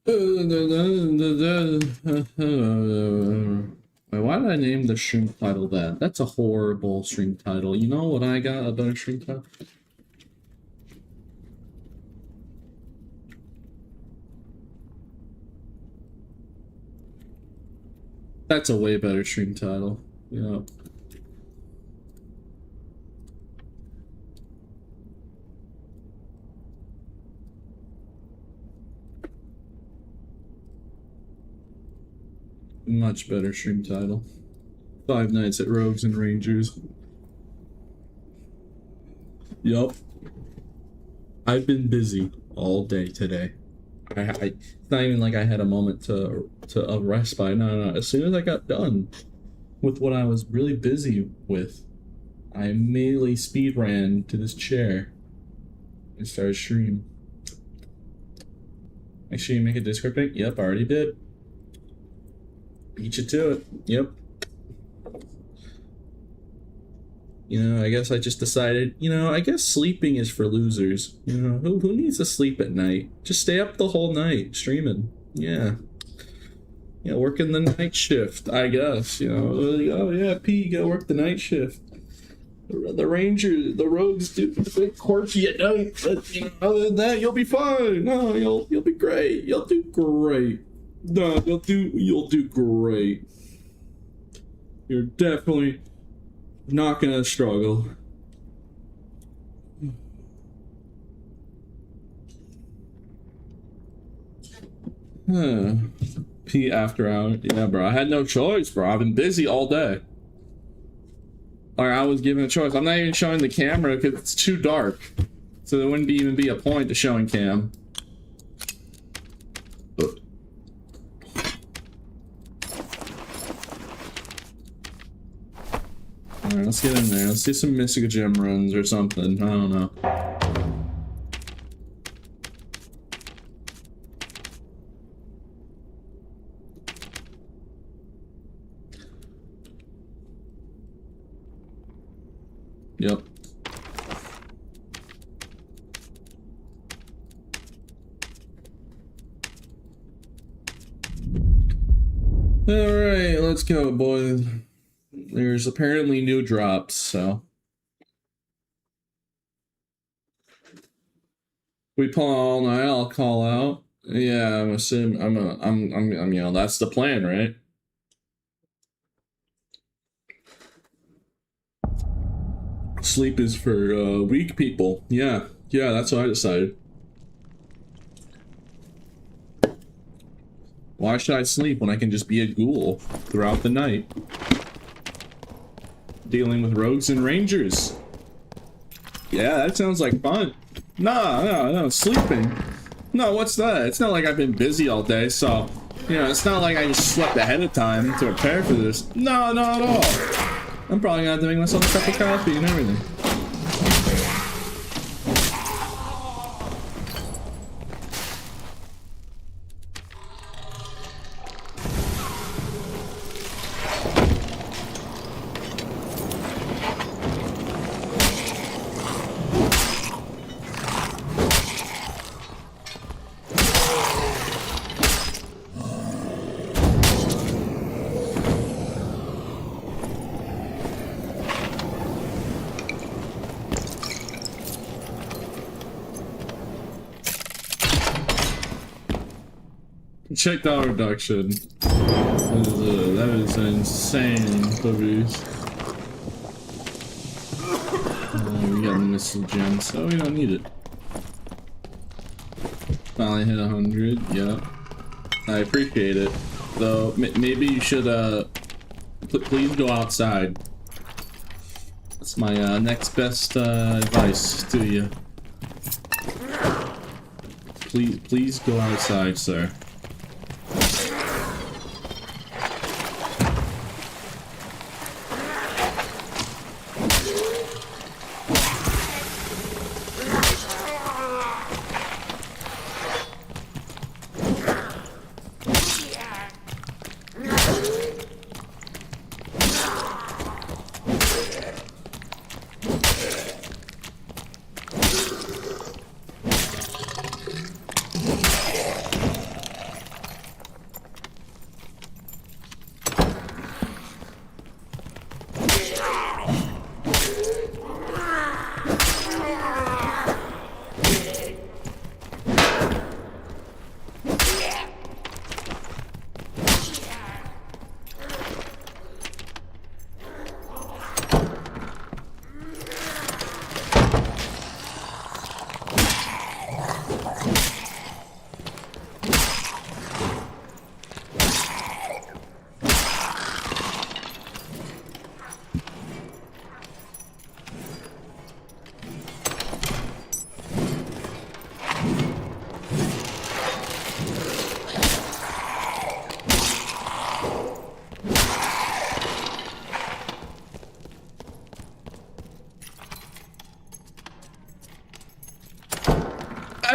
Wait, why did I name the stream title that? That's a horrible stream title. You know what I got a better stream title? That's a way better stream title. Yeah. Much better stream title. 5 Nights at Rogues and Rangers. Yup. I've been busy all day today. It's not even like I had a moment to respite. No. As soon as I got done with what I was really busy with, I immediately speed ran to this chair and started stream. Make sure you make a Discord pic. Yep, I already did. Beat you to it. Yep. You know, I guess I just decided, you know, I guess sleeping is for losers. You know, who needs to sleep at night? Just stay up the whole night streaming. Yeah. Yeah, working the night shift, I guess. You know, oh yeah, P, you gotta work the night shift. The Rangers, the Rogues do a bit quirky at night, but you know, other than that, you'll be fine. No, you'll be great. You'll do great. No, you'll do great. You're definitely not gonna struggle. P after hour. Yeah, bro. I had no choice, bro. I've been busy all day. Or I was given a choice. I'm not even showing the camera because it's too dark. So there wouldn't even be a point to showing cam. Alright, let's get in there. Let's do some Mystical Gem runs or something. I don't know. Yep. Alright, let's go, boys. There's apparently new drops, so we pull all night. I'll call out. Yeah, I'm assuming I'm you know, that's the plan, right? Sleep is for weak people. Yeah, that's what I decided. Why should I sleep when I can just be a ghoul throughout the night? Dealing with rogues and rangers. Yeah, that sounds like fun. No, sleeping. No, what's that? It's not like I've been busy all day, so, you know, it's not like I just slept ahead of time to prepare for this. No, not at all. I'm probably gonna have to make myself a cup of coffee and everything. Check the reduction. That is insane, Boobies. We got a missile gem, so we don't need it. Finally hit 100, yeah. I appreciate it. Though, maybe you should, please go outside. That's my, next best, advice to you. Please go outside, sir.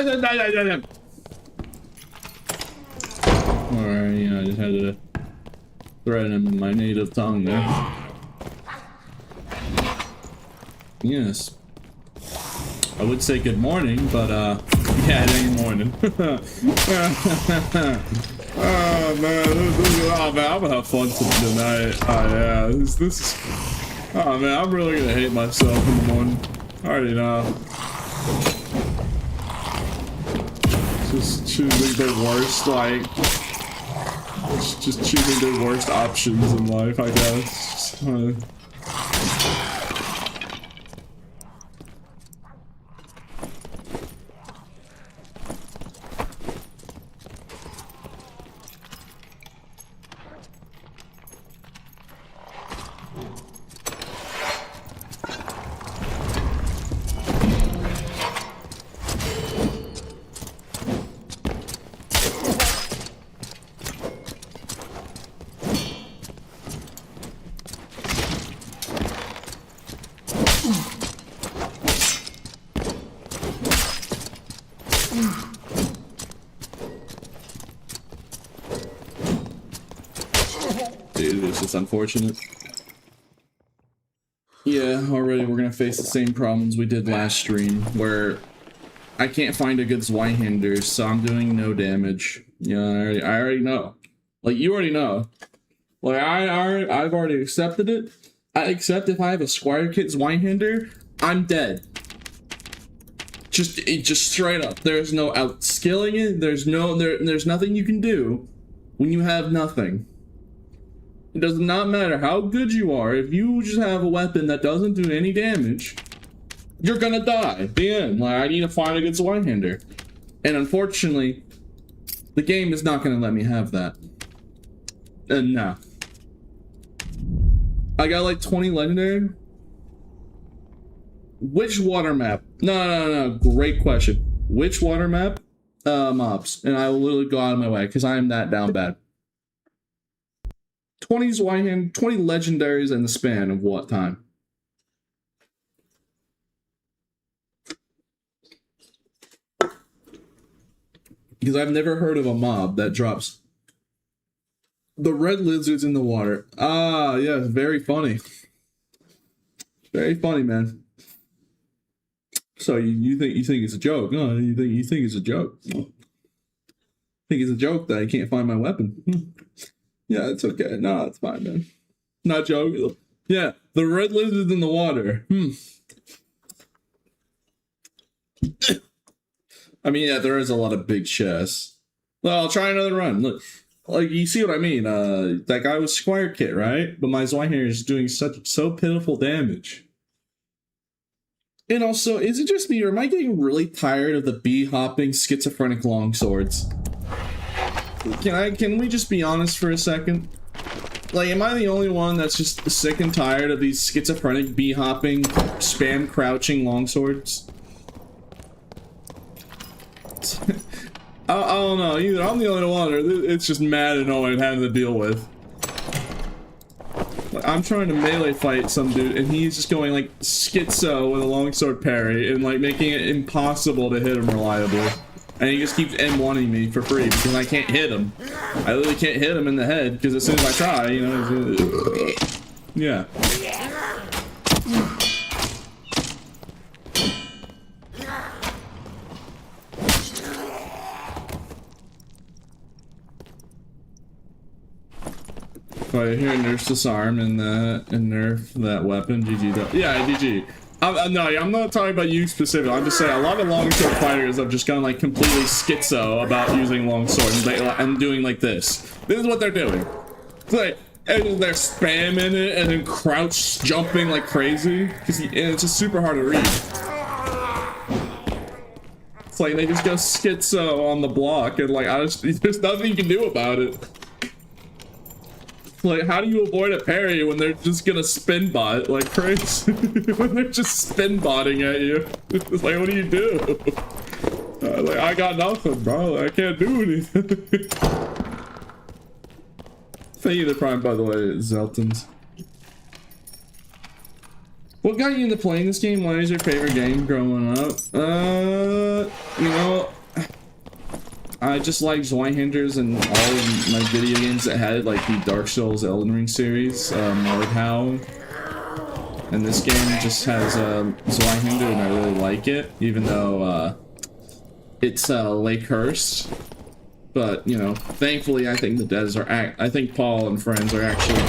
Alright, yeah, I just had to threaten him in my native tongue there. Yes. I would say good morning, but yeah, it ain't morning. Oh man, oh man, I'm gonna have fun tonight. Oh yeah, this is. Oh man, I'm really gonna hate myself in the morning. I already know. Just choosing the worst, like, just choosing the worst options in life, I guess. Dude, it's just unfortunate. Yeah, already we're gonna face the same problems we did last stream, where I can't find a good Zweihander, so I'm doing no damage. Yeah, I already know. Like, you already know. Like, I've already accepted it. I accept if I have a Squire Kit Zweihander, I'm dead. Just straight up. There's no outskilling it. There's nothing you can do when you have nothing. It does not matter how good you are. If you just have a weapon that doesn't do any damage, you're gonna die. The end. Like, I need to find a good Zweihander. And unfortunately, the game is not gonna let me have that. And no. I got like 20 legendary. Which water map? No. Great question. Which water map? Mobs. And I will literally go out of my way because I am that down bad. 20 Zweihander, 20 legendaries in the span of what time? Because I've never heard of a mob that drops the red lizards in the water. Ah, yeah, very funny. Very funny, man. So you think it's a joke? No, you think it's a joke? I think it's a joke that I can't find my weapon. Yeah, it's okay. No, it's fine, man. Not joking. Yeah, the red lizards in the water. I mean, yeah, there is a lot of big chests. Well, I'll try another run. Look, like, you see what I mean? That guy was Squire Kit, right? But my Zweihander is doing so pitiful damage. And also, is it just me, or am I getting really tired of the bee-hopping schizophrenic longswords? Can we just be honest for a second? Like, am I the only one that's just sick and tired of these schizophrenic bee-hopping, spam-crouching longswords? I don't know, either I'm the only one, or it's just mad annoying having to deal with. Like, I'm trying to melee fight some dude, and he's just going like schizo with a longsword parry, and like making it impossible to hit him reliably. And he just keeps M1ing me for free because I can't hit him. I literally can't hit him in the head because as soon as I try, you know, yeah. Right here, nerf disarm and nerf that weapon. GG. Yeah, GG. No, I'm not talking about you specifically. I'm just saying a lot of longsword fighters have just gone like completely schizo about using longsword and doing like this. This is what they're doing. It's like, and they're spamming it and then crouch jumping like crazy. And it's just super hard to read. It's like they just go schizo on the block and like there's nothing you can do about it. Like, how do you avoid a parry when they're just gonna spin bot like crazy? When they're just spin botting at you. It's like, what do you do? Like, I got nothing, bro. I can't do anything. Thank you to Prime, by the way, Zeltons. What got you into playing this game? What is your favorite game growing up? You know, I just like Zweihanders and all of my video games that had like the Dark Souls Elden Ring series, Mordhau. And this game just has Zweihander, and I really like it, even though it's Lakehurst. But you know, thankfully, I think the devs are I think Paul and friends are actually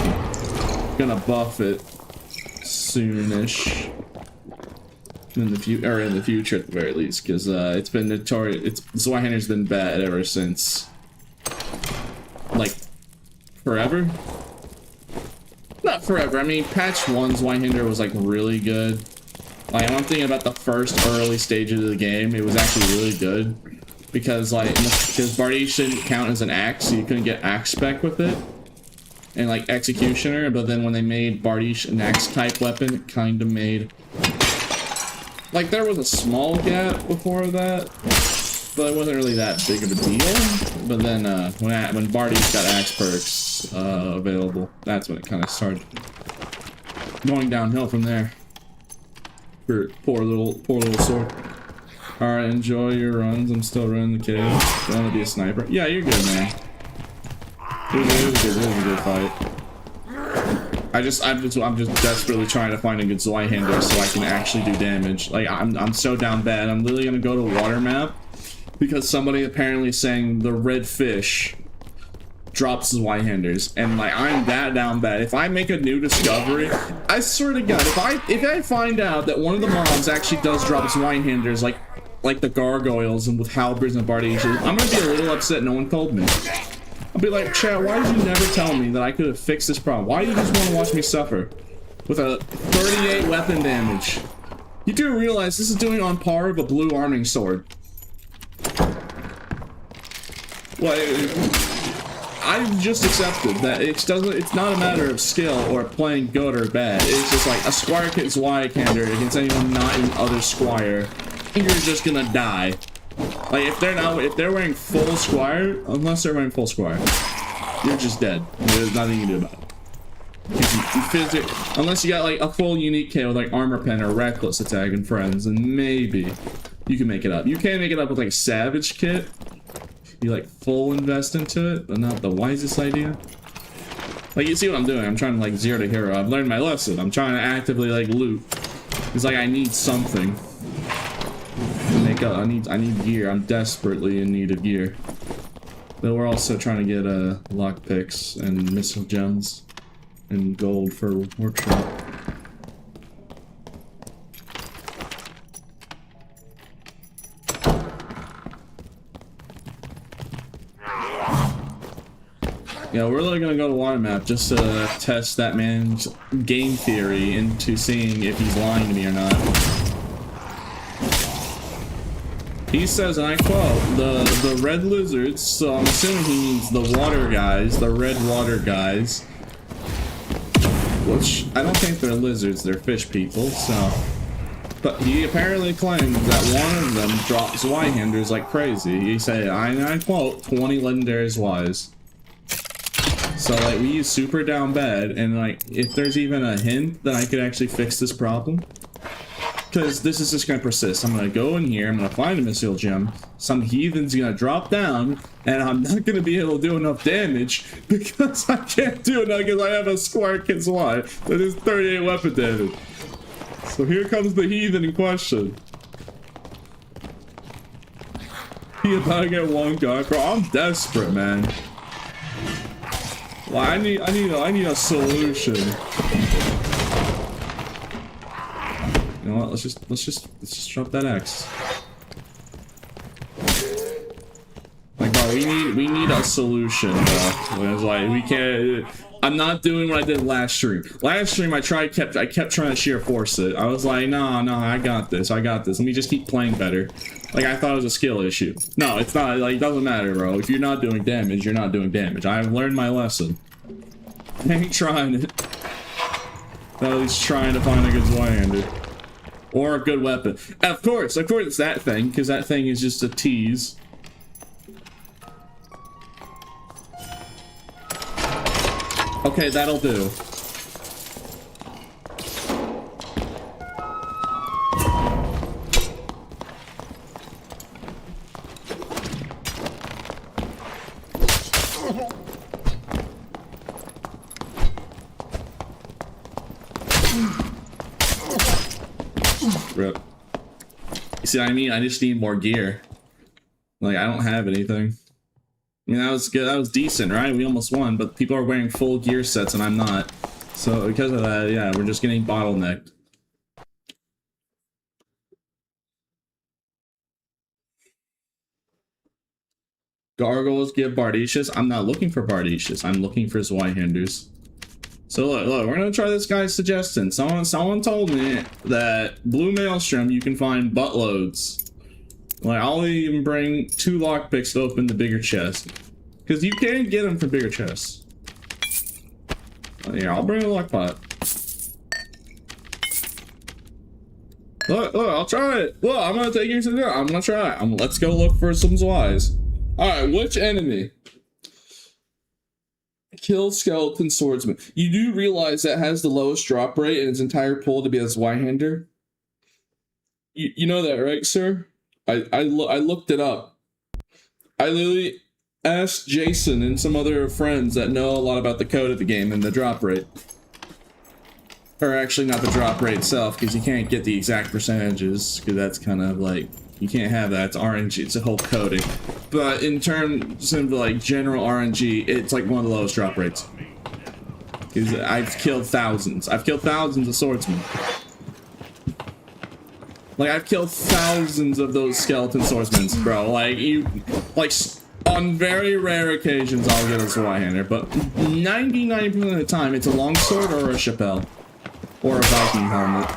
gonna buff it soonish. In the future at the very least, because it's been notorious. Zweihander's been bad ever since, like, forever. Not forever. I mean, patch 1 Zweihander was like really good. Like, I'm thinking about the first early stages of the game. It was actually really good because Bardiche didn't count as an axe, so you couldn't get axe spec with it, and like Executioner. But then when they made Bardiche an axe type weapon, it kind of made. Like, there was a small gap before that, but it wasn't really that big of a deal. But then, when Bardiche got axe perks available, that's when it kind of started going downhill from there. For poor little sword. Alright, enjoy your runs. I'm still running the cave. Do you want to be a sniper? Yeah, you're good, man. It was a good fight. I'm just desperately trying to find a good Zweihander so I can actually do damage. Like, I'm so down bad. I'm literally gonna go to water map because somebody apparently is saying the red fish drops Zweihanders, and like, I'm that down bad. If I make a new discovery, I swear to God, if I find out that one of the mobs actually does drop Zweihanders, like the gargoyles and with halberds and bardiches, I'm gonna be a little upset no one told me. I'll be like, Chad, why did you never tell me that I could have fixed this problem? Why do you just want to watch me suffer? With a 38 weapon damage. You do realize this is doing on par of a blue arming sword. Well, I've just accepted that it's not a matter of skill or playing good or bad. It's just like a Squire Kit Zweihander against anyone not in other Squire, you're just gonna die. Like, if they're wearing full Squire, unless they're wearing full Squire, you're just dead. There's nothing you can do about it. Unless you got like a full unique kit with like Armor Pen or Reckless Attack and friends, and maybe you can make it up. You can make it up with like a Savage Kit. You like full invest into it, but not the wisest idea. Like, you see what I'm doing? I'm trying to like 0 to hero. I've learned my lesson. I'm trying to actively like loot. It's like I need something. I need gear. I'm desperately in need of gear. Though we're also trying to get lockpicks and missile gems and gold for workshop. Yeah, we're really gonna go to water map just to test that man's game theory into seeing if he's lying to me or not. He says, and I quote, the red lizards, so I'm assuming he means the water guys, the red water guys. Which, I don't think they're lizards, they're fish people, so. But he apparently claims that one of them drops Zweihanders like crazy. He said, I quote, 20 legendaries wise. So, like, we use super down bad, and like, if there's even a hint that I could actually fix this problem, because this is just going to persist. I'm going to go in here, I'm going to find a missile gem, some heathen's going to drop down, and I'm not going to be able to do enough damage because I can't do enough because I have a Squire Kit Y that is 38 weapon damage. So here comes the heathen in question. He about to get one guy, bro. I'm desperate, man. Well, I need a solution. You know what? Let's just drop that axe. Like, bro, we need a solution, bro. It's like, we can't. I'm not doing what I did last stream. Last stream, I kept trying to sheer force it. I was like, no, I got this. Let me just keep playing better. Like, I thought it was a skill issue. No, it's not. Like, it doesn't matter, bro. If you're not doing damage, you're not doing damage. I've learned my lesson. I ain't trying it. At least trying to find a good Zweihander. Or a good weapon. Of course it's that thing, because that thing is just a tease. Okay, that'll do. Rip. You see what I mean? I just need more gear. Like, I don't have anything. I mean, that was good. That was decent, right? We almost won, but people are wearing full gear sets and I'm not. So because of that, yeah, we're just getting bottlenecked. Gargoyles give Bardicious. I'm not looking for Bardicious. I'm looking for Zweihanders. So look, we're gonna try this guy's suggestion. Someone told me that Blue Maelstrom you can find buttloads. Like, I'll even bring 2 lockpicks to open the bigger chest. Because you can get them from bigger chests. Here, I'll bring a lockpot. Look, I'll try it. Look, I'm gonna take you to there. I'm gonna try it. Let's go look for some Zweis. Alright, which enemy? Kill Skeleton Swordsman. You do realize that has the lowest drop rate in its entire pool to be a Zweihander? You know that, right, sir? I looked it up. I literally asked Jason and some other friends that know a lot about the code of the game and the drop rate. Or actually not the drop rate itself, because you can't get the exact percentages, because that's kind of like, you can't have that, it's RNG, it's a whole coding. But in terms of like general RNG, it's like one of the lowest drop rates. Because I've killed thousands of swordsmen. Like, I've killed thousands of those skeleton swordsmen, bro. Like, on very rare occasions I'll get a Zweihander, but 99% of the time it's a longsword or a Chappelle. Or a Viking helmet.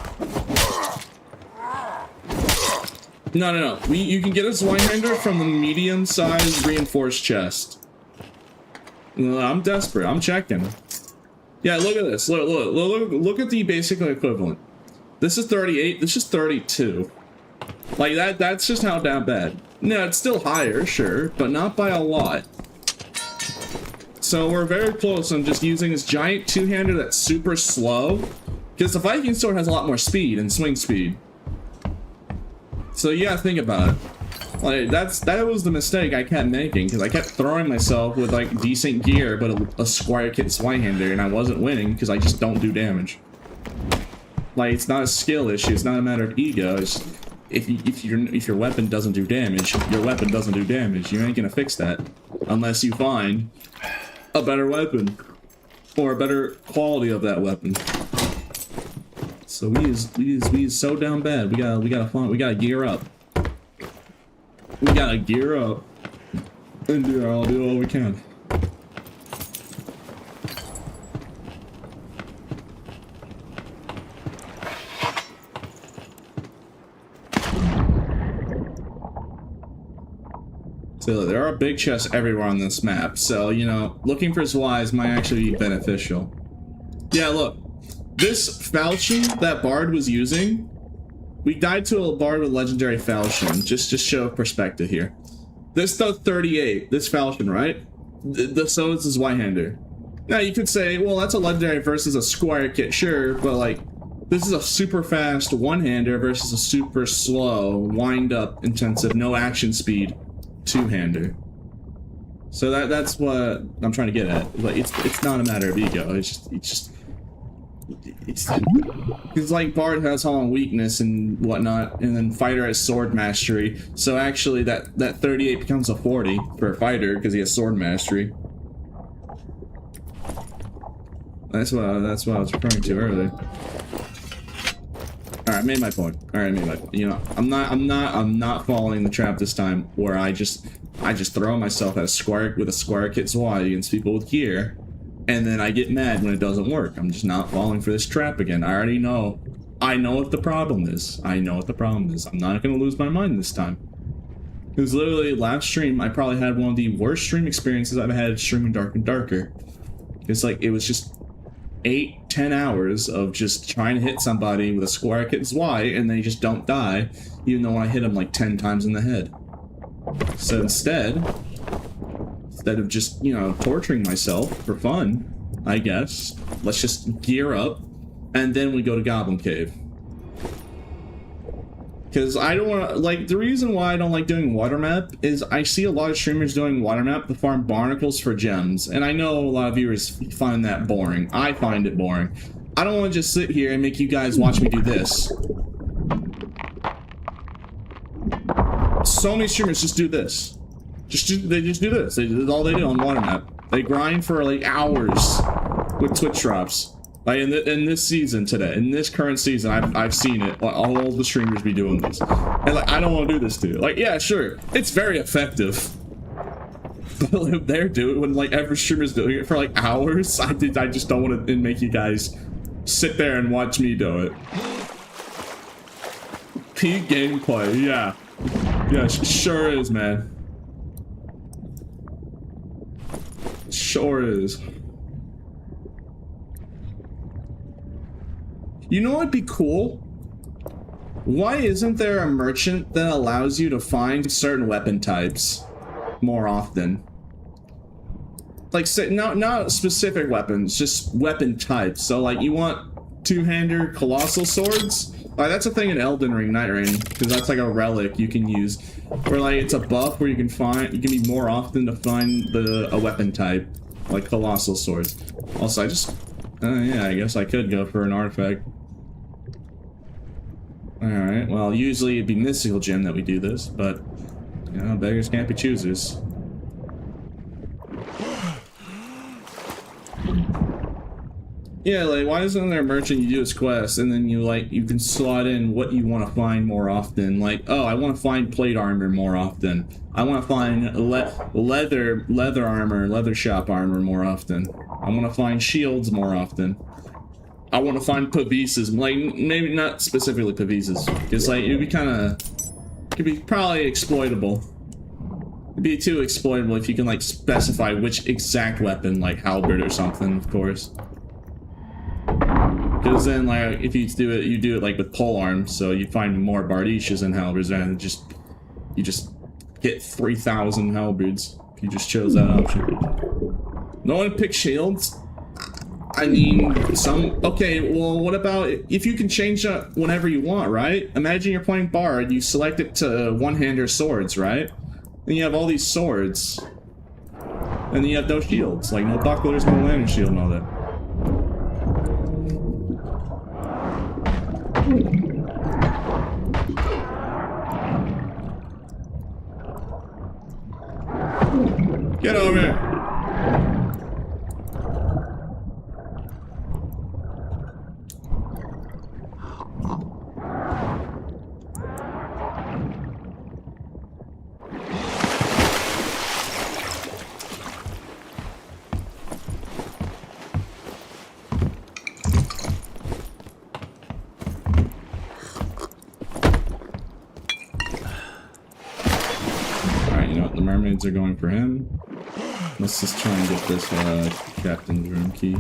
No. You can get a Zweihander from the medium-sized reinforced chest. I'm desperate. I'm checking. Yeah, look at this. Look at the basic equivalent. This is 38. This is 32. Like, that's just how damn bad. No, it's still higher, sure, but not by a lot. So we're very close on just using this giant two-hander that's super slow. Because the Viking sword has a lot more speed and swing speed. So you gotta think about it. Like, that was the mistake I kept making, because I kept throwing myself with like decent gear, but a Squire Kit Zweihander, and I wasn't winning because I just don't do damage. Like, it's not a skill issue, it's not a matter of ego, it's if your weapon doesn't do damage, your weapon doesn't do damage. You ain't gonna fix that unless you find a better weapon or a better quality of that weapon. So we is so down bad. We gotta gear up. We gotta gear up and do all we can. So there are big chests everywhere on this map. So, you know, looking for Zweis might actually be beneficial. Yeah, look. This falchion that Bard was using, we died to a Bard with legendary falchion, just show perspective here. This does 38, this falchion, right? So it's a Zweihander. Now you could say, well, that's a legendary versus a Squire Kit, sure, but like, this is a super fast one-hander versus a super slow, wind-up intensive, no action speed two-hander. So that's what I'm trying to get at. Like, it's not a matter of ego, it's like Bard has Hollow Weakness and whatnot, and then Fighter has Sword Mastery. So actually, that 38 becomes a 40 for a Fighter because he has Sword Mastery. That's what I was referring to earlier. All right, made my point. All right, made my point. You know, I'm not falling in the trap this time where I just throw myself at a Squire Kit Zwei against people with gear. And then I get mad when it doesn't work. I'm just not falling for this trap again. I already know. I know what the problem is. I'm not going to lose my mind this time. It was literally last stream, I probably had one of the worst stream experiences I've had streaming Dark and Darker. It's like, it was just 8-10 hours of just trying to hit somebody with a Squire Kit Zwei, and they just don't die, even though I hit them like 10 times in the head. So instead of just, you know, torturing myself for fun, I guess, let's just gear up, and then we go to Goblin Cave. Because I don't want to, like, the reason why I don't like doing water map is I see a lot of streamers doing water map to farm barnacles for gems, and I know a lot of viewers find that boring. I find it boring. I don't want to just sit here and make you guys watch me do this. So many streamers just do this. They just do this. That's all they do on water map. They grind for like hours with Twitch drops. Like in this season today, in this current season, I've seen it. All the streamers be doing this, and like I don't want to do this to you. Like, yeah, sure, it's very effective. But if they're doing when like every streamer's doing it for like hours, I just don't want to make you guys sit there and watch me do it. Peak gameplay, yeah. Yeah, sure is, man. Sure is. You know what'd be cool? Why isn't there a merchant that allows you to find certain weapon types more often? Like, say, not specific weapons, just weapon types. So, like, you want two-hander colossal swords? Like, that's a thing in Elden Ring, Night Rain, because that's like a relic you can use. Where, like, it's a buff where you can be more often to find a weapon type, like colossal swords. Also, yeah, I guess I could go for an artifact. Alright, well, usually it'd be mystical gem that we do this, but, you know, beggars can't be choosers. Yeah, like, why isn't there a merchant you do his quest, and then you can slot in what you want to find more often? Like, oh, I want to find plate armor more often. I want to find leather armor, leather shop armor more often. I want to find shields more often. I want to find pavises, like, maybe not specifically pavises, because, like, it'd be probably exploitable. It'd be too exploitable if you can, like, specify which exact weapon, like halberd or something, of course. Because then, like, if you do it like with pole arms, so you find more bardishes and halberds, and you just get 3,000 halberds if you just chose that option. No one picked shields? I mean, okay, well, what about if you can change that whenever you want, right? Imagine you're playing Bard, you select it to one-hander swords, right? Then you have all these swords. And then you have no shields, like no bucklers, no lantern shield, and all that. Get over here! Mermaids are going for him. Let's just try and get this captain's room key.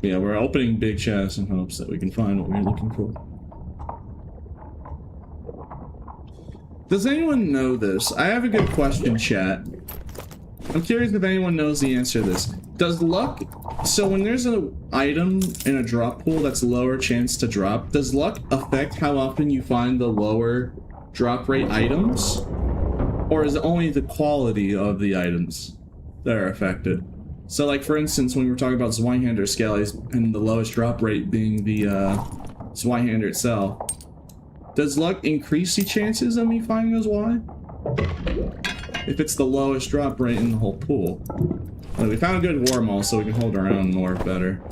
Yeah, we're opening big chests in hopes that we can find what we're looking for. Does anyone know this? I have a good question, chat. I'm curious if anyone knows the answer to this. Does luck... So when there's an item in a drop pool that's lower chance to drop, does luck affect how often you find the lower drop rate items? Or is it only the quality of the items that are affected? So, like, for instance, when we were talking about Zweihander Skellies and the lowest drop rate being the Zweihander itself, does luck increase the chances of me finding those Y? If it's the lowest drop rate in the whole pool. Well, we found a good war mall, so we can hold our own more better.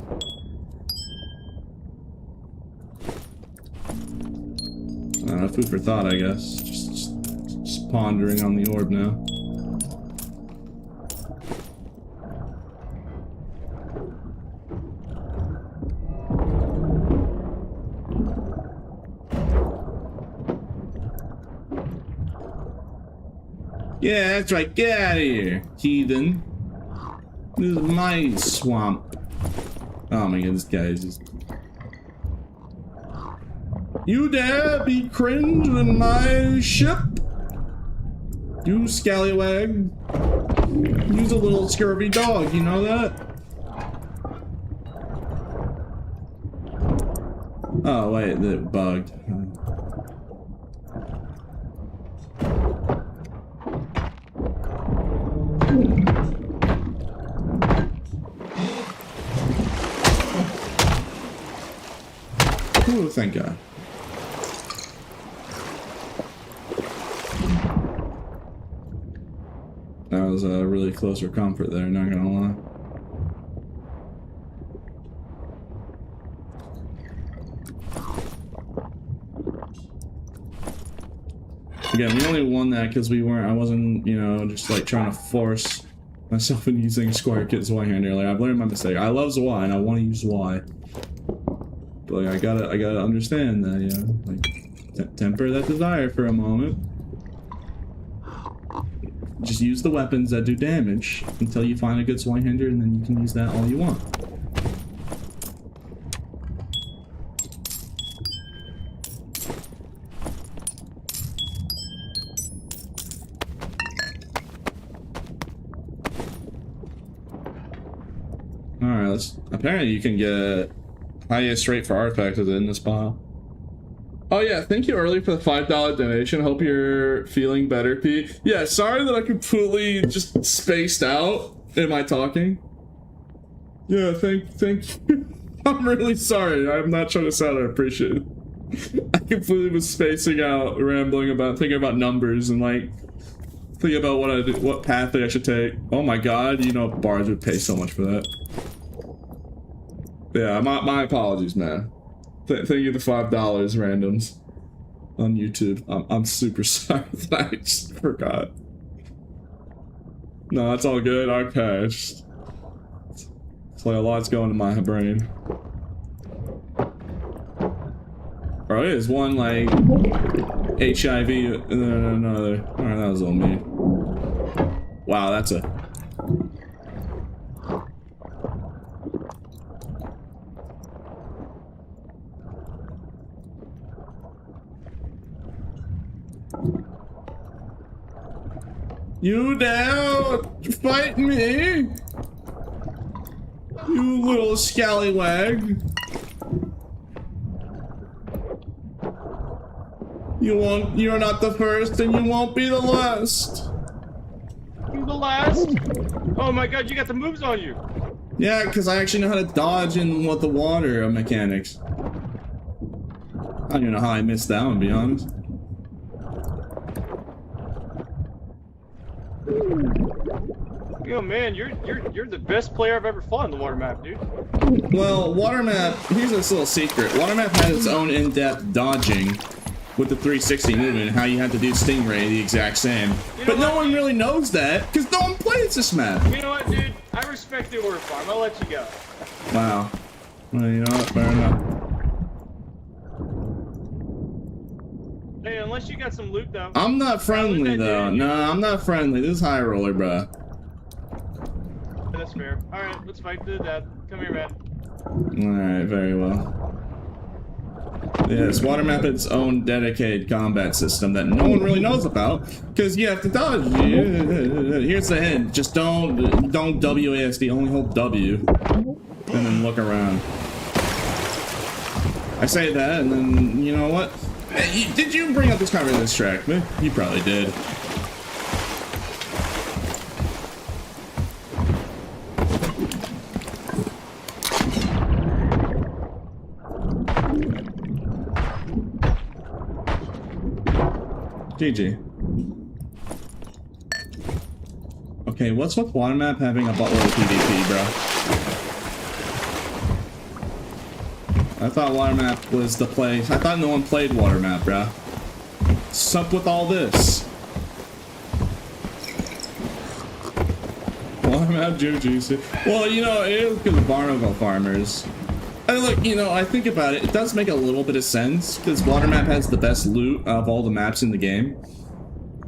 Food for thought, I guess. Just pondering on the orb now. Yeah, that's right. Get out of here, heathen. This is my swamp. Oh my god, this guy is just... You dare be cringe in my ship? You scallywag. You's a little scurvy dog, you know that? Oh, wait, it bugged. Ooh, thank God. That was a really close for comfort there, not gonna lie. Again, we only won that because I wasn't, you know, just like trying to force myself into using Square Kid Zweihander earlier. I've learned my mistake. I love Zwei and I want to use Zwei. But like, I gotta understand that, you know, like, temper that desire for a moment. Just use the weapons that do damage until you find a good Zweihander, and then you can use that all you want. Alright, apparently you can get highest rate for artifacts in this pile. Oh yeah, thank you early for the $5 donation. Hope you're feeling better, Pete. Yeah, sorry that I completely just spaced out in my talking. Yeah, thank you. I'm really sorry. I'm not trying to sound unappreciative. I completely was spacing out, rambling about, thinking about numbers and like thinking about what path I should take. Oh my God, you know, bars would pay so much for that. Yeah, my apologies, man. Thank you for $5 randoms on YouTube. I'm super sorry that I just forgot. No, that's all good. Okay, it's like a lot's going to my brain. Bro, it is one like HIV and then another. Alright, that was on me. Wow, that's a. You dare fight me? You little scallywag. You're not the first and you won't be the last. You the last? Oh my God, you got the moves on you. Yeah, because I actually know how to dodge in with the water mechanics. I don't even know how I missed that one, to be honest. Yo, man, you're the best player I've ever fought in the water map, dude. Well, water map, here's this little secret. Water map has its own in-depth dodging with the 360 movement, how you have to do Stingray the exact same. But no one really knows that, because no one plays this map. You know what, dude? I respect the order farm. I'll let you go. Wow. Well, you know what? Fair enough. Hey, unless you got some loot, though. I'm not friendly, though. No, I'm not friendly. This is high roller, bro. That's fair. Alright, let's fight to the death. Come here, man. Alright, very well. Yes, water map its own dedicated combat system that no one really knows about, because you have to dodge. Here's the hint: just don't WASD, only hold W, and then look around. I say that, and then you know what? Hey, did you bring up this cover of this track? You probably did. GG. Okay, what's with water map having a buttload of PvP, bro? I thought water map was the place. I thought no one played water map, bro. What's up with all this? Water map GG. Well, you know, it is because of Barnacle farmers. And look, you know, I think about it, it does make a little bit of sense, because water map has the best loot of all the maps in the game.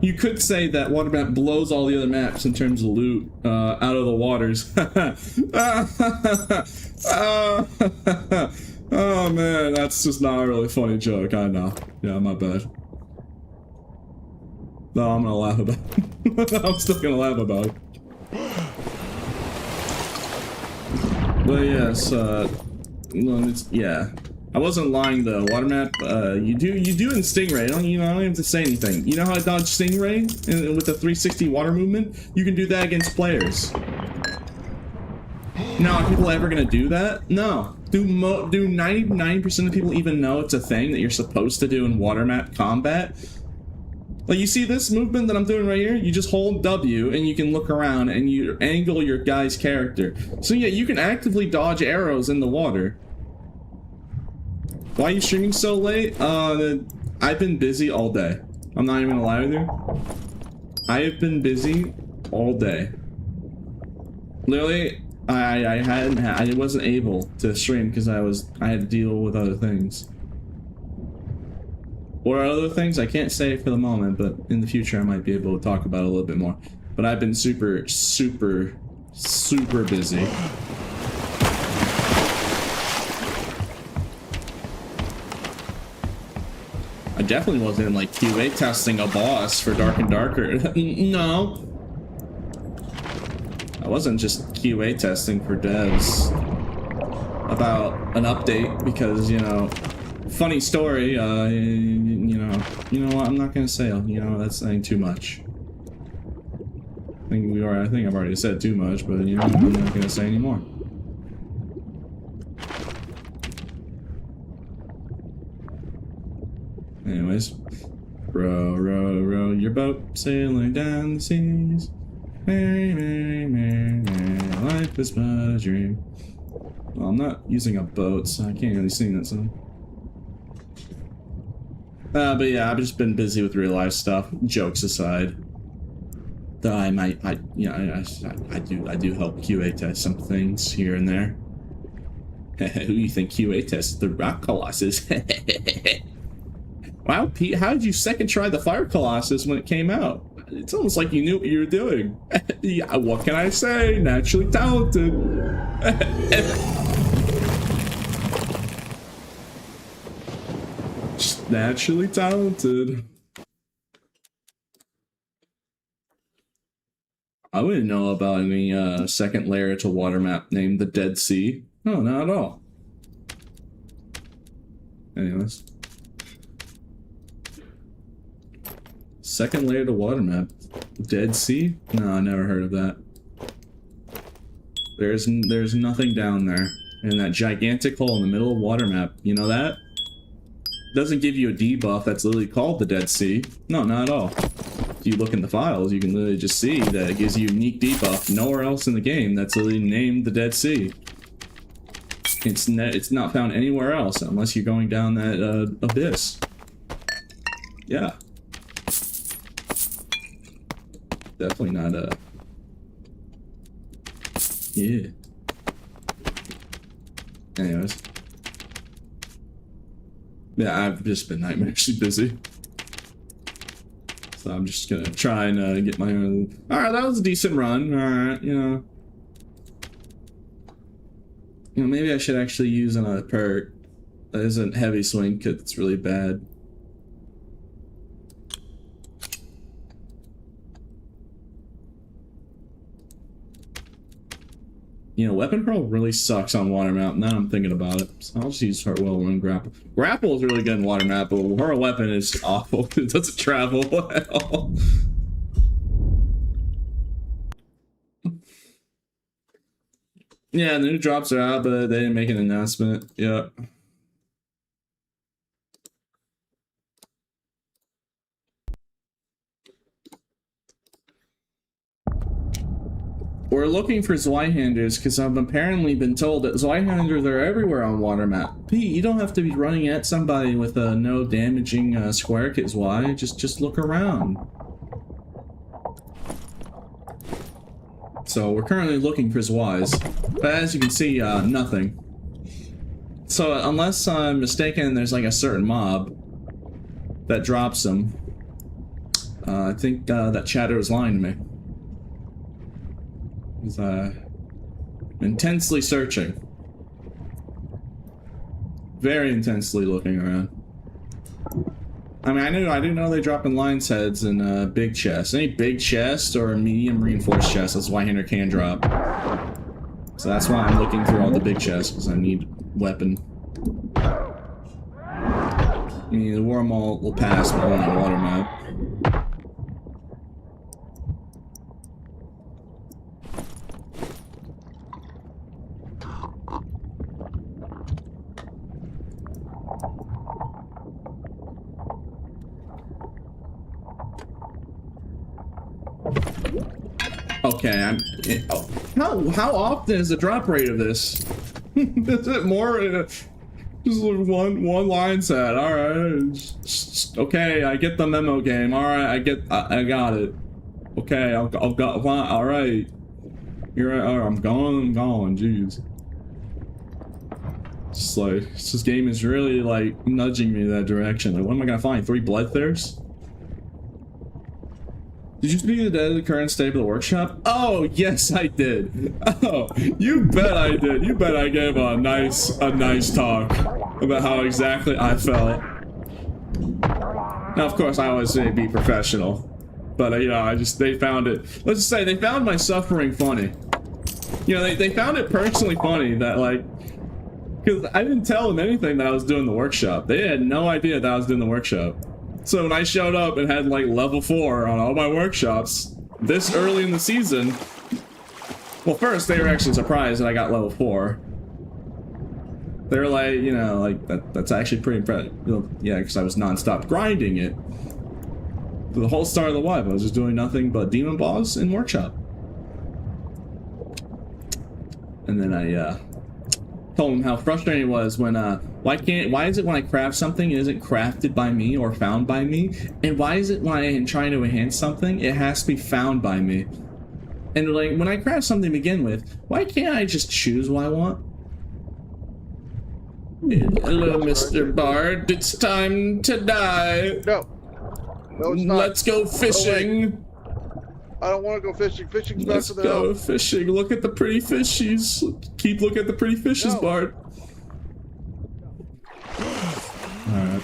You could say that water map blows all the other maps in terms of loot out of the waters. Oh man, that's just not a really funny joke, I know. Yeah, my bad. No, I'm gonna laugh about it. I'm still gonna laugh about it. But yes, well, yeah. I wasn't lying though. Water map, you do in Stingray. I don't have to say anything. You know how I dodge Stingray with the 360 water movement? You can do that against players. Now, are people ever gonna do that? No. Do 99% of people even know it's a thing that you're supposed to do in water map combat? Like, you see this movement that I'm doing right here? You just hold W and you can look around and you angle your guy's character. So yeah, you can actively dodge arrows in the water. Why are you streaming so late? I've been busy all day. I'm not even gonna lie with you. I have been busy all day. Literally, I wasn't able to stream because I had to deal with other things. What are other things? I can't say for the moment, but in the future I might be able to talk about it a little bit more. But I've been super busy. I definitely wasn't like QA testing a boss for Dark and Darker. No. I wasn't just QA testing for devs about an update because, you know, funny story, you know what, I'm not gonna say, that's saying too much. I think I've already said too much, but, you know, I'm not gonna say anymore. Anyways, row, row, row your boat, sailing down the seas. Mary, Mary, Mary, Mary, life is but a dream. Well, I'm not using a boat, so I can't really sing that song. But yeah, I've just been busy with real life stuff. Jokes aside, though I do help QA test some things here and there. Who do you think QA tests the Rock Colossus? Wow, Pete, how did you second try the Fire Colossus when it came out? It's almost like you knew what you were doing. Yeah, what can I say? Naturally talented. Just naturally talented. I wouldn't know about any second layer to water map named the Dead Sea. No, not at all. Anyways. Second layer to water map. Dead Sea? No, I never heard of that. There's nothing down there. In that gigantic hole in the middle of water map. You know that? Doesn't give you a debuff that's literally called the Dead Sea. No, not at all. If you look in the files, you can literally just see that it gives you a unique debuff nowhere else in the game that's literally named the Dead Sea. It's not found anywhere else unless you're going down that abyss. Yeah. Definitely not a... Yeah. Anyways. Yeah, I've just been nightmarishly busy. So I'm just gonna try and get my own... Alright, that was a decent run. Alright, you know. Maybe I should actually use another perk that isn't heavy swing because it's really bad. You know, Weapon Hurl really sucks on water map. Now I'm thinking about it. So I'll just use Whirlwind Grapple. Grapple is really good in water map, but her weapon is awful. It doesn't travel at all. Yeah, the new drops are out, but they didn't make an announcement. Yeah. We're looking for Zweihanders because I've apparently been told that Zweihanders are everywhere on water map. Pete, you don't have to be running at somebody with a no damaging square kit Zwei. Just look around. So we're currently looking for Zweis, but as you can see, nothing. So unless I'm mistaken, there's like a certain mob that drops them. I think that chatter was lying to me. He's intensely searching. Very intensely looking around. I mean, I do know they drop in lion's heads and big chests. Any big chest or medium reinforced chest, that's Zweihander can drop. So that's why I'm looking through all the big chests, because I need weapon. mean, the wormhole will pass, but on the water map. Okay, how often is the drop rate of this? Is it more? Just one line set. All right. Okay, I get the memo game. All right, I got it. Okay, I'll go. All right. You're right. All right, I'm going. Jeez. Just like this game is really like nudging me that direction. Like, what am I gonna find? 3 blood thirsts? Did you speak of the current state of the workshop? Oh, yes, I did. Oh, you bet I did. You bet I gave a nice talk about how exactly I felt. Now, of course, I always say be professional, but you know, they found it. Let's just say they found my suffering funny. You know, they found it personally funny that like, because I didn't tell them anything that I was doing the workshop. They had no idea that I was doing the workshop. So when I showed up and had like level 4 on all my workshops this early in the season, well, first they were actually surprised that I got level 4. They were like, you know, like that's actually pretty impressive. Yeah, because I was non-stop grinding it for the whole start of the wipe. I was just doing nothing but demon boss and workshop. And then I told him how frustrating it was when why is it when I craft something it isn't crafted by me or found by me, and why is it when I am trying to enhance something it has to be found by me? And like when I craft something to begin with, why can't I just choose what I want? Hello, Mr. Bard, it's time to die. No, it's not. Let's go fishing. I don't want to go fishing. Fishing's not Let's for the go help. fishing. Look at the pretty fishies. Keep looking at the pretty fishes, No. Bard. Alright.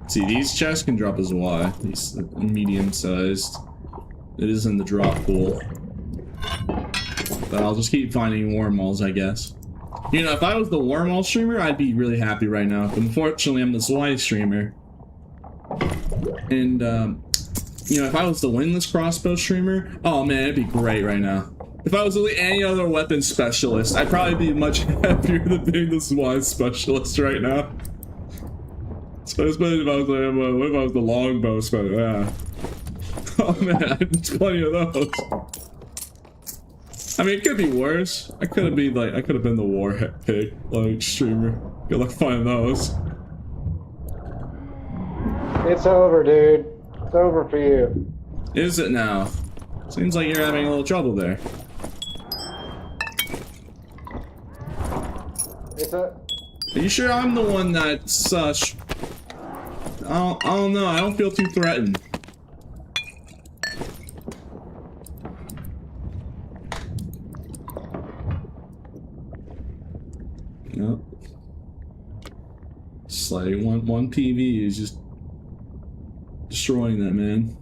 See, these chests can drop as Y. These medium-sized. It is in the drop pool. But I'll just keep finding wormholes, I guess. You know, if I was the wormhole streamer, I'd be really happy right now. But unfortunately, I'm the Y streamer. And, you know, if I was the windless crossbow streamer, oh man, it'd be great right now. If I was really any other weapon specialist, I'd probably be much happier than being the Y specialist right now. Especially if I was like, what if I was the longbow specialist? Yeah. Oh man, there's plenty of those. I mean, it could be worse. I could have been the warhead pig, like, streamer. Good luck finding those. It's over, dude. It's over for you. Is it now? Seems like you're having a little trouble there. It's a... Are you sure I'm the one that's, I don't know, I don't feel too threatened. Yep. It's like one PV is just destroying that man.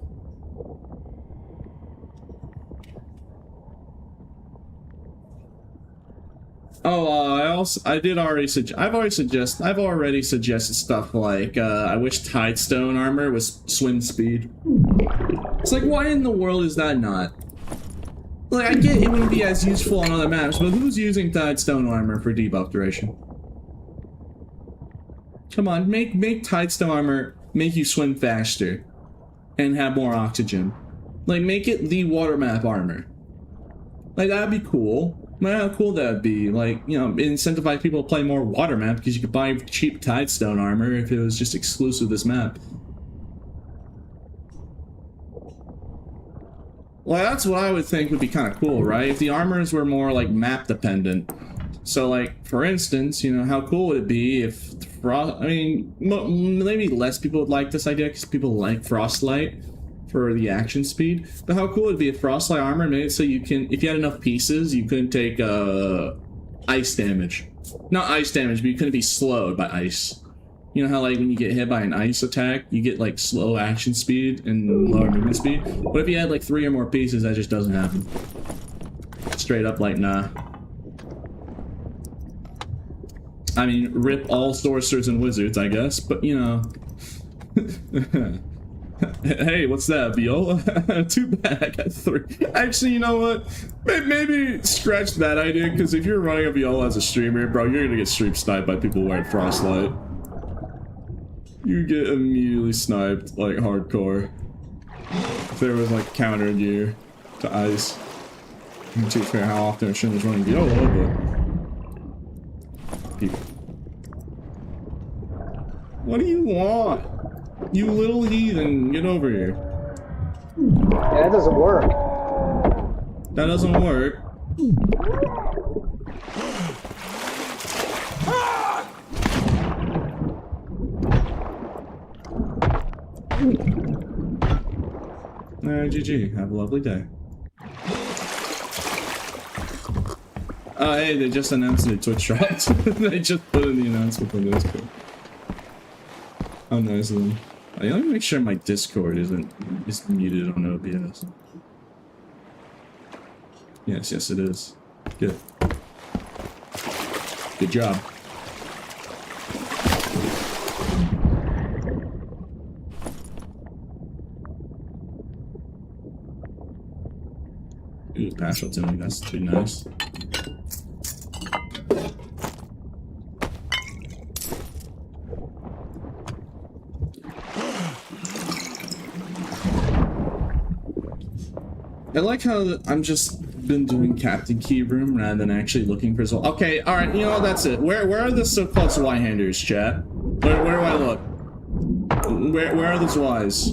Oh, I've already suggested stuff like, I wish Tidestone armor was swim speed. It's like, why in the world is that not? Like, I get it wouldn't be as useful on other maps, but who's using Tidestone armor for debuff duration? Come on, make Tidestone armor make you swim faster and have more oxygen. Like, make it the water map armor. Like, that'd be cool. Imagine how cool that'd be. Like, you know, incentivize people to play more water map because you could buy cheap Tidestone armor if it was just exclusive to this map. Well, that's what I would think would be kind of cool, right? If the armors were more, like, map dependent. So, like, for instance, you know, how cool would it be if I mean, maybe less people would like this idea because people like Frostlight for the action speed. But how cool would it be if Frostlight armor made it so you can, if you had enough pieces, you couldn't take ice damage. Not ice damage, but you couldn't be slowed by ice. You know how, like, when you get hit by an ice attack, you get, like, slow action speed and lower movement speed? What if you had, like, 3 or more pieces? That just doesn't happen. Straight up, like, nah. I mean, rip all sorcerers and wizards, I guess, but, you know. Hey, what's that, Viola? Too bad I got 3. Actually, you know what? Maybe scratch that idea, because if you're running a Viola as a streamer, bro, you're gonna get stream sniped by people wearing Frostlight. You get immediately sniped, like, hardcore. If there was, like, counter gear to ice. I'm too fair how often a streamer's running Viola, but... people. What do you want? You little heathen, get over here. Yeah, that doesn't work. That doesn't work. Alright, GG. Have a lovely day. Oh, hey, they just announced the Twitch dropped. They just put in the announcement on Discord. How nice of them. Let me make sure my Discord is muted on OBS. Yes, it is. Good. Good job. Ooh, partial tuning, that's too nice. I like how I'm just been doing Captain Key Room rather than actually looking for Zwei. Okay, alright, you know what, that's it. Where are the so-called Zweihanders, chat? Where do I look? Where are the Zweis?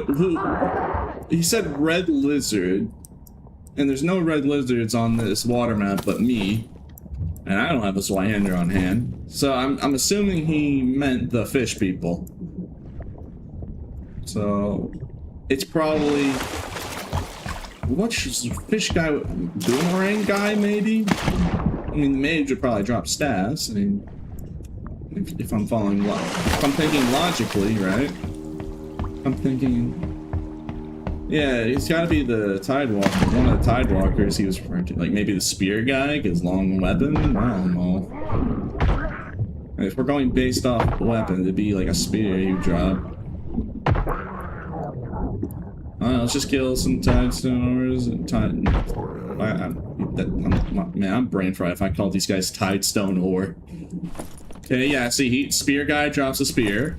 Who? He said red lizard. And there's no red lizards on this water map but me. And I don't have a Zweihander on hand. So I'm assuming he meant the fish people. So it's probably what's fish guy, boomerang guy maybe? I mean the mage would probably drop stats. I mean if I'm following if I'm thinking logically, right? I'm thinking yeah, it's gotta be the Tidewalker. One of the Tidewalkers he was referring to. Like, maybe the spear guy, gets long weapon? I don't know. And if we're going based off weapon, it'd be like a spear you drop. Alright, let's just kill some Tidestoners and man, I'm brain fried if I call these guys Tidestone ore. Okay, yeah, see, spear guy drops a spear.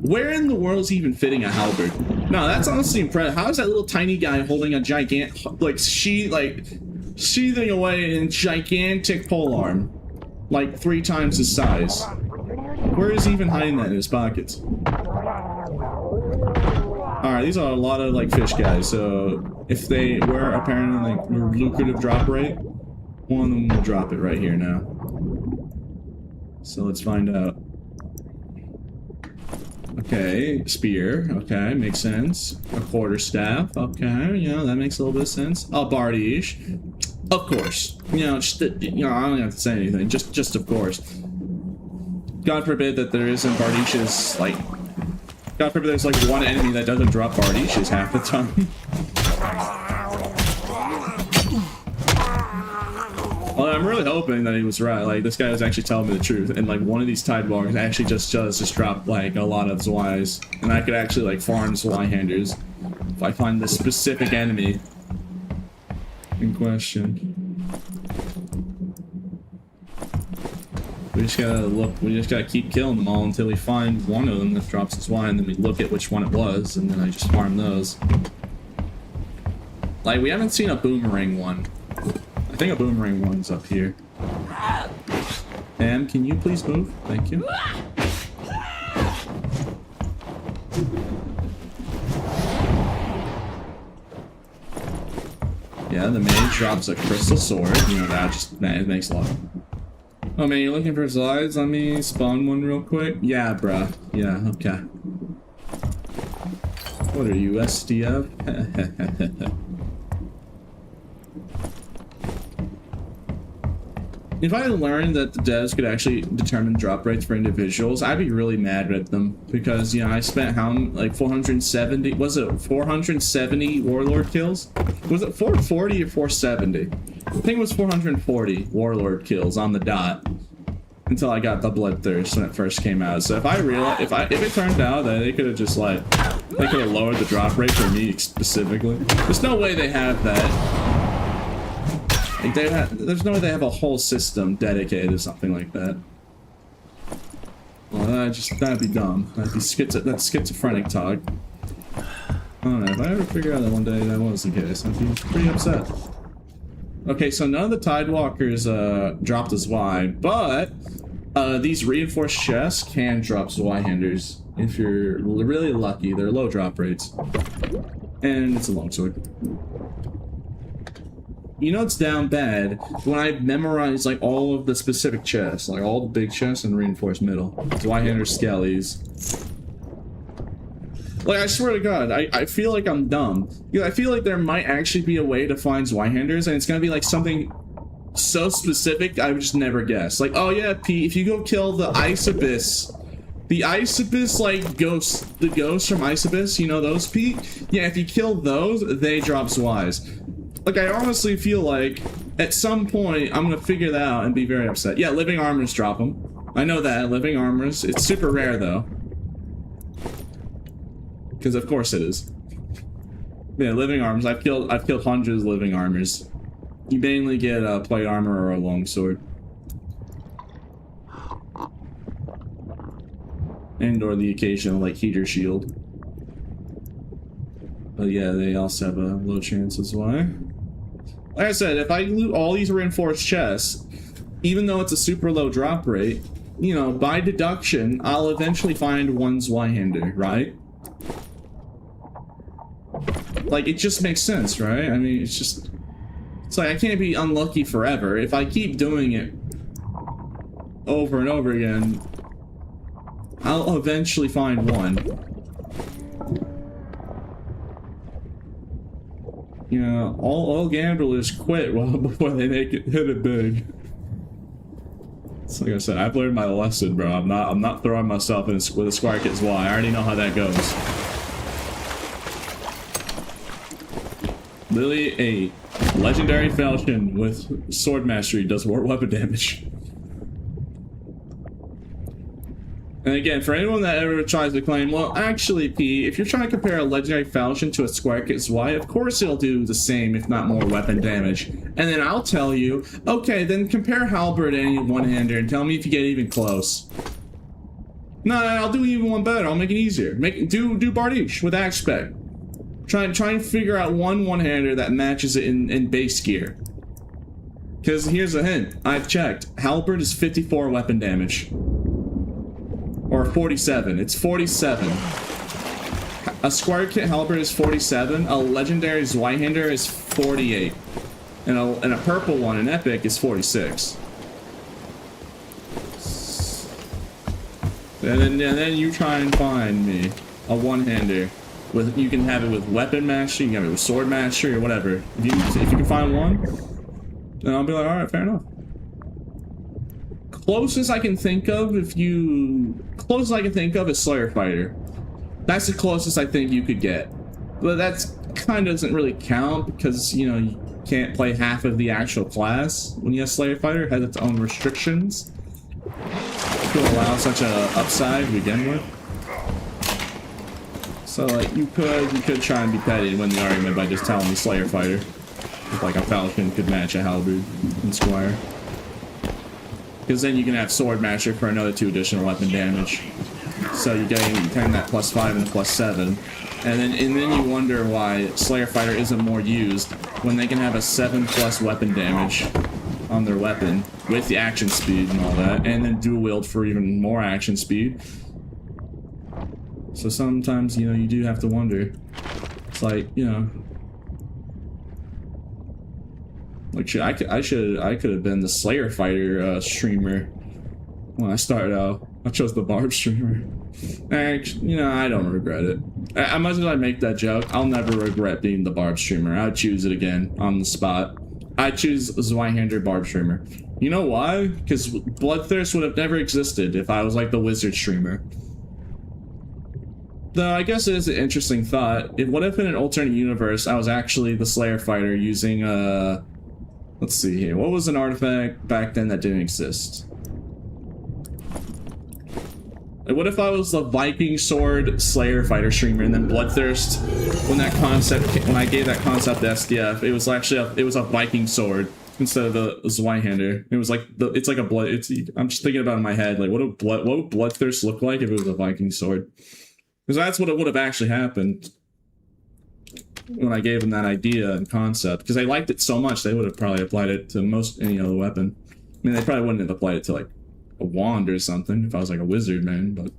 Where in the world is he even fitting a halberd? No, that's honestly impressive. How is that little tiny guy holding a gigantic, like, sheathing away in gigantic polearm? Like, 3 times his size. Where is he even hiding that in his pockets? Alright, these are a lot of, like, fish guys, so if they were apparently, like, lucrative drop rate, one of them will drop it right here now. So let's find out. Okay, spear. Okay, makes sense. A quarterstaff. Okay, you know, that makes a little bit of sense. A bardiche. Of course. You know, just, you know, I don't have to say anything. Just of course. God forbid that there isn't bardiches, like... God forbid there's, like, one enemy that doesn't drop bardiches half the time. Well, I'm really hoping that he was right. Like, this guy was actually telling me the truth. And, like, one of these Tidewalkers actually just drop, like, a lot of Zweis. And I could actually, like, farm Zweihanders if I find the specific enemy in question. We just gotta look. We just gotta keep killing them all until we find one of them that drops a Zwei, and then we look at which one it was, and then I just farm those. Like, we haven't seen a boomerang one. I think a boomerang one's up here. Pam, can you please move? Thank you. Yeah, the mage drops a crystal sword. You know, that makes a lot. Oh man, you're looking for slides? Let me spawn one real quick. Yeah, bruh. Yeah, okay. What are you, SDF? If I learned that the devs could actually determine drop rates for individuals, I'd be really mad at them because, you know, I spent like 470, was it 470 warlord kills? Was it 440 or 470? I think it was 440 warlord kills on the dot until I got the bloodthirst when it first came out. So if I realized, if it turned out that they could have just like, they could have lowered the drop rate for me specifically, there's no way they have that. Like there's no way they have a whole system dedicated to something like that. Well, that'd be dumb. That'd be that's schizophrenic talk. I don't know, if I ever figure out that one day that was the case, I'd be pretty upset. Okay, so none of the Tidewalkers dropped as Y, but these reinforced chests can drop Zweihanders if you're really lucky. They're low drop rates. And it's a longsword. You know it's down bad when I memorize like all of the specific chests, like all the big chests and reinforced middle. Zweihander Skellies. Like, I swear to God, I feel like I'm dumb. You know, I feel like there might actually be a way to find Zweihanders, and it's gonna be like something so specific I would just never guess. Like, oh yeah, Pete, if you go kill the Ice Abyss, like ghosts, the ghosts from Ice Abyss, you know those, Pete? Yeah, if you kill those, they drop Zweis. Like, I honestly feel like at some point I'm gonna figure that out and be very upset. Yeah, living armors drop them. I know that, living armors. It's super rare though. Because of course it is. Yeah, living armors. I've killed hundreds of living armors. You mainly get a plate armor or a longsword. And or the occasional like heater shield. But yeah, they also have a low chance as well. Like I said, if I loot all these reinforced chests, even though it's a super low drop rate, you know, by deduction, I'll eventually find one Zweihander, right? Like, it just makes sense, right? I mean, it's like I can't be unlucky forever. If I keep doing it over and over again, I'll eventually find one. You know, all gamblers quit before they hit it big. It's like I said, I've learned my lesson, bro. I'm not throwing myself in with a Squire Kit's Y. I already know how that goes. Lily 8. Legendary Falchion with Sword Mastery does more weapon damage. And again, for anyone that ever tries to claim, well, actually, P, if you're trying to compare a Legendary Falchion to a Squire Kit's Y, of course it'll do the same, if not more, weapon damage. And then I'll tell you, okay, then compare Halberd to any one-hander and tell me if you get even close. No, I'll do even one better. I'll make it easier. Do Bardiche with Axe Spec. Try and figure out one-hander that matches it in base gear. Because here's a hint. I've checked. Halberd is 54 weapon damage. Or 47. It's 47. A Squire Kit Halberd is 47. A Legendary Zweihander is 48. And a purple one, an Epic, is 46. And then you try and find me a one-hander. You can have it with Weapon Mastery, you can have it with Sword Mastery, or whatever. If you can find one, then I'll be like, alright, fair enough. Closest I can think of is Slayer Fighter. That's the closest I think you could get. But that's kind of doesn't really count because, you know, you can't play half of the actual class when you have Slayer Fighter. It has its own restrictions to allow such a upside to begin with. So like you could try and be petty and win the argument by just telling me Slayer Fighter. If like a Falcon could match a Halberd and Squire. Because then you can have Sword Master for another 2 additional weapon damage. So you can that +5 and +7. And then you wonder why Slayer Fighter isn't more used when they can have a 7+ weapon damage on their weapon with the action speed and all that, and then dual wield for even more action speed. So sometimes, you know, you do have to wonder. It's like, you know, Like, I could have been the Slayer Fighter streamer when I started out. I chose the Barb streamer. Actually, you know, I don't regret it. As much as I make that joke, I'll never regret being the Barb streamer. I'd choose it again on the spot. I'd choose Zweihander Barb streamer. You know why? Because Bloodthirst would have never existed if I was like the Wizard streamer. Though I guess it is an interesting thought. What if in an alternate universe I was actually the Slayer Fighter using let's see here. What was an artifact back then that didn't exist? Like, what if I was the Viking Sword Slayer Fighter streamer, and then Bloodthirst, when I gave that concept to SDF, it was actually a Viking Sword instead of a Zweihander. It was like it's like a blood. I'm just thinking about it in my head, like what would Bloodthirst look like if it was a Viking Sword? Because that's what it would have actually happened when I gave them that idea and concept. Because they liked it so much, they would have probably applied it to any other weapon. I mean, they probably wouldn't have applied it to like a wand or something if I was like a wizard, man, but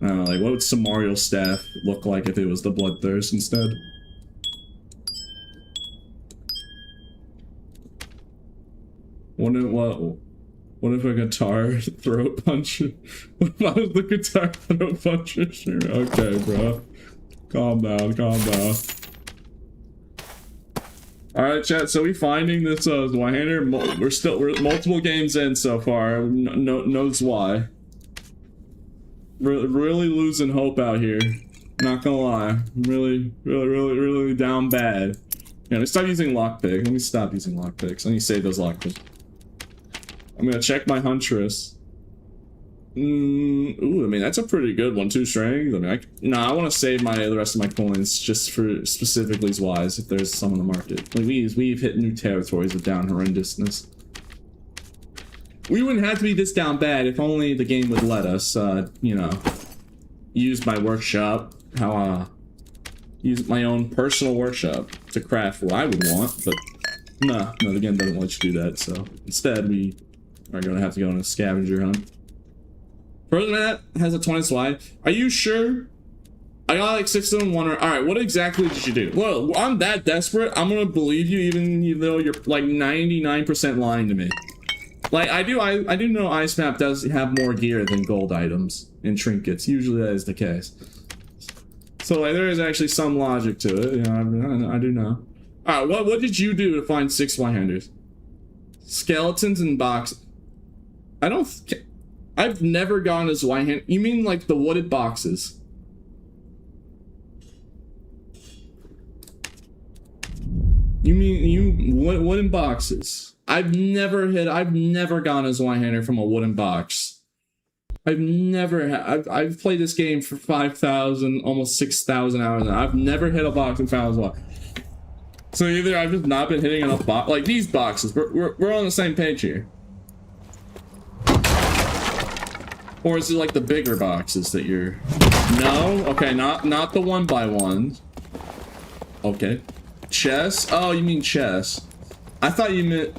I don't know, like what would Samariel's staff look like if it was the Bloodthirst instead? What if a guitar throat puncher? What if I was the guitar throat puncher? Sure. Okay, bro. Calm down, calm down. Alright, chat, so we finding this Zweihander? We're multiple games in so far. Knows why. Really losing hope out here. Not gonna lie. Really down bad. Yeah, let me stop using lockpick. Let me stop using lockpicks. Let me save those lockpicks. I'm gonna check my Huntress. Ooh, I mean, that's a pretty good one. 2 strength. I mean, I want to save the rest of my coins just for specifically wise if there's some on the market. Like, we've hit new territories of down horrendousness. We wouldn't have to be this down bad if only the game would let us, you know, use my workshop, use my own personal workshop to craft what I would want, but no, the game doesn't let you do that, so instead we are going to have to go on a scavenger hunt. Frozen Matt has a 20 slide. Are you sure? I got like 6 of them. Alright, what exactly did you do? Well, I'm that desperate. I'm gonna believe you even though you're like 99% lying to me. Like, I do know Ice Map does have more gear than gold items and trinkets. Usually that is the case. So like there is actually some logic to it. You know, I do know. Alright, what did you do to find 6 Zweihanders? Skeletons and boxes. I've never gotten a Zweihander. You mean like the wooded boxes? You mean wooden boxes? I've never gotten a Zweihander from a wooden box. I've played this game for 5,000, almost 6,000 hours now. I've never hit a box and found one. So either I've just not been hitting enough like these boxes. We're on the same page here. Or is it like the bigger boxes that you're... No? Okay, not the 1x1. Okay. Chess? Oh, you mean chess. I thought you meant...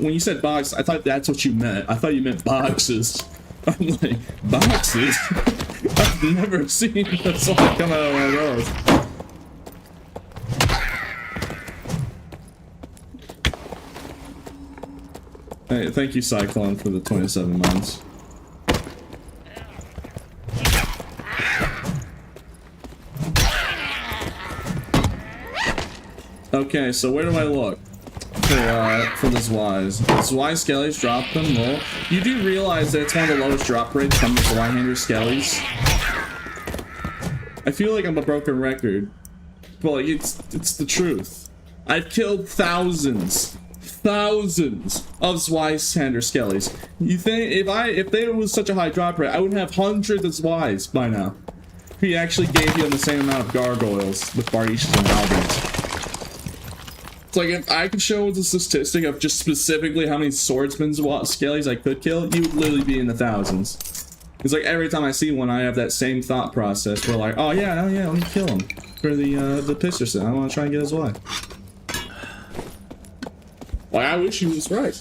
When you said box, I thought that's what you meant. I thought you meant boxes. I'm like, boxes? I've never seen a song come out of one of those. Hey, thank you, Cyclone, for the 27 months. Okay, so where do I look for the Zwies? Zwei Skellies drop them low. You do realize that it's one of the lowest drop rates from the Zweihander Skellies. I feel like I'm a broken record, but like it's the truth. I've killed thousands of Zweihander Skellies. You think if there was such a high drop rate, I would have hundreds of Zwies by now. He actually gave you the same amount of gargoyles with Bardishas and Goblins. Like, if I could show the statistic of just specifically how many swordsmen skellies I could kill, you would literally be in the thousands. It's like every time I see one, I have that same thought process. We're like, oh yeah, let me kill him for the Pisterson. I want to try and get his wife. Like, I wish he was right.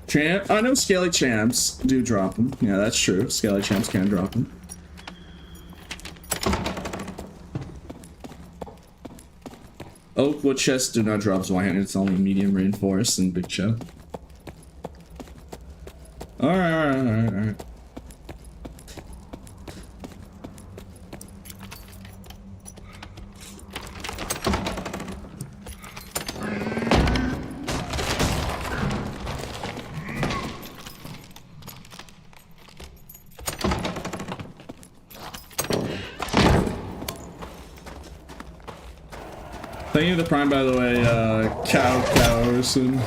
Champ, I know Skelly champs do drop them. Yeah, that's true. Skelly champs can drop them. Oak wood chests do not drop Zweihander. It's only medium reinforced and big chest. Alright. Thank you to the Prime, by the way, Cowson.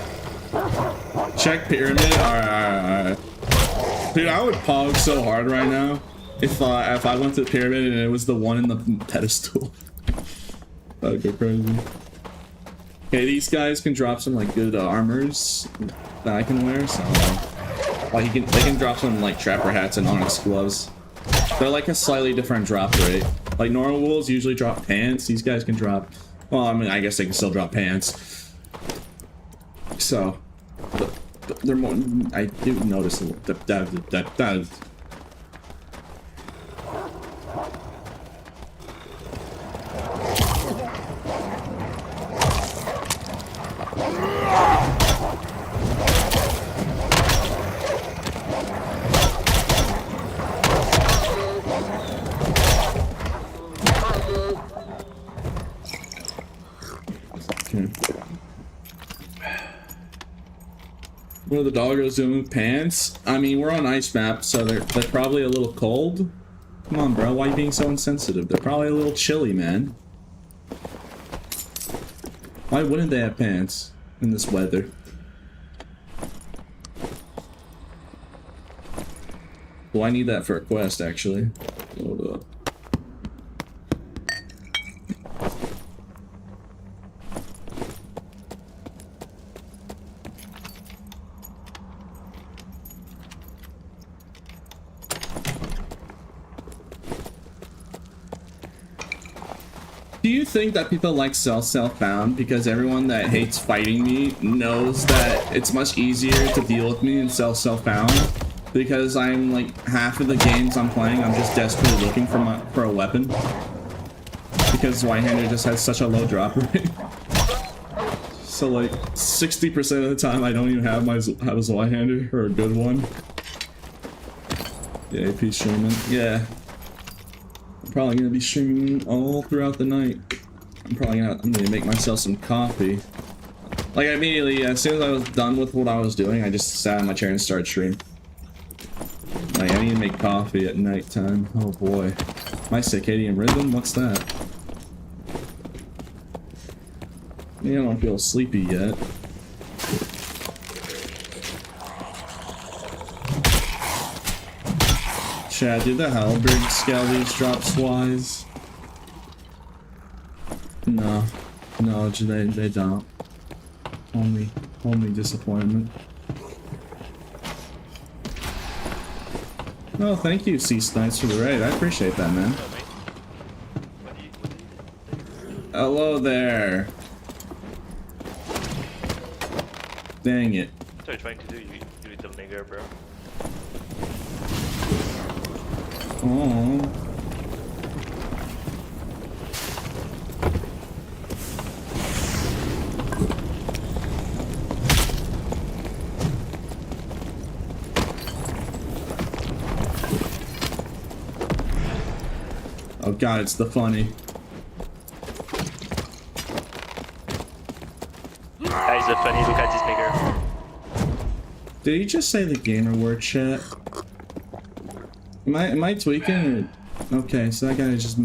Check Pyramid. Alright. Dude, I would pog so hard right now if I went to the Pyramid and it was the one in the pedestal. That would go crazy. Okay, these guys can drop some like good armors that I can wear, so like they can drop some like trapper hats and onyx gloves. They're like a slightly different drop rate. Like normal wolves usually drop pants. These guys can drop. Well, I mean, I guess they can still drop pants. So, they're more. I do notice that. What are the doggos doing with pants? I mean, we're on ice map, so they're probably a little cold. Come on, bro. Why are you being so insensitive? They're probably a little chilly, man. Why wouldn't they have pants in this weather? Well, I need that for a quest, actually. Hold up. Do you think that people like self-bound because everyone that hates fighting me knows that it's much easier to deal with me in self-bound? Because I'm like half of the games I'm playing, I'm just desperately looking for a weapon. Because Zweihander just has such a low drop rate. So like 60% of the time I don't even have a Zweihander or a good one. Yeah, AP streaming. Yeah. I'm probably gonna be streaming all throughout the night. I'm gonna make myself some coffee. Like immediately, as soon as I was done with what I was doing, I just sat in my chair and started streaming. Like I need to make coffee at nighttime. Oh boy. My circadian rhythm? What's that? I don't feel sleepy yet. Chad, did the halberd scale these drops wise? No. No, they don't. Only disappointment. Oh, thank you, Sea Snipes, for the raid. I appreciate that, man. Hello there. Dang it. What are you trying to do, you little nigger, bro? Oh. Oh god, it's the funny. That is a funny, look at this nigger. Did he just say the gamer word, chat? Am I tweaking or... Okay, so that guy is just...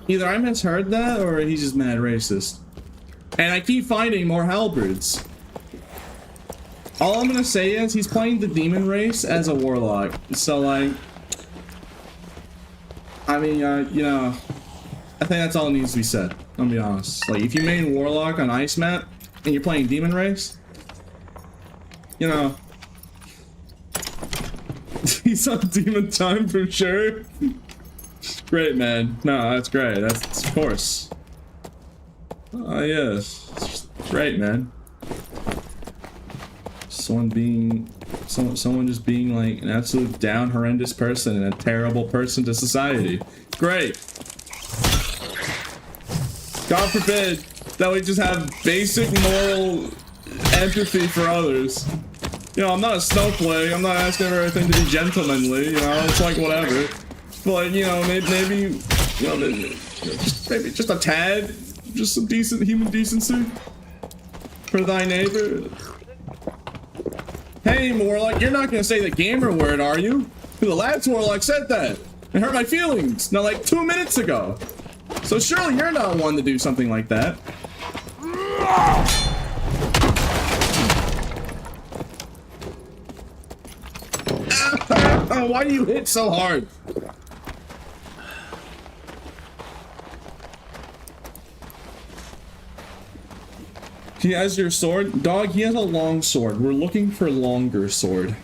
Either I misheard that or he's just mad racist. And I keep finding more halberds. All I'm gonna say is he's playing the demon race as a warlock. So like... I mean, you know... I think that's all that needs to be said. I'll be honest. Like, if you main warlock on ice map and you're playing demon race... You know... He's on demon time for sure. Great, man. No, that's great. That's of course. Oh yes, great, man. Someone just being like an absolute down, horrendous person and a terrible person to society. Great. God forbid that we just have basic moral empathy for others. You know, I'm not a snowflake. I'm not asking everything to be gentlemanly. You know, it's like whatever. But you know, maybe you know, maybe just a tad, just some decent human decency for thy neighbor. Hey, Warlock, you're not gonna say the gamer word, are you? The last Warlock said that. It hurt my feelings. Now, like 2 minutes ago. So surely you're not one to do something like that. Why do you hit so hard? He has your sword? Dog, he has a long sword. We're looking for longer sword.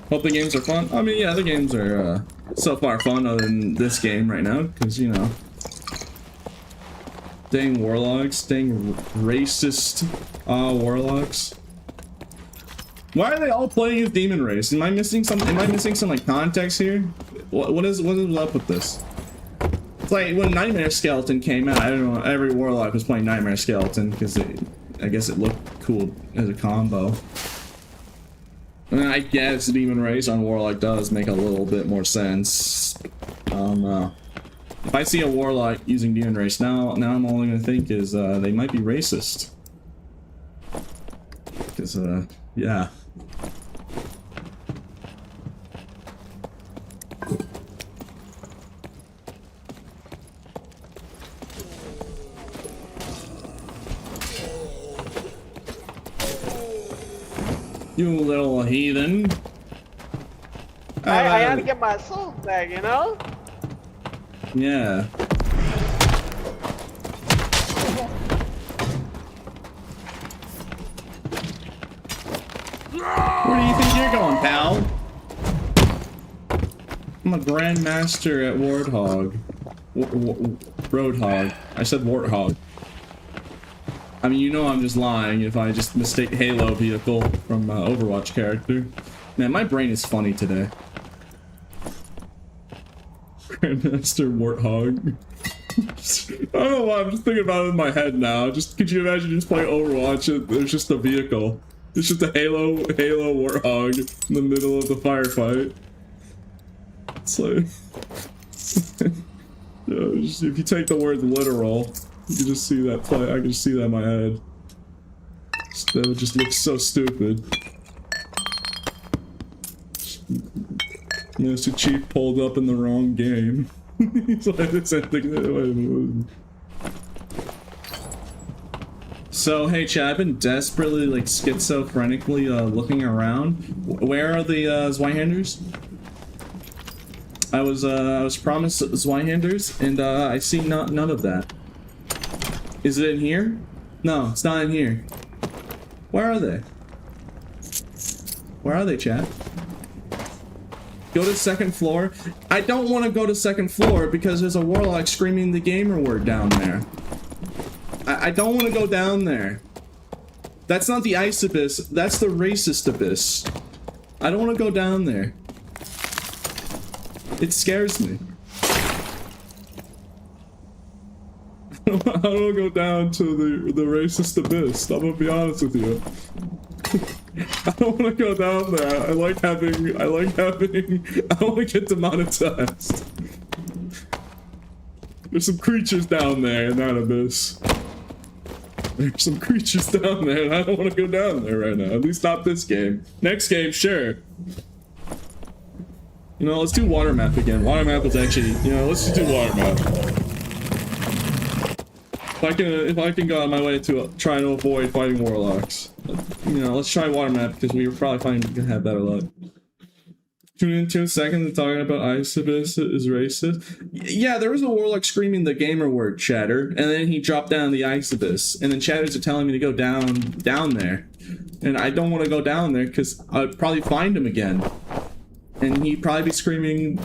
Hope the games are fun. I mean, yeah, the games are so far fun other than this game right now, because, you know. Dang warlocks, dang racist warlocks. Why are they all playing as demon race? Am I missing some like context here? What is up with this? It's like when Nightmare Skeleton came out, I don't know, every warlock was playing Nightmare Skeleton because I guess it looked cool as a combo. And I guess demon race on warlock does make a little bit more sense. I don't know. If I see a warlock using demon race now I'm only gonna think is they might be racist. Because yeah. You little heathen. I had to get my soul back, you know? Yeah. Where do you think you're going, pal? I'm a grandmaster at Warthog. Roadhog. I said Warthog. I mean, you know I'm just lying if I just mistake Halo vehicle from Overwatch character. Man, my brain is funny today. Grandmaster Warthog. I don't know why, I'm just thinking about it in my head now. Just could you imagine just playing Overwatch and there's just a vehicle. It's just a Halo Warthog in the middle of the firefight. It's like you know, just, if you take the word literal, you can just see that play. I can just see that in my head. That would just look so stupid. Mr. Chief pulled up in the wrong game. He's like, wait a minute. So, hey Chad, I've been desperately, like, schizophrenically looking around. Where are the Zweihanders? I was promised Zweihanders, and I see none of that. Is it in here? No, it's not in here. Where are they? Where are they, chat? Go to second floor. I don't want to go to second floor because there's a warlock screaming the gamer word down there. I don't want to go down there. That's not the ice abyss. That's the racist abyss. I don't want to go down there. It scares me. I don't go down to the racist abyss. I'm gonna be honest with you. I don't want to go down there. I don't want to get demonetized. There's some creatures down there in that abyss. There's some creatures down there and I don't want to go down there right now. At least not this game. Next game, sure. You know, let's do water map again. Water map was actually, you know, let's just do water map. If I can go on my way to trying to avoid fighting warlocks, you know, let's try water map because we were probably gonna have better luck. Tune in 2 seconds and talking about Ice Abyss is racist. Yeah, there was a warlock screaming the gamer word, Chatter, and then he dropped down the Ice Abyss, and then chatters are telling me to go down there, and I don't want to go down there because I'd probably find him again, and he'd probably be screaming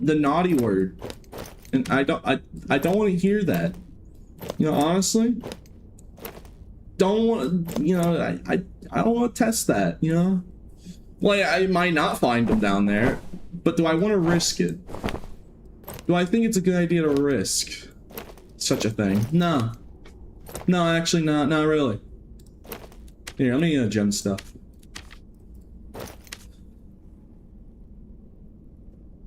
the naughty word, and I don't want to hear that. You know, honestly, don't want. You know, I don't want to test that. You know, well, I might not find him down there, but do I want to risk it? Do I think it's a good idea to risk such a thing? No, No, actually not really. Here, let me gem stuff.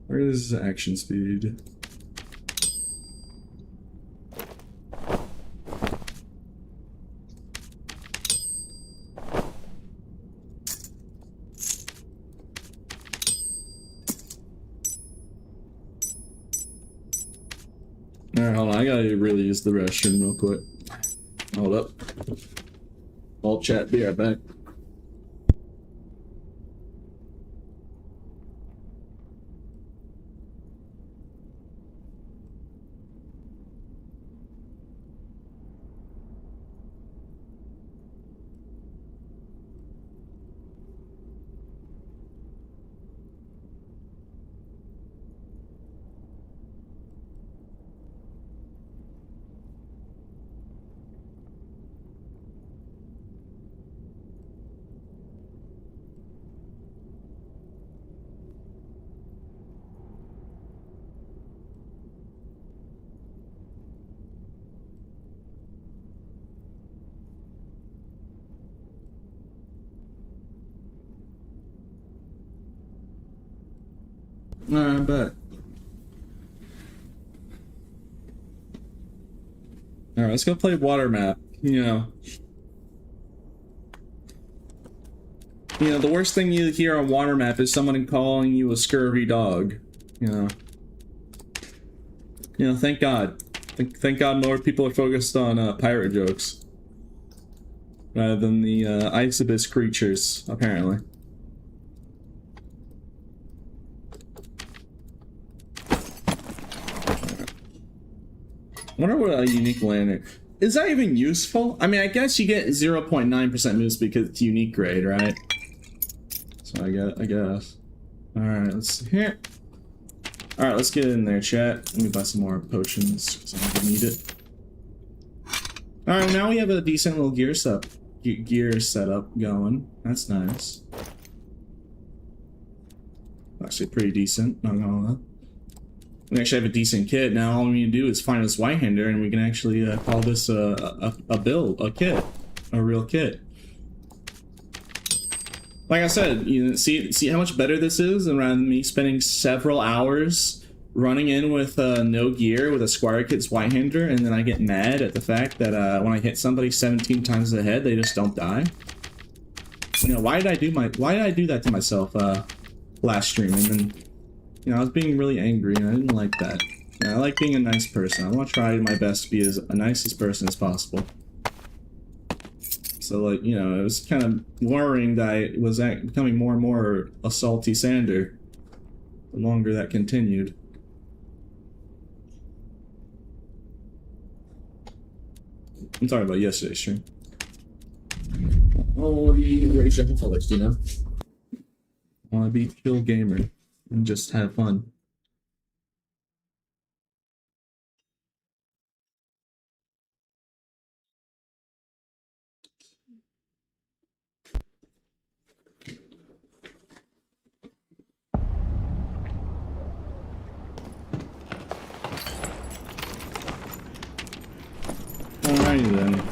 Where is action speed? Alright, hold on, I gotta really use the restroom real quick. Hold up. Alt chat, be right back. Alright, I'm back. Alright, let's go play water map. You know, the worst thing you hear on water map is someone calling you a scurvy dog. You know, thank God. Thank God more people are focused on pirate jokes. Rather than the ice abyss creatures, apparently. I wonder what a unique landing is. That even useful? I mean, I guess you get 0.9% moves because it's unique grade, right? So I guess. All right, let's see here. All right, let's get in there, chat. Let me buy some more potions because I'm gonna need it. All right, now we have a decent little gear setup going. That's nice. Actually, pretty decent. Not gonna lie. We actually have a decent kit. Now all we need to do is find this Whitehander and we can actually call this a kit. A real kit. Like I said, see how much better this is than rather than me spending several hours running in with no gear with a Squire Kit's Whitehander, and then I get mad at the fact that when I hit somebody 17 times in the head, they just don't die. You know, why did I do that to myself last stream? And then, I was being really angry, and I didn't like that. I like being a nice person. I want to try my best to be as a nicest person as possible. So, like, it was kind of worrying that I was becoming more and more a salty Sander the longer that continued. I'm talking about yesterday's stream. Oh, the Rage Alcoholics, I want to be a chill gamer and just have fun. Alrighty then.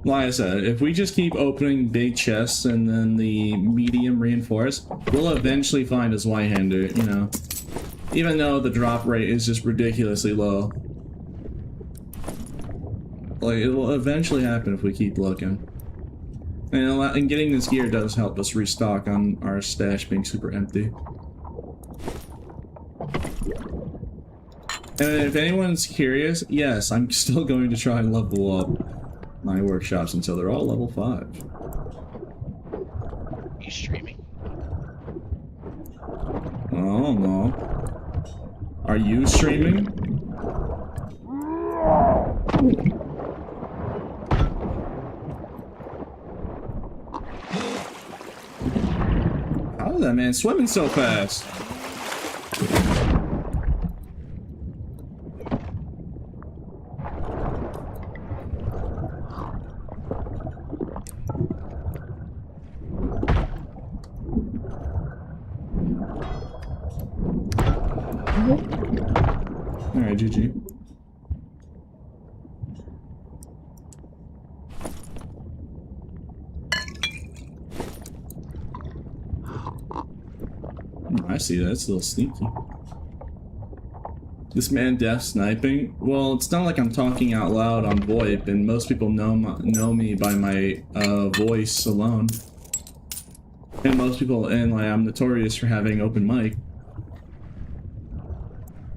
Like I said, if we just keep opening big chests and then the medium reinforced, we'll eventually find his Whitehander, even though the drop rate is just ridiculously low. Like, it will eventually happen if we keep looking. And getting this gear does help us restock on our stash being super empty. And if anyone's curious, yes, I'm still going to try and level up my workshops until they're all level 5. You streaming? Oh no. Are you streaming? How is that man swimming so fast? Alright, GG. I see that. It's a little sneaky. This man deaf sniping? Well, it's not like I'm talking out loud on VoIP, and most people know me by my voice alone. And most people, and like, I'm notorious for having open mic.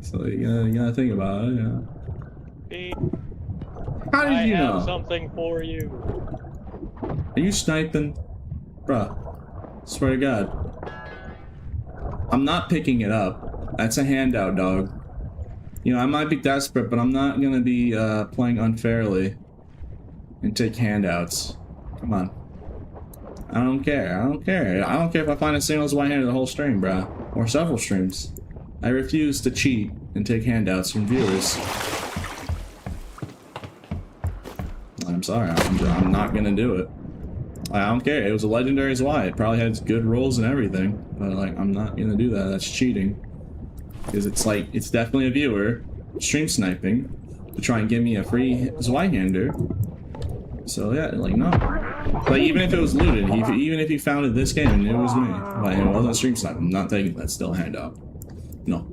So you gotta think about it, yeah. How did you know? I have something for you. Are you sniping? Bruh. Swear to God. I'm not picking it up. That's a handout, dog. You know, I might be desperate, but I'm not gonna be playing unfairly and take handouts. Come on. I don't care. I don't care. I don't care if I find a single white-handed the whole stream, bruh. Or several streams. I refuse to cheat and take handouts from viewers. I'm sorry. I'm not gonna do it. I don't care. It was a legendary Y. It probably had good rolls and everything. But, like, I'm not gonna do that. That's cheating. Because it's like, it's definitely a viewer stream sniping to try and give me a free Zweihander. So yeah, like, no. Like, even if it was looted, even if he found it this game and it was me, like, it wasn't stream sniping, I'm not taking that. Still a handout. No.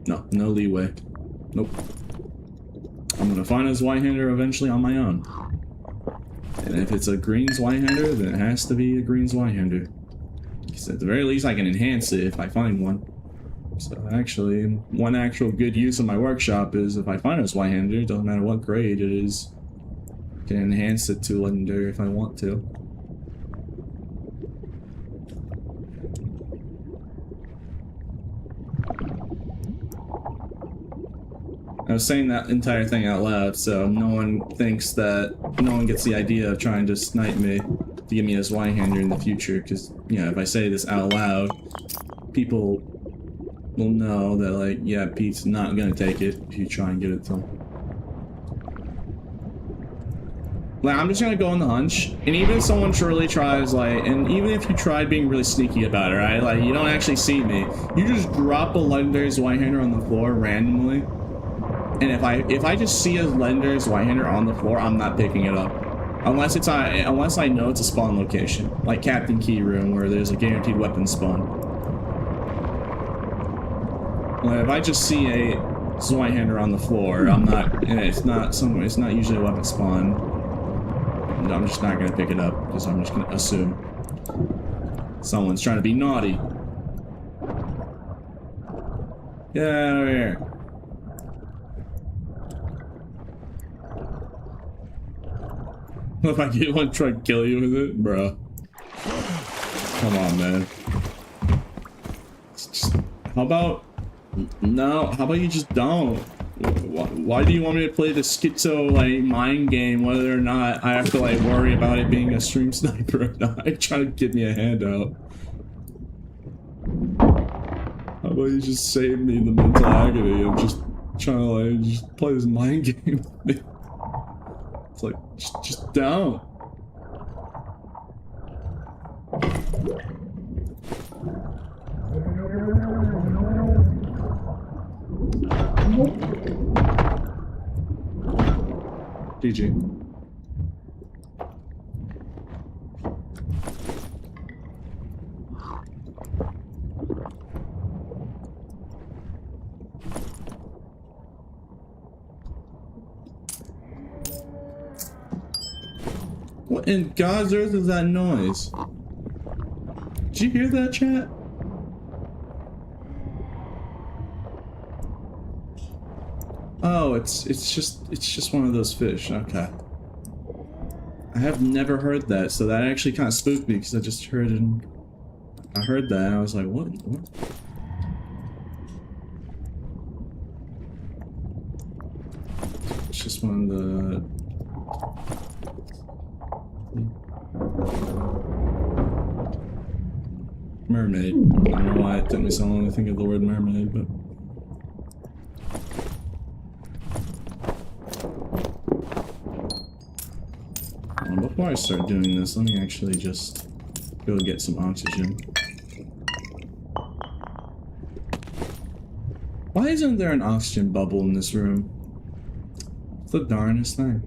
No, no leeway. Nope. I'm gonna find a Zweihander eventually on my own. And if it's a green Zweihander, then it has to be a green Zweihander. Because at the very least I can enhance it if I find one. So actually, one actual good use of my workshop is if I find a Zweihander, doesn't matter what grade it is, I can enhance it to legendary if I want to. I was saying that entire thing out loud, so no one thinks that, no one gets the idea of trying to snipe me to give me a Zweihander in the future, because, you know, if I say this out loud, people will know that, like, yeah, Pete's not gonna take it if you try and give it to him. Like, I'm just gonna go on the hunch, and even if someone truly tries, like, and even if you tried being really sneaky about it, right, like, you don't actually see me, you just drop a legendary Zweihander on the floor randomly, and if I just see a legendary Zweihander on the floor, I'm not picking it up. Unless I know it's a spawn location, like Captain Key Room, where there's a guaranteed weapon spawn. Like, if I just see a Zweihander on the floor, I'm not, and it's not usually a weapon spawn, I'm just not gonna pick it up, because I'm just gonna assume someone's trying to be naughty. Get out of here. If I get one, try to kill you with it, bro. Come on, man. Just, how about you just don't? Why do you want me to play the schizo, like, mind game, whether or not I have to, like, worry about it being a stream sniper or not? Try to give me a handout. How about you just save me the mental agony of just trying to, like, just play this mind game with me? It's like, just down. GG. What in God's earth is that noise? Did you hear that, chat? Oh, it's just one of those fish. Okay. I have never heard that, so that actually kind of spooked me because I just heard it. I heard that and I was like, what? It's just one of the mermaid. I don't know why it took me so long to think of the word mermaid, but before I start doing this, let me actually just go get some oxygen. Why Why isn't there an oxygen bubble in this room? It's the darnest thing.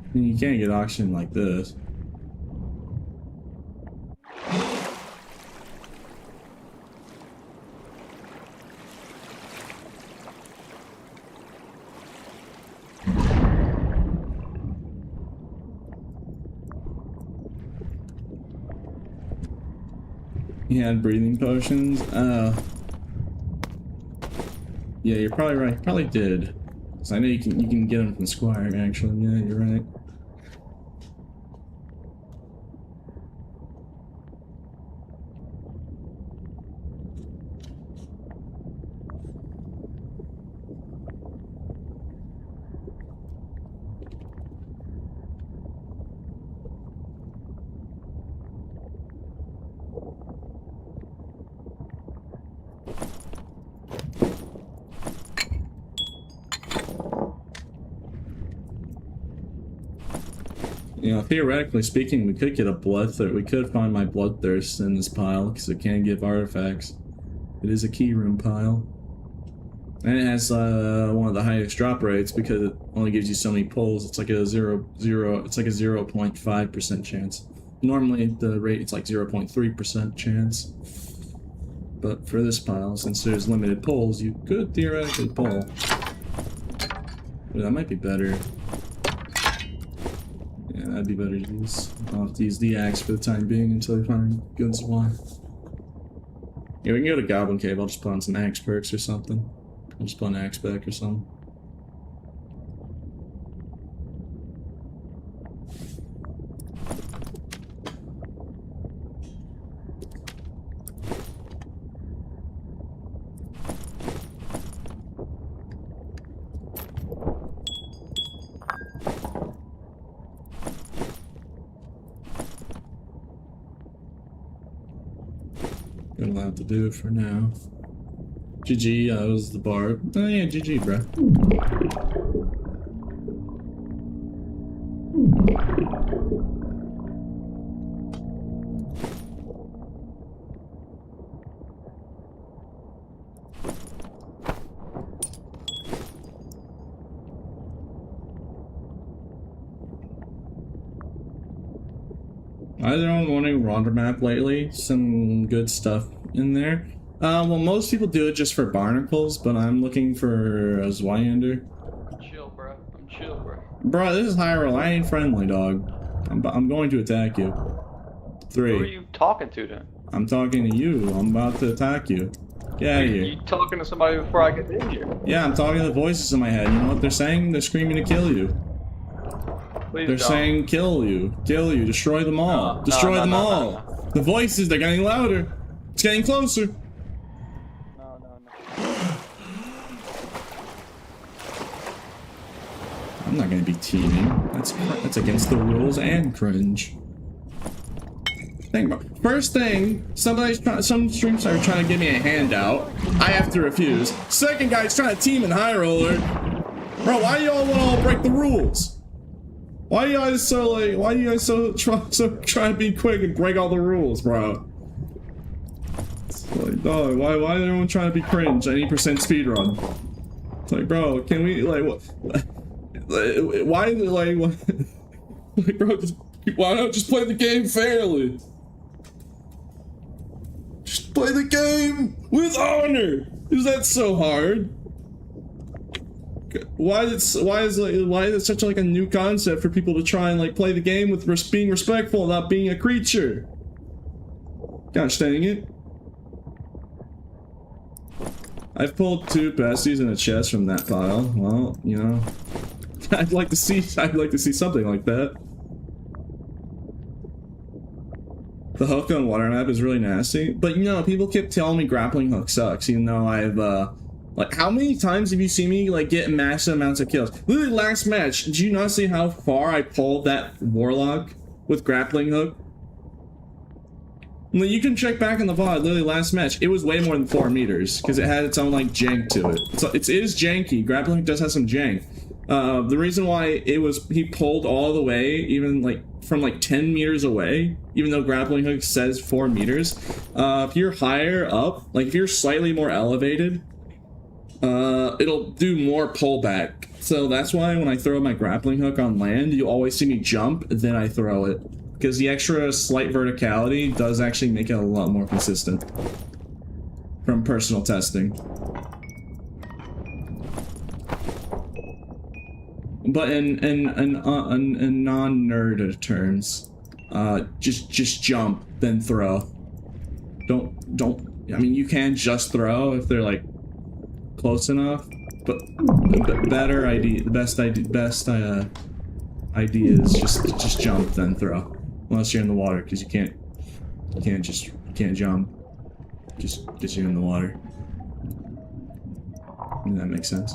I mean, you can't get oxygen like this. He had breathing potions. Yeah, you're probably right. He probably did. Cause I know you can get them from Squire. Actually, yeah, you're right. You know, theoretically speaking, we could get a bloodthirst. We could find my bloodthirst in this pile because it can give artifacts. It is a key room pile, and it has one of the highest drop rates because it only gives you so many pulls. It's like a 0.5% chance. Normally the rate it's like 0.3% chance, but for this pile, since there's limited pulls, you could theoretically pull. Ooh, that might be better. Yeah, that'd be better to use. I'll have to use the axe for the time being until I find good supply. Yeah, we can go to Goblin Cave. I'll just put on some axe perks or something. I'll just put an axe back or something. Gonna have to do it for now. GG, that was the bar. Oh yeah, GG, bro. Either on wanting Ronder map lately, some good stuff in there. Well, most people do it just for barnacles, but I'm looking for a Zwyander. Chill, bro. I'm chill, bro. Bro, this is Hyrule. I ain't friendly, dog. I'm going to attack you. 3. Who are you talking to then? I'm talking to you. I'm about to attack you. Get out of here. You talking to somebody before I get in here? Yeah, I'm talking to the voices in my head. You know what they're saying? They're screaming to kill you. Please They're don't. saying kill you, destroy them all, destroy them all. No. The voices, they're getting louder. It's getting closer. No. I'm not gonna be teaming. That's against the rules and cringe. Think about first thing, some streams are trying to give me a handout. I have to refuse. Second guy's trying to team in High Roller. Bro, why do y'all want to all break the rules? Why are you guys so try to be quick and break all the rules, bro? It's like, dog, why is everyone trying to be cringe? 80% speedrun. It's like, bro, can we like what? Why is it like what? Like, bro, why not just play the game fairly? Just play the game with honor. Is that so hard? Why is it such like a new concept for people to try and like play the game with being respectful, not being a creature? Gosh dang it! I've pulled 2 besties in a chest from that pile. Well, you know, I'd like to see something like that. The hook on water map is really nasty, but you know, people keep telling me grappling hook sucks. Even though I've like, how many times have you seen me, like, get massive amounts of kills? Literally, last match, did you not see how far I pulled that Warlock with grappling hook? Well, you can check back in the VOD, literally last match, it was way more than 4 meters, because it had its own, like, jank to it. So it is janky, grappling hook does have some jank. The reason why he pulled all the way, even, like, from like 10 meters away, even though grappling hook says 4 meters. If you're higher up, like if you're slightly more elevated, it'll do more pullback. So that's why when I throw my grappling hook on land, you always see me jump, then I throw it. Because the extra slight verticality does actually make it a lot more consistent. From personal testing. But in non-nerd terms, just jump, then throw. Don't, I mean, you can just throw if they're like close enough, but the better idea, the best idea is just jump, then throw. Unless you're in the water, because you can't jump. Just because you're in the water. Does that make sense?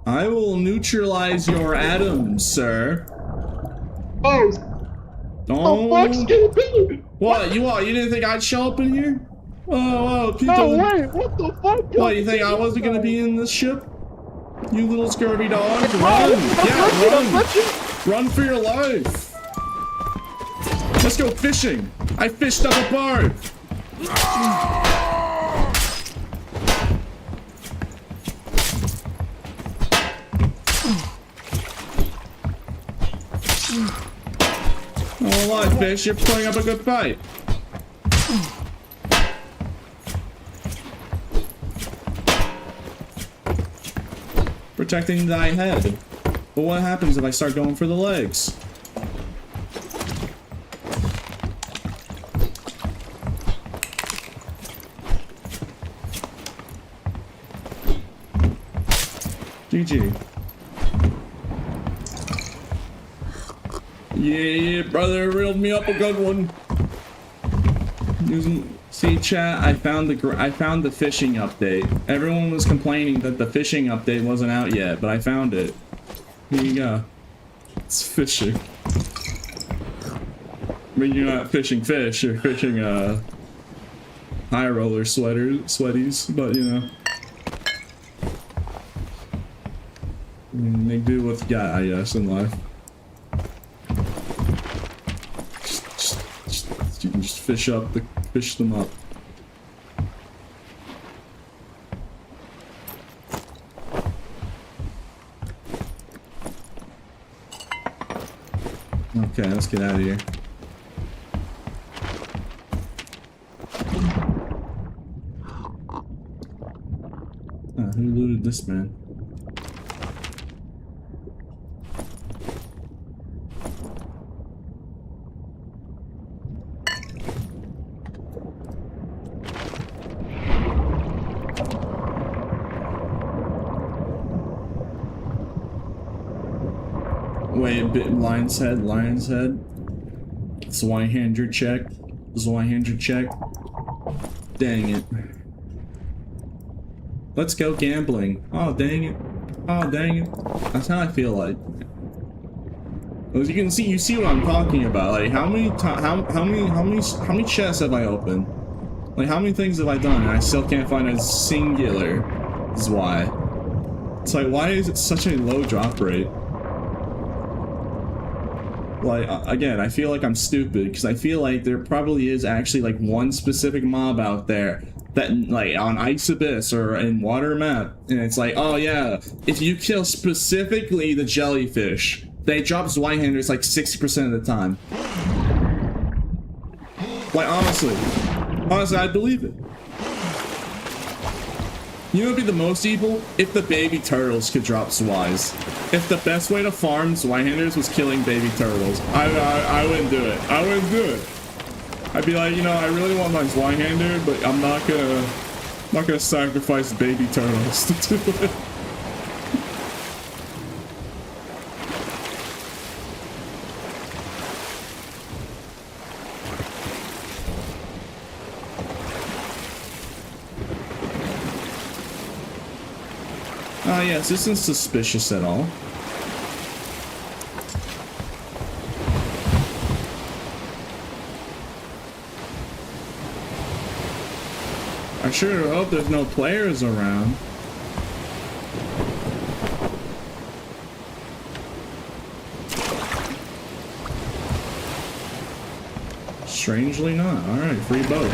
I will neutralize your atoms, sir. Oh, Don't. stupid! What? You didn't think I'd show up in here? Oh, Peter. No way! What the fuck? What, you think I wasn't gonna be in this ship? You little scurvy dogs, run! Yeah, run! Run for your life! Let's go fishing! I fished up a barb! Oh, alive, fish, you're putting up a good fight. Protecting thy head. But what happens if I start going for the legs? GG. Yeah, brother, reeled me up a good one. See, chat, I found the fishing update. Everyone was complaining that the fishing update wasn't out yet, but I found it. Here you go. It's fishing. I mean, you're not fishing fish, you're fishing high roller sweaties, but you know. Make do what you got, I guess, in life. You can just fish them up. Okay, let's get out of here. Who looted this man? Wait, lion's head. Zweihander check. Dang it. Let's go gambling. Oh, dang it. That's how I feel like. As you can see, you see what I'm talking about. Like, how many chests have I opened? Like, how many things have I done and I still can't find a singular Zwei? It's like, why is it such a low drop rate? Like, again, I feel like I'm stupid, because I feel like there probably is actually, like, one specific mob out there that, like, on Ice Abyss or in Water Map, and it's like, oh yeah, if you kill specifically the jellyfish, they drop Zweihanders like 60% of the time. Like, honestly, I'd believe it. You know what would be the most evil? If the baby turtles could drop Zweis. If the best way to farm Zweihanders was killing baby turtles, I wouldn't do it. I wouldn't do it. I'd be like, you know, I really want my Zweihander, but I'm not gonna sacrifice baby turtles to do it. Yes, this isn't suspicious at all. I sure hope there's no players around. Strangely not. Alright, free boat.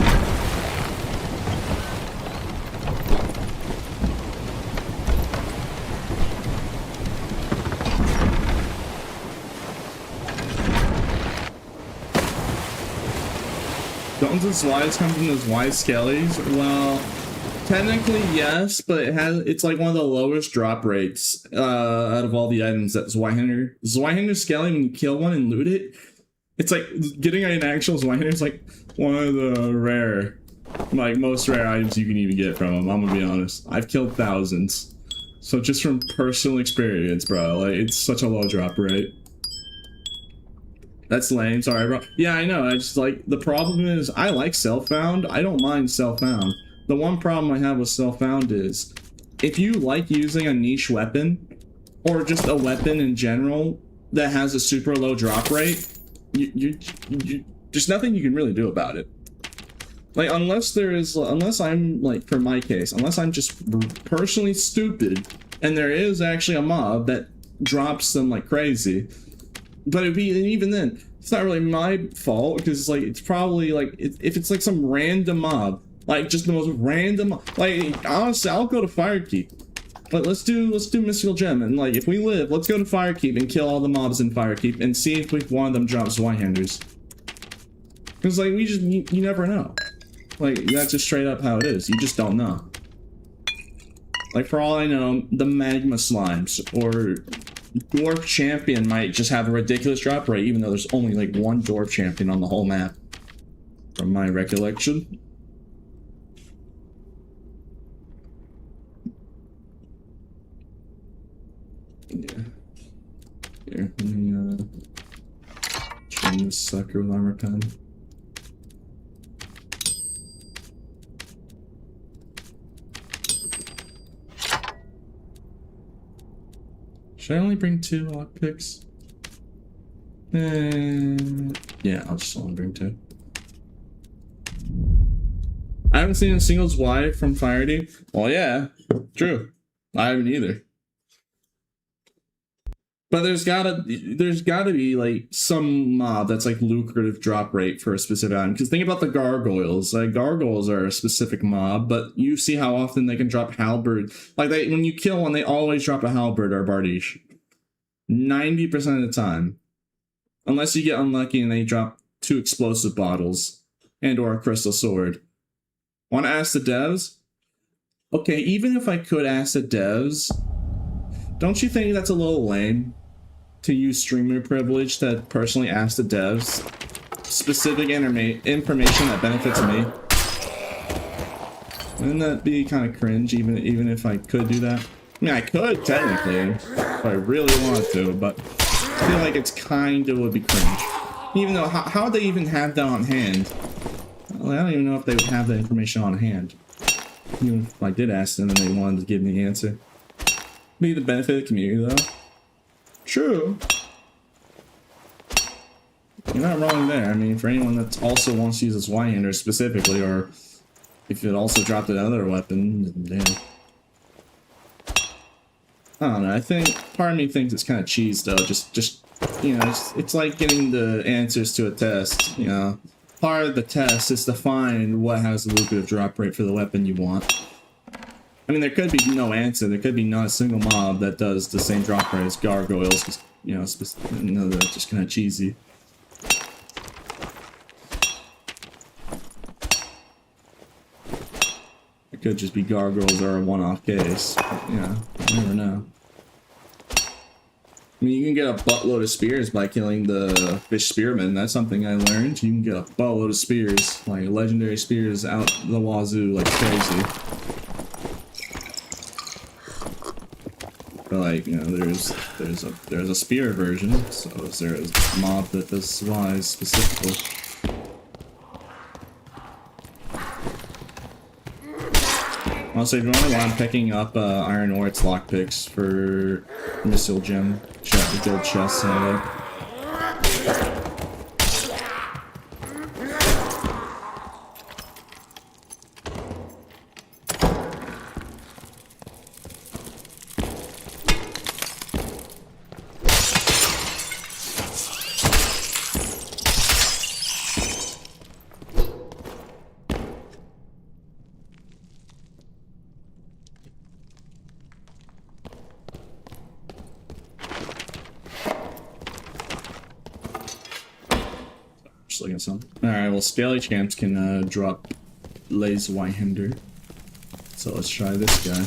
Don't the slides come from those wide skellies? Well, technically yes, but it's like one of the lowest drop rates out of all the items that Zweihander Skelly, when you kill one and loot it, it's like getting an actual Zweihander is like one of the rare, like most rare items you can even get from them. I'm gonna be honest. I've killed thousands. So just from personal experience, bro, like it's such a low drop rate. That's lame, sorry bro. Yeah, I know, I just like, the problem is, I like self-found, I don't mind self-found. The one problem I have with self-found is, if you like using a niche weapon, or just a weapon in general, that has a super low drop rate, there's nothing you can really do about it. Like, unless I'm, like, for my case, unless I'm just personally stupid, and there is actually a mob that drops them like crazy. But it'd be, and even then, it's not really my fault, because like it's probably like if it's like some random mob, like just the most random, like honestly, I'll go to Firekeep. But let's do Mystical Gem, and like if we live, let's go to Firekeep and kill all the mobs in Firekeep and see if one of them drops Zweihanders. Because like you never know. Like that's just straight up how it is. You just don't know. Like for all I know, the magma slimes or Dwarf Champion might just have a ridiculous drop rate, even though there's only like one Dwarf Champion on the whole map, from my recollection. Yeah. Here, let me train this sucker with armor pen. Should I only bring 2 lockpicks? Yeah, I'll just only bring 2. I haven't seen a single Zwei from Fire Deep. Well, yeah, true. I haven't either. But there's gotta be like some mob that's like lucrative drop rate for a specific item. Because think about the gargoyles. Like gargoyles are a specific mob, but you see how often they can drop halberd. Like when you kill one, they always drop a halberd or bardiche. 90% of the time, unless you get unlucky and they drop 2 explosive bottles and or a crystal sword. Want to ask the devs? Okay, even if I could ask the devs, don't you think that's a little lame to use streamer privilege to personally ask the devs specific information that benefits me? Wouldn't that be kind of cringe, even if I could do that? I mean, I could technically, if I really wanted to, but I feel like it's kind of would be cringe. Even though, how would they even have that on hand? Well, I don't even know if they would have that information on hand. Even if I did ask them and they wanted to give me the answer. Be the benefit of the community, though. True. You're not wrong there. I mean, for anyone that also wants to use a Zweihander specifically, or if it also dropped another weapon, then damn. I don't know. I think part of me thinks it's kind of cheese, though. Just you know, it's like getting the answers to a test. You know, part of the test is to find what has a lucrative drop rate for the weapon you want. I mean, there could be no answer. There could be not a single mob that does the same drop rate as gargoyles. Cause, you know, they're just kind of cheesy. It could just be gargoyles or a one-off case. Yeah, you never know. I mean, you can get a buttload of spears by killing the fish spearman. That's something I learned. You can get a buttload of spears, like legendary spears out the wazoo like crazy. But like, you know, there's a spear version, so is there a mob that does wise specifically? Also, if you wonder why I'm picking up iron ore, it's lockpicks for Mystical Gem, the gold chest side. looking at some. Alright, well, Scaly Champs can drop Lays Wyhinder. So let's try this guy.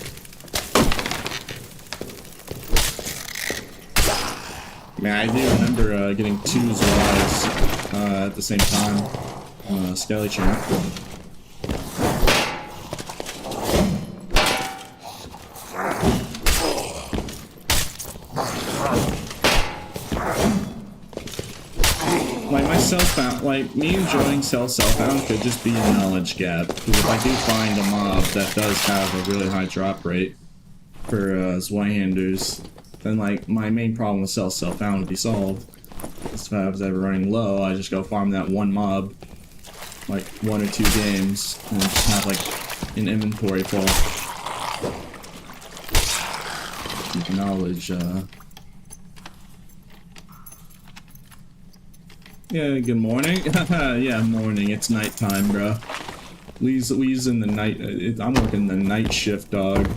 Man, I do remember getting 2 Zwies at the same time on Scaly Champ. Like, my self-found, like, me enjoying self-found could just be a knowledge gap. Because if I do find a mob that does have a really high drop rate for Zweihanders, then, like, my main problem with self-found would be solved. If I was ever running low, I just go farm that one mob, like, 1 or 2 games, and just have, like, an inventory full. Knowledge, Yeah, good morning. Yeah, morning. It's nighttime, bro. Lee's in the night. I'm working the night shift, dog.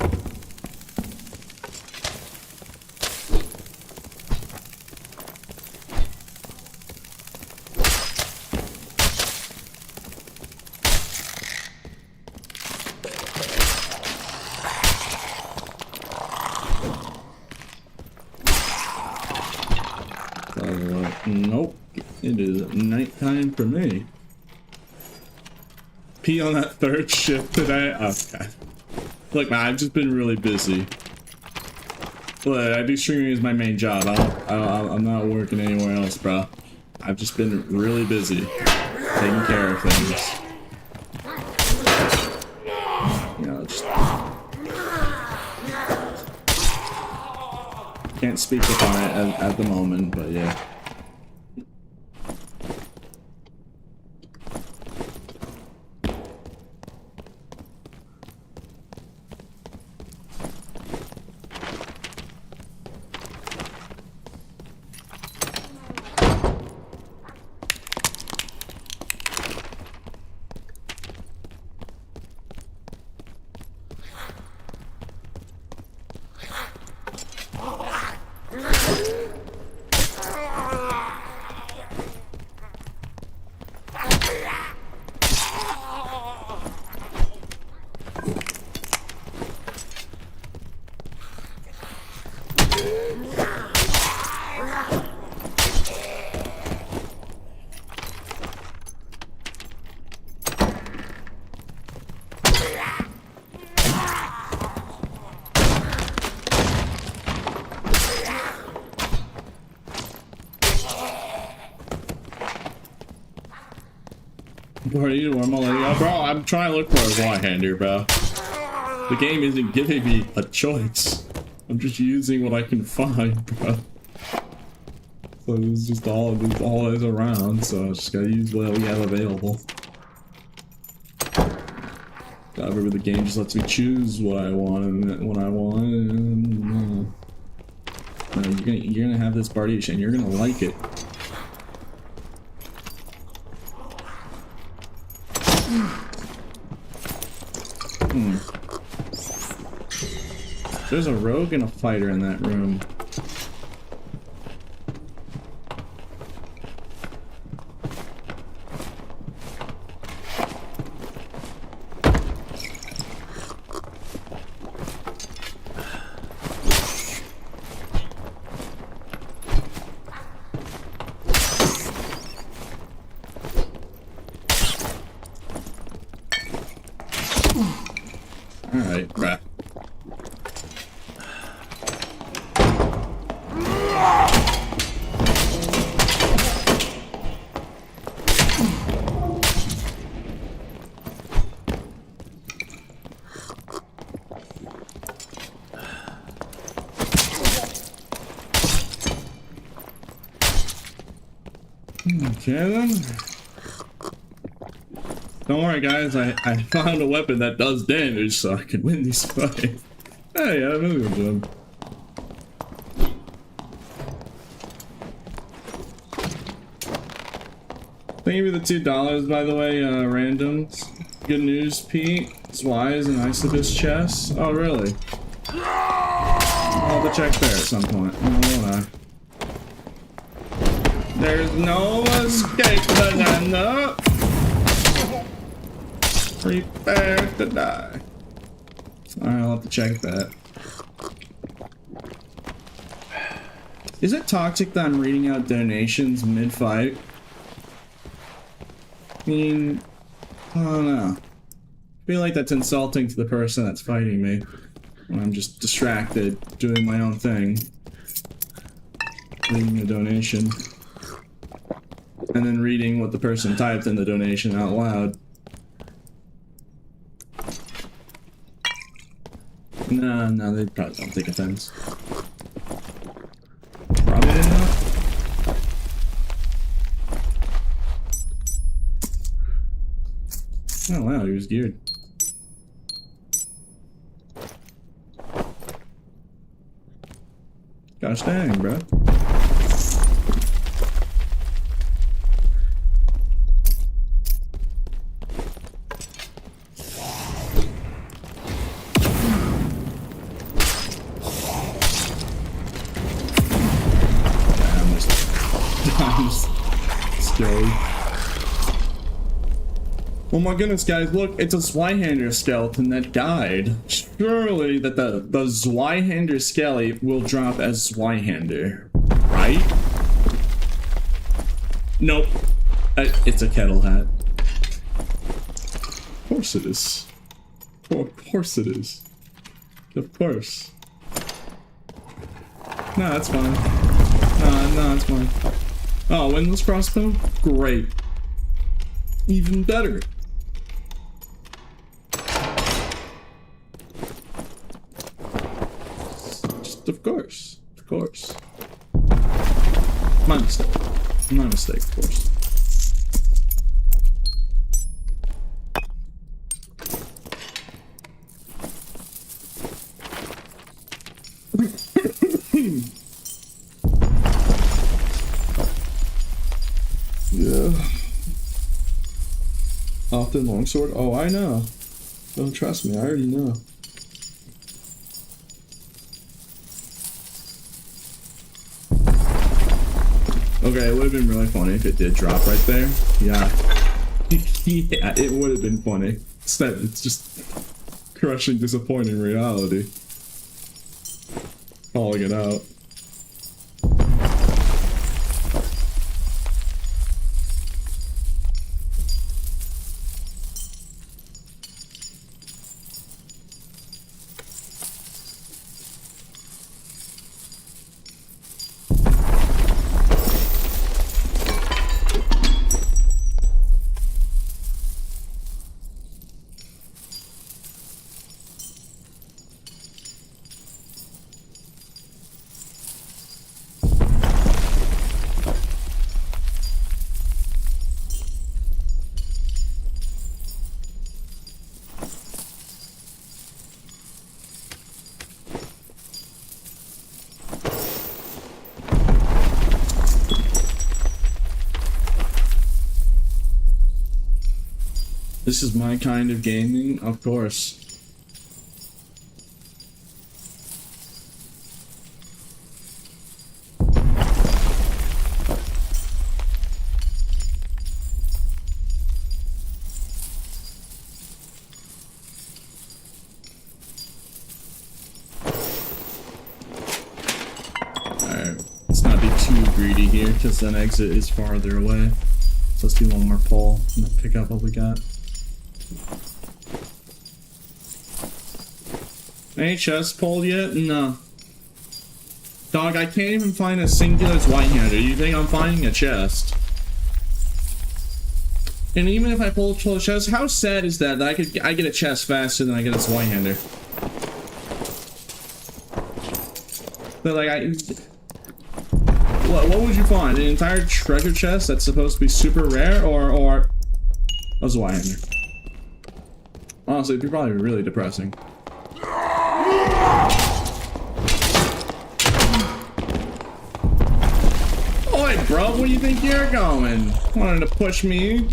Nope. It is nighttime for me. Pee on that 3rd shift today? Okay. Look, man, I've just been really busy. But I do streaming as my main job. I'm not working anywhere else, bro. I've just been really busy. Taking care of things. You know, just... Can't speak upon it at the moment, but yeah. Bro, I'm trying to look for a Zweihander, bro. The game isn't giving me a choice. I'm just using what I can find, bro. So it's just all is around, so I just gotta use what we have available. However, the game just lets me choose what I want and when I want. And, no, you're gonna have this party and you're gonna like it. There's a rogue and a fighter in that room. Alright, bruh. Okay then. Don't worry guys, I found a weapon that does damage so I can win these fights. Hey, I have another job. Thank you for the $2 by the way, randoms. Good news, Pete. Zwei is an Isobus chest. Oh really? I'll have to check there at some point. Oh, won't I? There's no escape Banana. Prepare to die. Alright, I'll have to check that. Is it toxic that I'm reading out donations mid-fight? I mean, I don't know. I feel like that's insulting to the person that's fighting me. When I'm just distracted, doing my own thing. Reading a donation. And then reading what the person typed in the donation out loud. No, they probably don't take offense. Probably not. Oh wow, he was geared. Gosh dang, bro. Oh my goodness, guys, look, it's a Zweihander skeleton that died. Surely that the Zweihander skelly will drop as Zweihander, right? Nope. It's a kettle hat. Of course it is. Of course it is. Of course. No, that's fine. No, it's fine. Oh, windless crossbow? Great. Even better. Just of course. Of course. My mistake. My mistake, of course. Yeah. Often longsword? Oh, I know. Don't trust me, I already know. Okay, it would have been really funny if it did drop right there. Yeah. Yeah, it would have been funny. Instead, it's just crushing, disappointing reality. Calling it out. This is my kind of gaming, of course. Alright, let's not be too greedy here, because that exit is farther away. So let's do one more pull and then pick up what we got. Any chest pulled yet? No. Dog, I can't even find a singular Zweihander. You think I'm finding a chest? And even if I pull a chest, how sad is that I get a chest faster than I get a Zweihander? But like what would you find? An entire treasure chest that's supposed to be super rare, or a Zweihander? Honestly, it'd be probably really depressing. Oi, bro, where do you think you're going? Wanted to push me?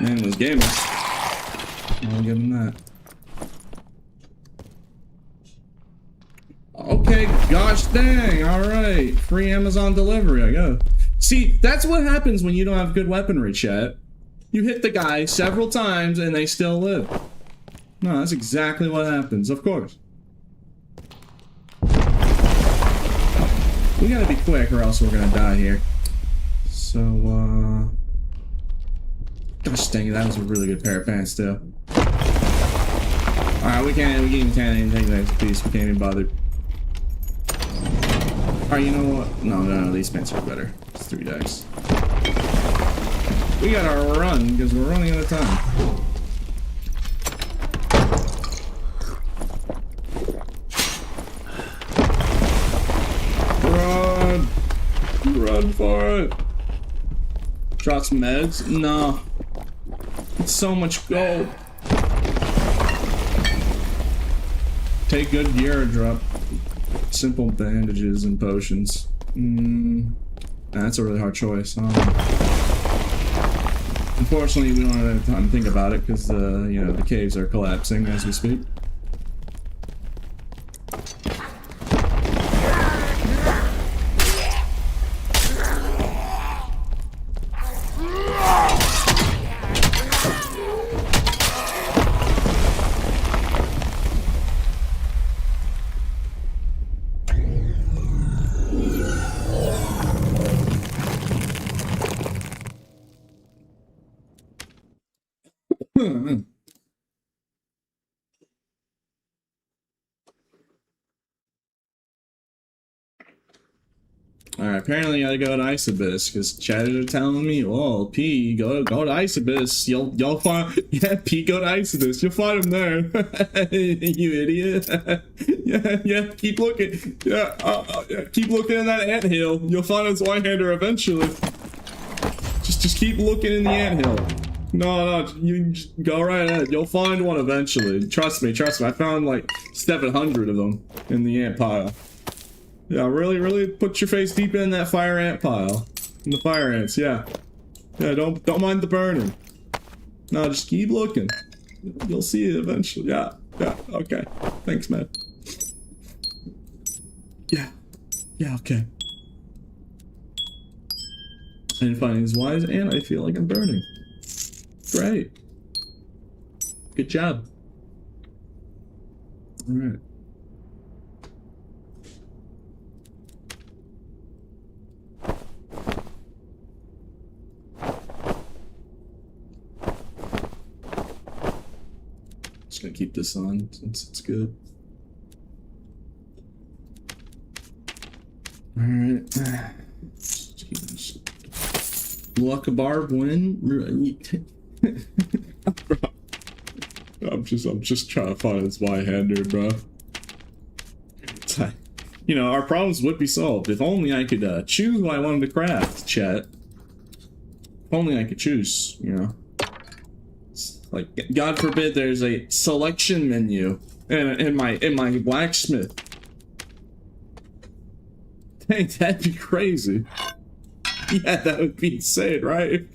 Man was gaming. I'll give him that. Okay, gosh dang, alright. Free Amazon delivery, I go. See, that's what happens when you don't have good weaponry, chat. You hit the guy several times and they still live. No, that's exactly what happens, of course. We gotta be quick or else we're gonna die here. So, gosh dang it, that was a really good pair of pants, too. Alright, we can't even take the next piece, we can't even bother. Alright, you know what? No, these pants are better. It's 3 dice. We gotta run, because we're running out of time. Run for it. Drop some meds? No. It's so much gold. Take good gear or drop simple bandages and potions. That's a really hard choice. Unfortunately, we don't have time to think about it because you know, the caves are collapsing as we speak. Alright, apparently I gotta go to Isobis, because chatted are telling me, oh, P, go to Isobis, you'll find, yeah, P, go to Isobis, you'll find him there. You idiot. yeah, keep looking. Yeah, keep looking in that anthill. You'll find his White-hander eventually. Just keep looking in the anthill. No, you just go right ahead. You'll find one eventually. Trust me. I found like 700 of them in the ant pile. Yeah, really put your face deep in that fire ant pile. In the fire ants, yeah. Yeah, don't mind the burning. No, just keep looking. You'll see it eventually. Yeah, okay. Thanks, man. Yeah, okay. I didn't find his wise and I feel like I'm burning. Great. Good job. Alright. Just gonna keep this on since it's good. Alright. Luck a barb win. I'm just trying to find this Y-hander, bro. It's like, you know, our problems would be solved if only I could choose what I wanted to craft, chat. If only I could choose, you know. It's like, God forbid there's a selection menu in my blacksmith. Dang, that'd be crazy. Yeah, that would be insane, right?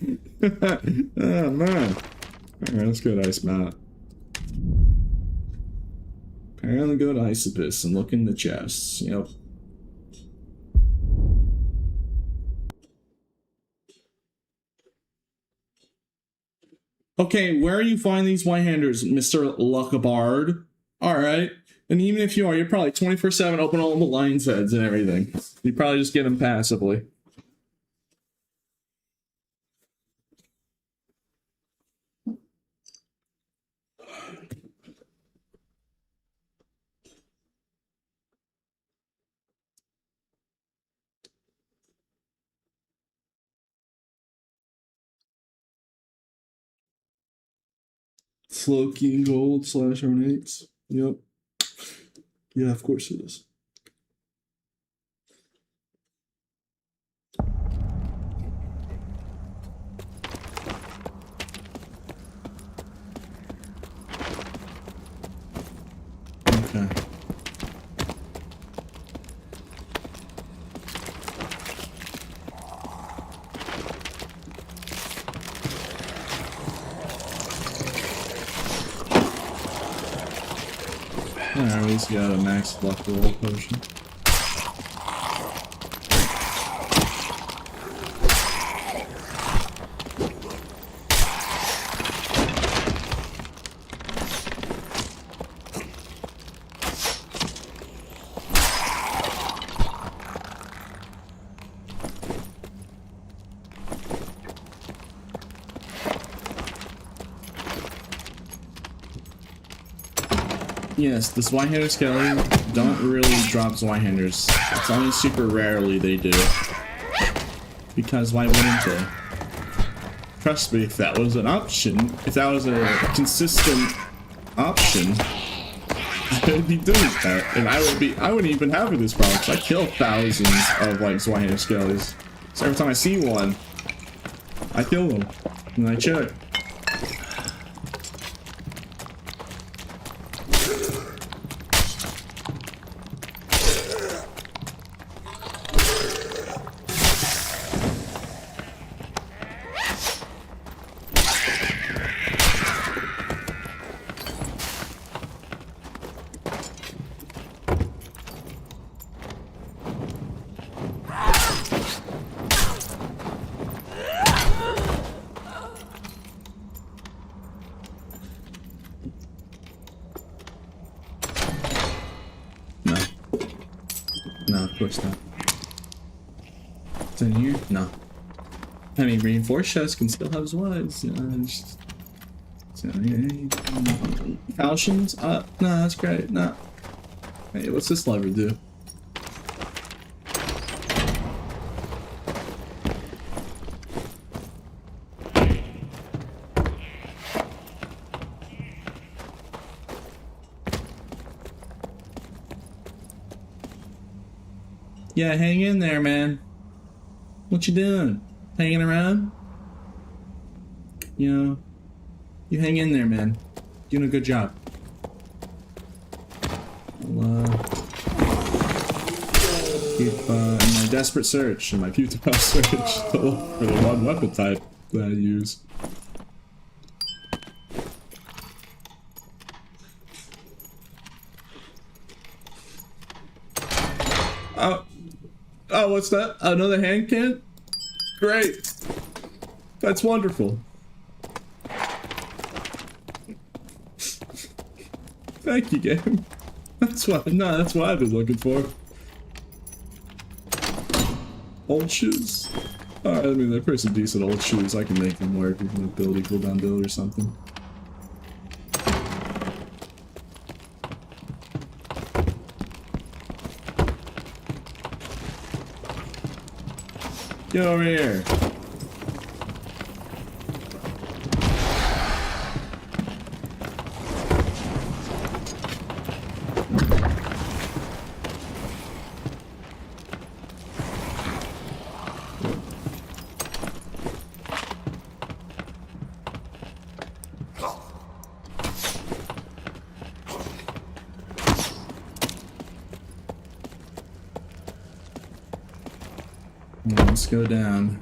Oh, man. Alright, let's go to Ice Mat. Apparently go to Isobis and look in the chests. Yep. Okay, where are you finding these White-handers, Mr. Luckabard? Alright. And even if you are, you're probably 24/7 open all the lion's heads and everything. You probably just get them passively. Slow key gold / ornates. Yep. Yeah, of course it is. Okay. at least got a max luck roll potion. Yes, the Zweihander Skelly don't really drop Zweihanders. It's only super rarely they do. Because why wouldn't they? Trust me, if that was an option, if that was a consistent option, I would be doing that. And I wouldn't even have this problem, because I kill thousands of like Zweihander Skellies. So every time I see one, I kill them. And I check. No, of course not. It's in here? No. I mean, reinforced chests can still have Zweis. Falchions? No, that's great. No. Hey, what's this lever do? Yeah, hang in there, man. What you doing? Hanging around? You know, you hang in there, man. Doing a good job. I'll keep in my desperate search, in my futile search, to look for the one weapon type that I use. Oh, what's that? Another hand cannon? Great. That's wonderful. Thank you, game. That's what I've been looking for. Old shoes. Alright, I mean, they're pretty decent old shoes. I can make them work with an ability cooldown build or something. Get over here. Let's go down.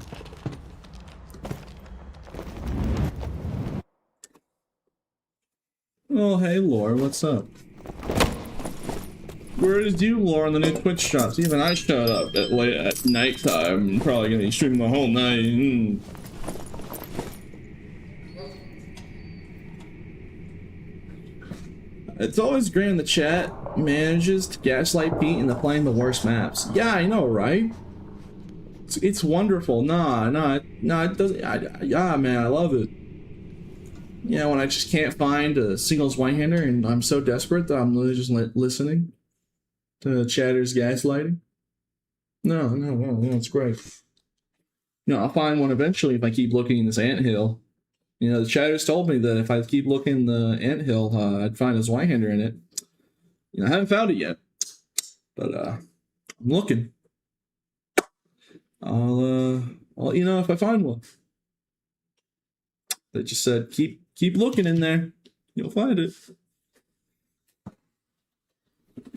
Oh, hey, Lore, what's up? Where is you, Lore, on the new Twitch drops? Even I showed up at late at nighttime. I'm probably gonna be streaming the whole night. It's always great in the chat. Manages to gaslight Pete into playing the worst maps. Yeah, I know, right? It's wonderful. Nah, it doesn't. Yeah, man, I love it. Yeah, when I just can't find a single Zweihander and I'm so desperate that I'm literally just listening to Chatter's gaslighting. No, it's great. No, I'll find one eventually if I keep looking in this anthill. You know, the Chatters told me that if I keep looking in the anthill, I'd find a Zweihander in it. You know, I haven't found it yet, but I'm looking. I'll let you know if I find one. They just said keep looking in there, you'll find it.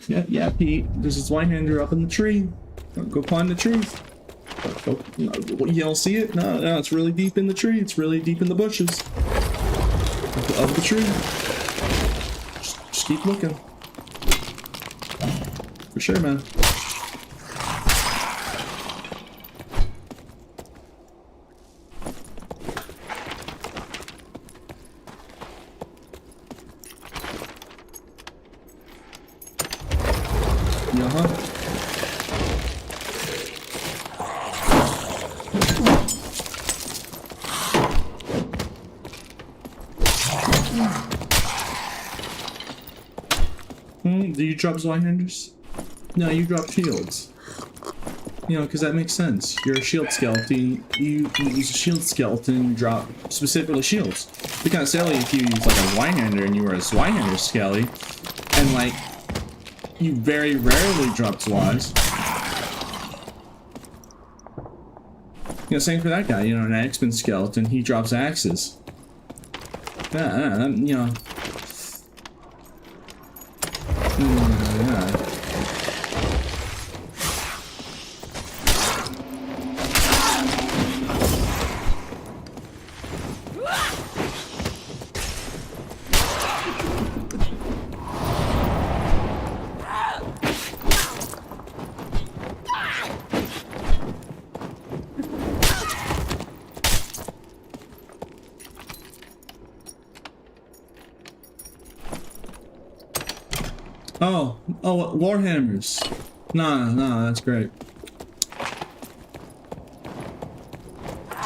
Yeah, Pete. There's a Zweihander up in the tree. Go climb the tree. You don't see it? No, it's really deep in the tree. It's really deep in the bushes of the tree. Just keep looking. For sure, man. Yeah. Do you drop Zweihanders? No, you drop shields. You know, because that makes sense. You're a shield skeleton. You use a shield skeleton, drop specifically shields. It'd be kind of silly if you use like a Zweihander and you were a Zweihander skelly, and like you very rarely drop Zwies. You know, same for that guy. You know, an Axeman skeleton, he drops axes. Yeah, you know. Yeah. Oh, Warhammers. Nah, that's great.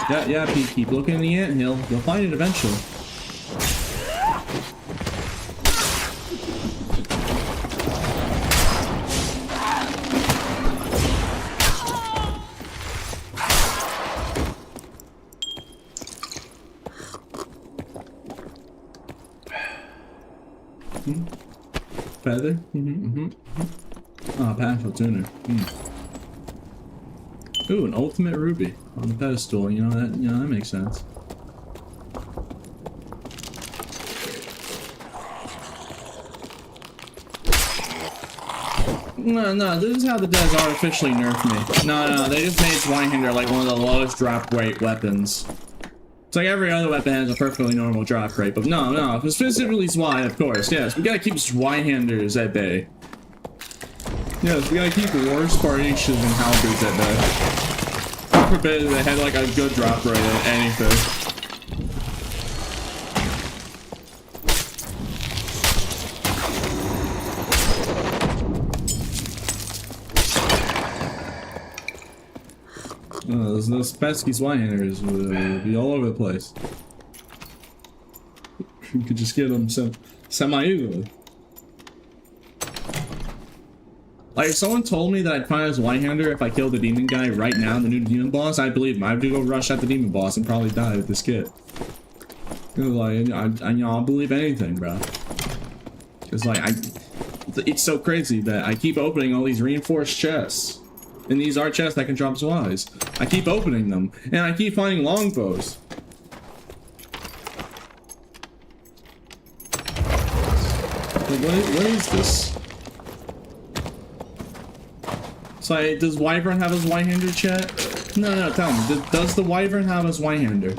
Yeah, keep looking in the anthill. You'll find it eventually. Feather? Oh, powerful tuner. Ooh, an ultimate ruby on the pedestal. You know that makes sense. No, this is how the devs artificially nerfed me. No, they just made Zweihander like one of the lowest drop rate weapons. It's like every other weapon has a perfectly normal drop rate, but no, specifically Zwei, of course. Yes, we gotta keep Zweihanders at bay. Yes, we gotta keep War Spartiations and Halberds at bay. God forbid they had like a good drop rate at anything. Those pesky Zweihanders would be all over the place. You could just get them semi-easily. Like, if someone told me that I'd find a Zweihander if I killed the demon guy right now, the new demon boss, I'd believe him. I have to go rush at the demon boss and probably die with this kit. Like, I'll believe anything, bro. Cause like, it's so crazy that I keep opening all these reinforced chests. And these are chests that can drop Zwies. I keep opening them, and I keep finding longbows. Like, what is this? So, does Wyvern have a Zweihander, chat? No, tell me. Does the Wyvern have a Zweihander?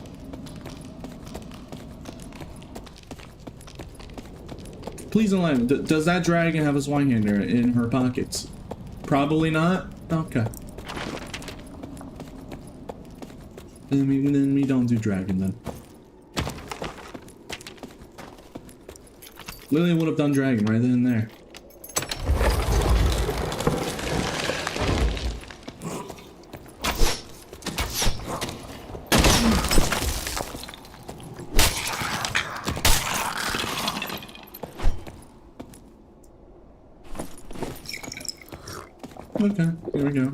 Please don't lie. Does that dragon have a Zweihander in her pockets? Probably not. Okay. Then we don't do dragon then. Lily would have done dragon right then and there. Okay, here we go.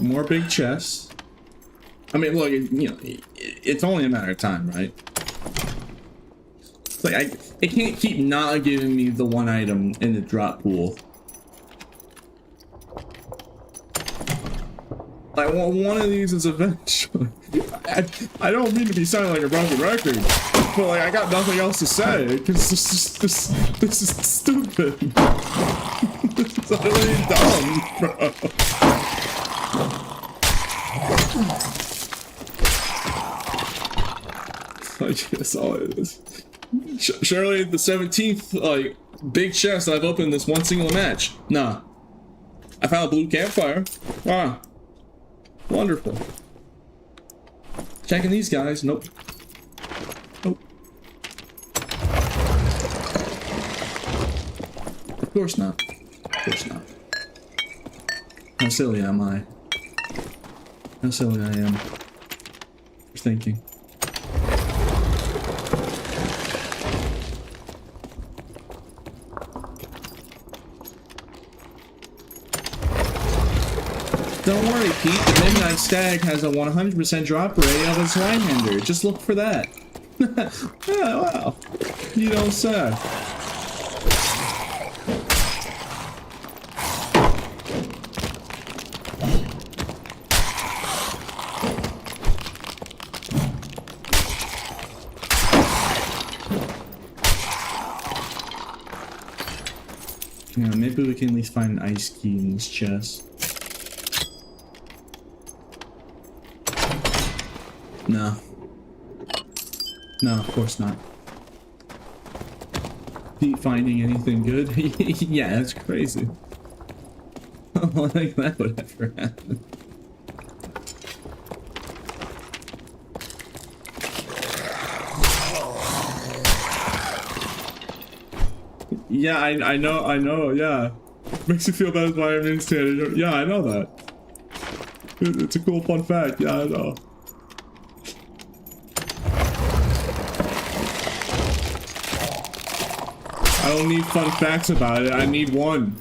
More big chests. I mean, look, it's only a matter of time, right? It's like it can't keep not giving me the one item in the drop pool. Like, one of these is eventually. I don't mean to be sounding like a broken record, but like I got nothing else to say because this is stupid. This is utterly dumb, bro. Like, that's all it is. Surely the 17th, like, big chest I've opened this one single match. Nah. I found a blue campfire. Wow. Wonderful. Checking these guys. Nope. Nope. Of course not. Of course not. How silly am I? How silly I am for thinking. Don't worry, Pete. The Midnight Stag has a 100% drop rate of its Swinehender. Just look for that. Oh, wow. You don't say. Yeah, maybe we can at least find an ice key in this chest. No. No, of course not. Pete finding anything good? Yeah, that's crazy. I don't think that would ever happen. Yeah, I know, yeah. Makes you feel bad as why I'm in standard. Yeah, I know that. It's a cool fun fact, yeah, I know. I don't need fun facts about it, I need one.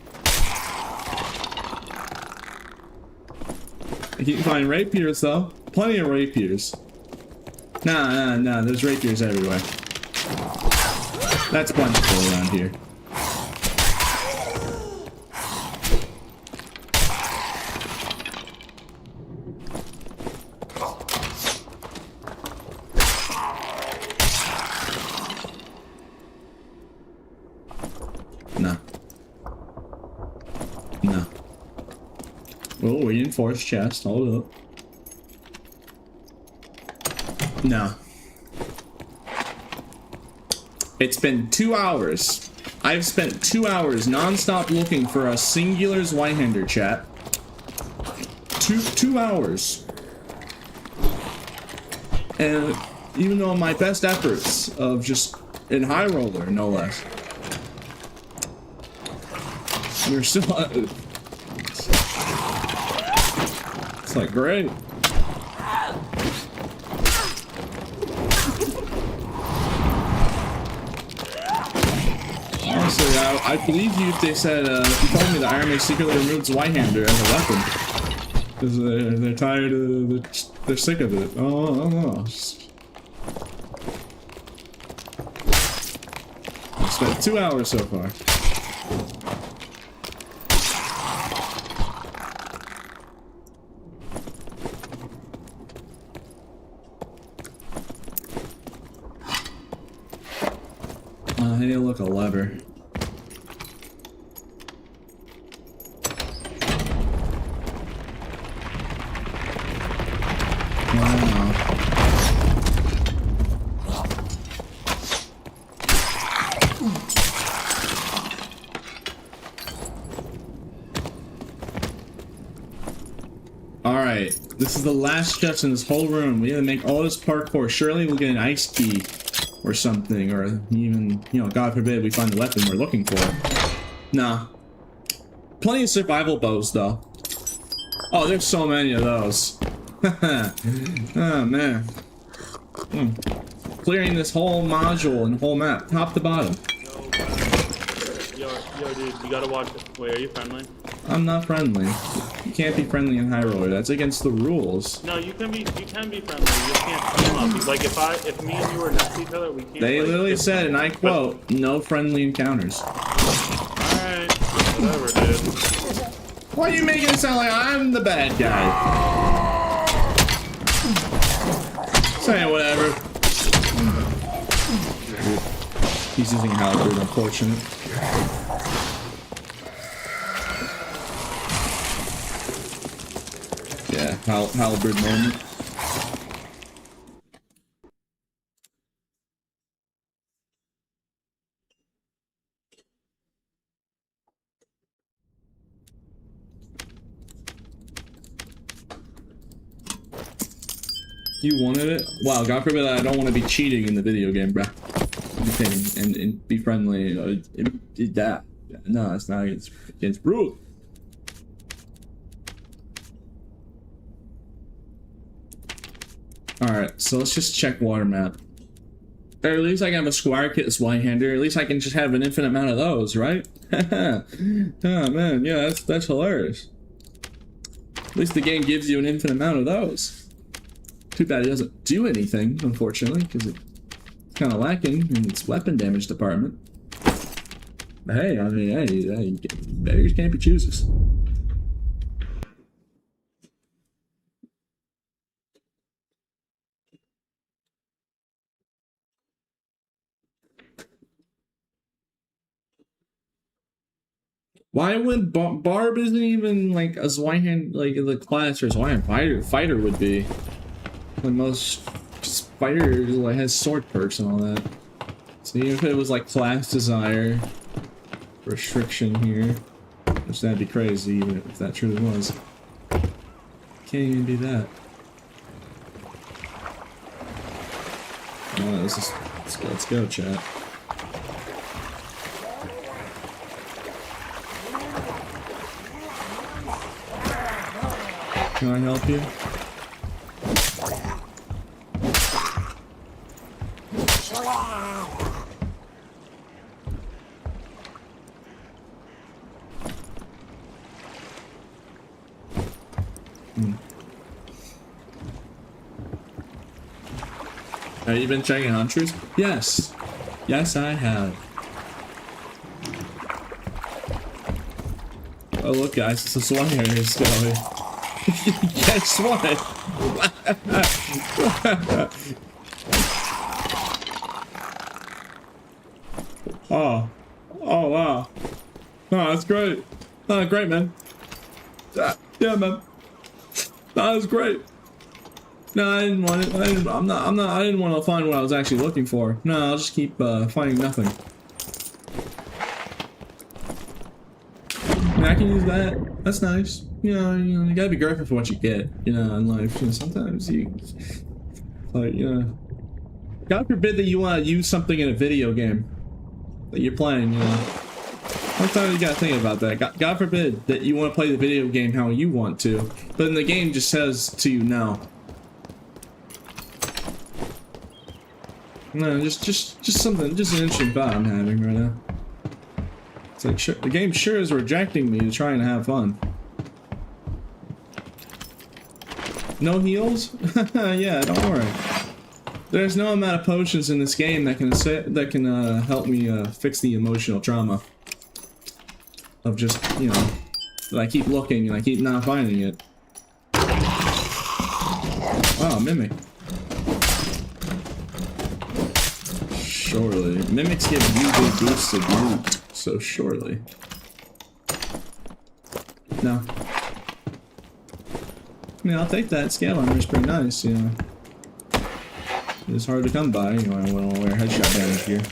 I keep finding rapiers though. Plenty of rapiers. Nah, there's rapiers everywhere. That's plentiful around here. No. Oh, reinforced chest. Hold up. No. It's been 2 hours. I've spent 2 hours non-stop looking for a singular Zweihander, chat. Two hours. And even though my best efforts of just in high roller, no less. We're still it's like great. Honestly, I believe you if they said if you told me the army secretly removed Zweihander as a weapon. Because they're tired of they're sick of it. Oh. I spent 2 hours so far. Hey, look, a lever. Wow. Alright, this is the last chest in this whole room. We have to make all this parkour. Surely we'll get an ice key. Or something, or even, you know, God forbid we find the weapon we're looking for. Nah. Plenty of survival bows, though. Oh, there's so many of those. Oh, man. Clearing this whole module and whole map, top to bottom. Yo, dude, you gotta watch it. Wait, are you friendly? I'm not friendly. You can't be friendly in high roller. That's against the rules. No, you can be friendly. You just can't team up. Like if me and you were next to each other, we can't. They like, literally said, and I quote, no friendly encounters. Alright, whatever, dude. Why are you making it sound like I'm the bad guy? Saying whatever. He's using halberd, unfortunate. Yeah, halberd moment. You wanted it? Wow, God forbid I don't want to be cheating in the video game, bruh. And be friendly. No, it's not against rule. Alright, so let's just check water map. Or at least I can have a squire kit as one-hander. At least I can just have an infinite amount of those, right? Oh man, yeah, that's hilarious. At least the game gives you an infinite amount of those. Too bad it doesn't do anything, unfortunately, because it's kind of lacking in its weapon damage department. But hey, I mean, hey, beggars can't be choosers. Why would Barb isn't even like a Zweihan, like the class or Zweihan fighter would be? When most fighters like has sword perks and all that. So even if it was like class desire restriction here, which that'd be crazy even if that truly was. Can't even be that. Oh, let's go, chat. Can I help you? Have you been checking hunters? Yes. Yes, I have. Oh, look, guys, it's a swan here. It's going. Guess what? Oh. Oh, wow. Oh, that's great. Oh, great, man. Yeah, man. That was great. No, I didn't want it. I didn't want to find what I was actually looking for. No, I'll just keep finding nothing. I mean, I can use that. That's nice. You know, you gotta be grateful for what you get. You know, in life. You know, sometimes you, like, you know, God forbid that you want to use something in a video game that you're playing. You know, sometimes you gotta think about that. God forbid that you want to play the video game how you want to, but then the game just says to you no. No, just something, just an interesting thought I'm having right now. It's like, sure, the game sure is rejecting me to try and have fun. No heals? Yeah, don't worry. There's no amount of potions in this game that can help me fix the emotional trauma of just, you know, that I keep looking and I keep not finding it. Oh, Mimic. Surely. Mimics give usually boosted loot, so surely. No. I mean, I'll take that. Scale armor is pretty nice, you know. It's hard to come by, you know, I won't wear headshot damage gear.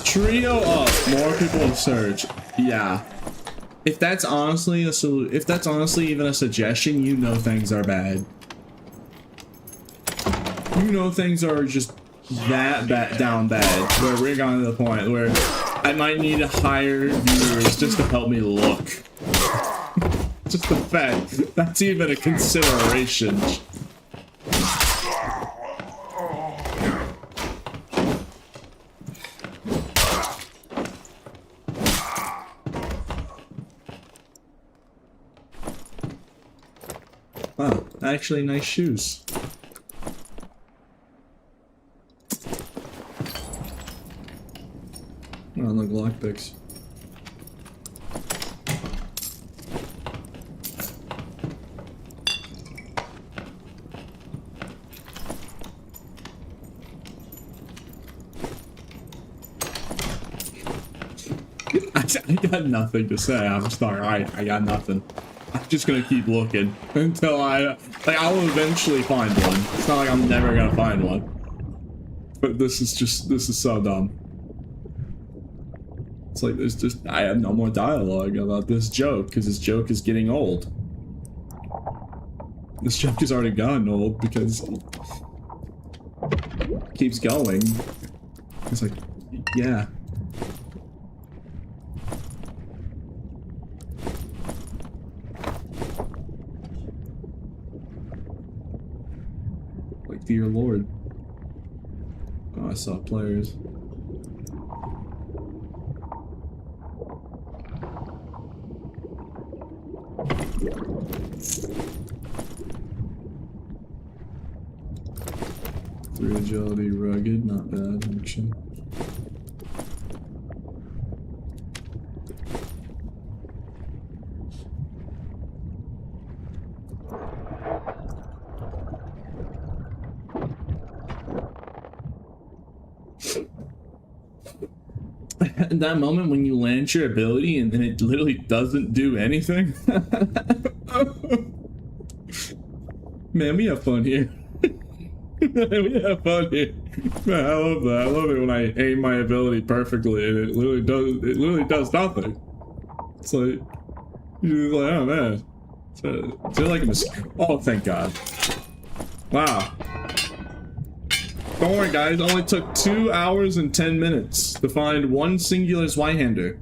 Trio up, more people in search. Yeah. If that's honestly even a suggestion, you know things are bad. You know things are just that down bad. Where we're going to the point where I might need to hire viewers just to help me look. Just the fact that's even a consideration. Wow, actually nice shoes. Oh, look, lockpicks. I got nothing to say. I'm sorry. I got nothing. I'm just gonna keep looking until I will eventually find one. It's not like I'm never gonna find one. But this is so dumb. It's like I have no more dialogue about this joke because this joke is getting old. This joke is already gotten old because it keeps going. It's like, yeah. Like, dear Lord. Oh, I saw players. Through agility, rugged, not bad, actually. At that moment when you land your ability and then it literally doesn't do anything. Man, we have fun here. We have fun here. Man, I love that. I love it when I aim my ability perfectly and it literally does nothing. It's like you're like, oh man. Is it like a mistake? Oh, thank God. Wow. Don't worry, guys. It only took 2 hours and 10 minutes to find one singular Zweihander.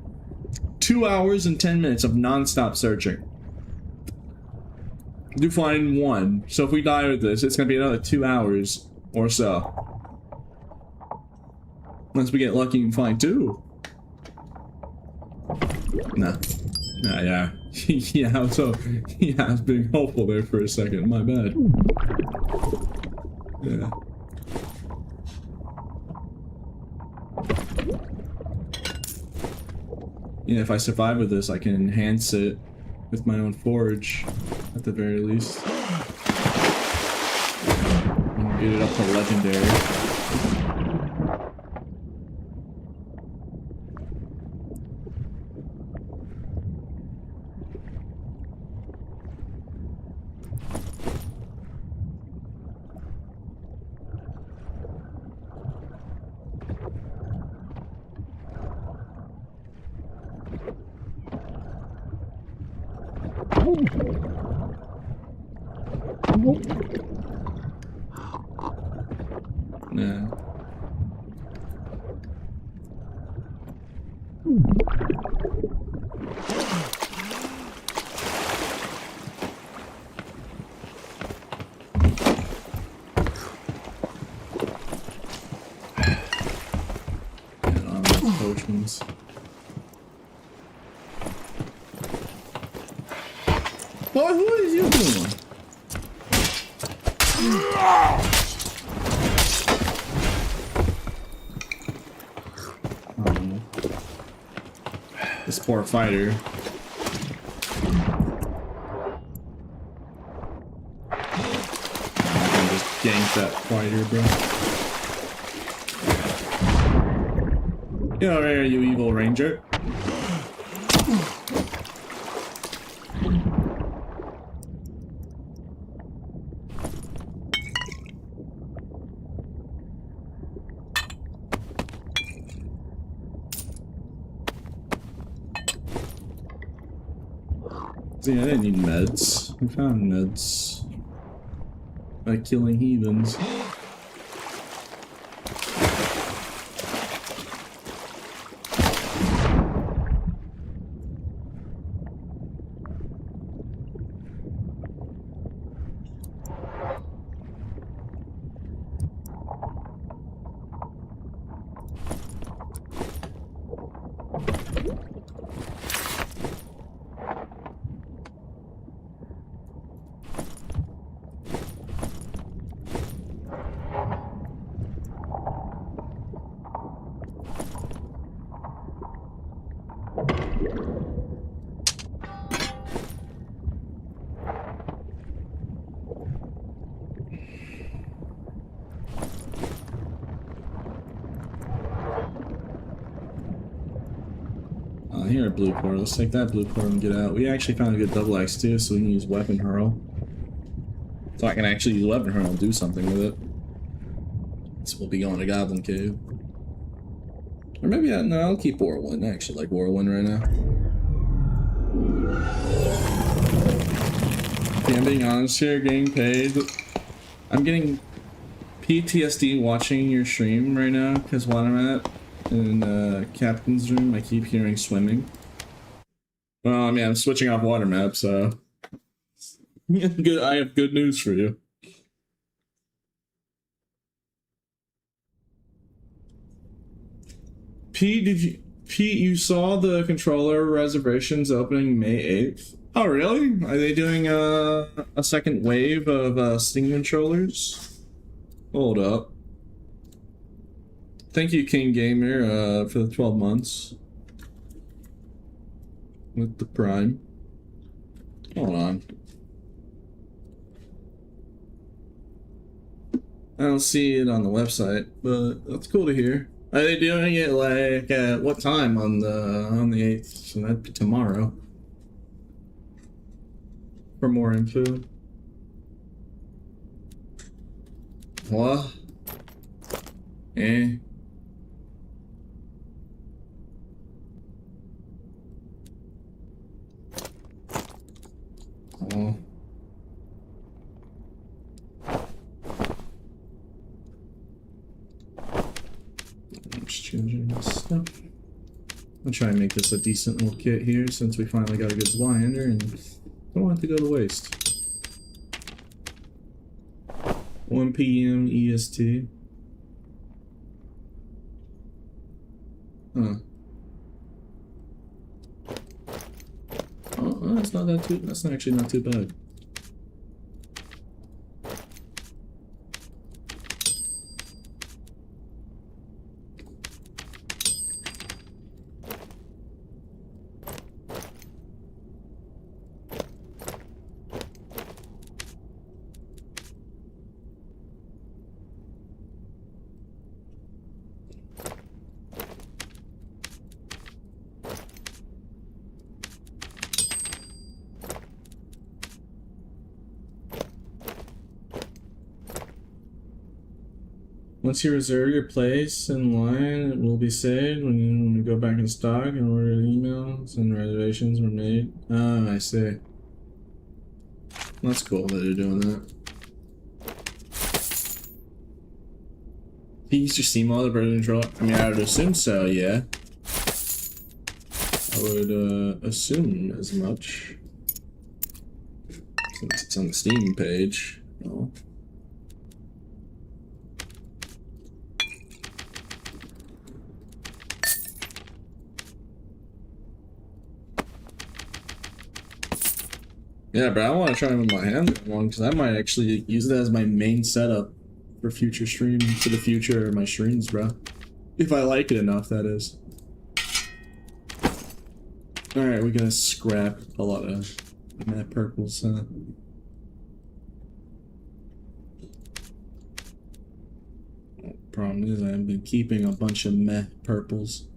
2 hours and 10 minutes of non-stop searching. To find one. So if we die with this, it's gonna be another 2 hours or so. Unless we get lucky and find two. Nah. Nah, yeah. Yeah, so, yeah, I was being hopeful there for a second. My bad. Yeah. Yeah, if I survive with this, I can enhance it with my own forge, at the very least. And get it up to legendary. Yeah. Potions. Boy, who is you doing? This poor fighter. I can just gank that fighter, bro. Get over here, you evil ranger. See, I didn't need meds. I found meds by killing heathens. Here at blue core. Let's take that blue core and get out. We actually found a good double axe too, so we can use weapon hurl. So I can actually use weapon hurl and do something with it. So we'll be going to Goblin Cave. Or maybe no, I'll keep Whirlwind. I actually like Whirlwind right now. Yeah, I'm being honest here, getting paid. I'm getting PTSD watching your stream right now, because while I'm at in Captain's room, I keep hearing swimming. Well, I mean, I'm switching off water map, so good. I have good news for you. Pete, you saw the controller reservations opening May 8th? Oh, really? Are they doing a second wave of Steam controllers? Hold up. Thank you, King Gamer, for the 12 months. With the Prime. Hold on. I don't see it on the website, but that's cool to hear. Are they doing it like at what time on the 8th? So that'd be tomorrow. For more info. What? Eh? Oh. I'm just changing this stuff. I'll try and make this a decent little kit here since we finally got a good Zwyander and don't want it to go to waste. 1 p.m. EST. Huh. Oh, that's not that too. That's actually not too bad. Once you reserve your place in line, it will be saved when you go back in stock and order emails and reservations were made. Ah, I see. That's cool that they're doing that. You use your Steam mode for the controller? I mean, I would assume so, yeah. I would assume as much. Since it's on the Steam page. Oh. Yeah, but I want to try with my hand one because I might actually use it as my main setup for future streams, for the future of my streams, bro. If I like it enough, that is. Alright, we're gonna scrap a lot of matte purples, huh? Problem is, I've been keeping a bunch of matte purples.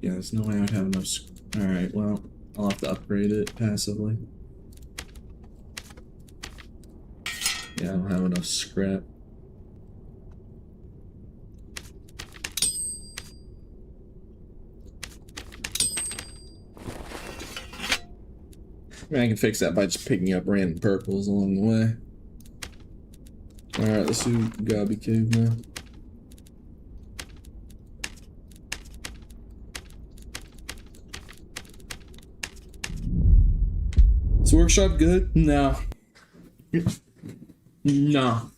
Yeah, there's no way I'd have enough. Alright, well, I'll have to upgrade it passively. Yeah, I don't have enough scrap. I mean, I can fix that by just picking up random purples along the way. Alright, let's do Gobby Cave now. Is the workshop good? No. No.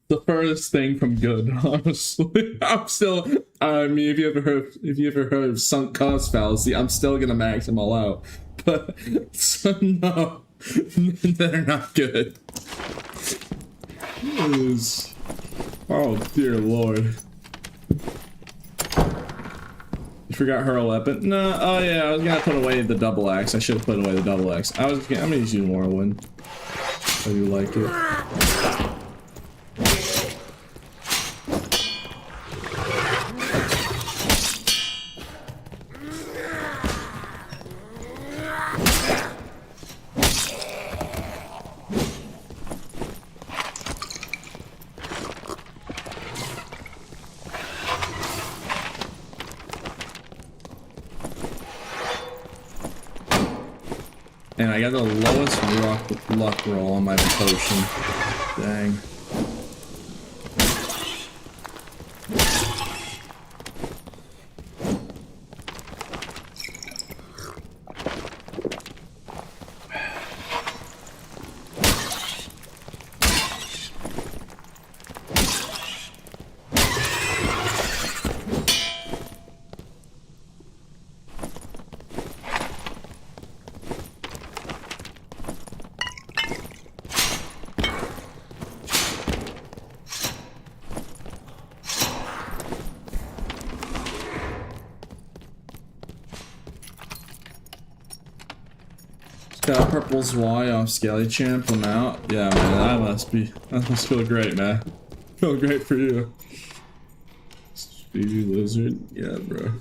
The furthest thing from good, honestly. I'm still. I mean, if you ever heard of sunk cost fallacy, I'm still gonna max them all out. But so, no, they're not good. Oh dear lord. You forgot hurl weapon? No, oh yeah, I was gonna put away the double axe. I should have put away the double axe. I'm gonna use Whirlwind. I do like it. And I got the lowest luck roll on my potion. Dang. Got purple's Y off Skelly Champ. I'm out. Yeah, man, that must feel great, man. Feel great for you. Speedy Lizard. Yeah, bro.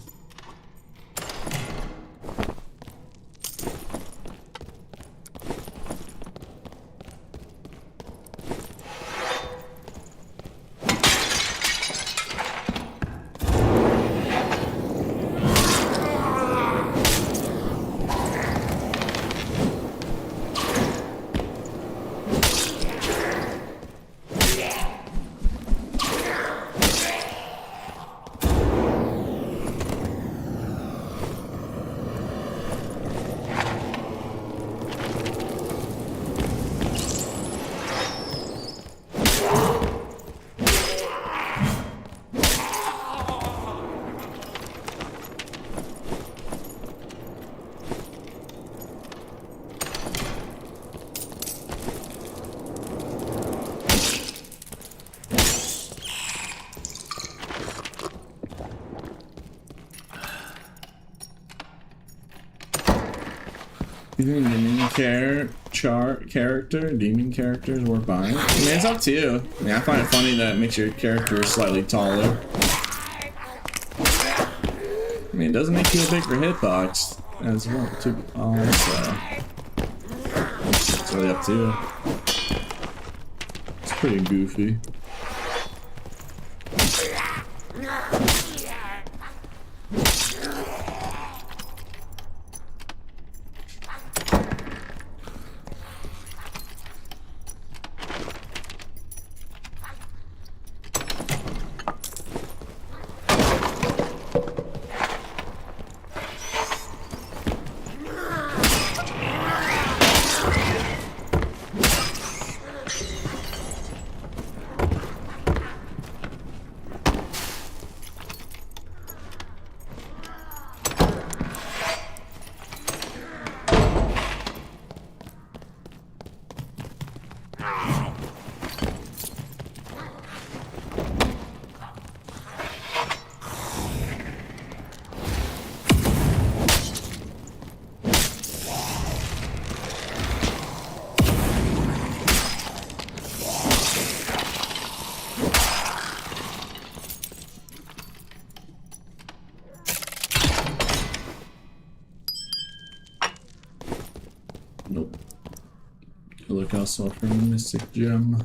You think demon characters worth buying? I mean, it's up to you. I mean, I find it funny that it makes your character slightly taller. I mean, it doesn't make you a bigger hitbox as well, too. Also, it's really up to you. It's pretty goofy. Nope. Look also for Mystic Gem.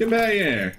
Get back here.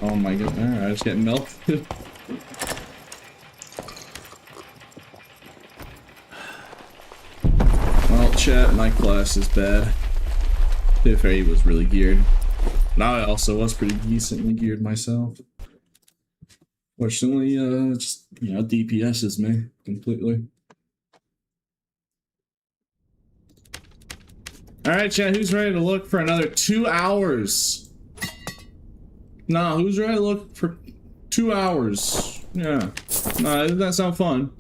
Oh my god, alright, I just get melted. Well, chat, my class is bad. To be fair, he was really geared. And I also was pretty decently geared myself. Fortunately, just, you know, DPS is me completely. Alright, chat, who's ready to look for another 2 hours? Nah, who's ready to look for 2 hours? Yeah. Nah, doesn't that sound fun?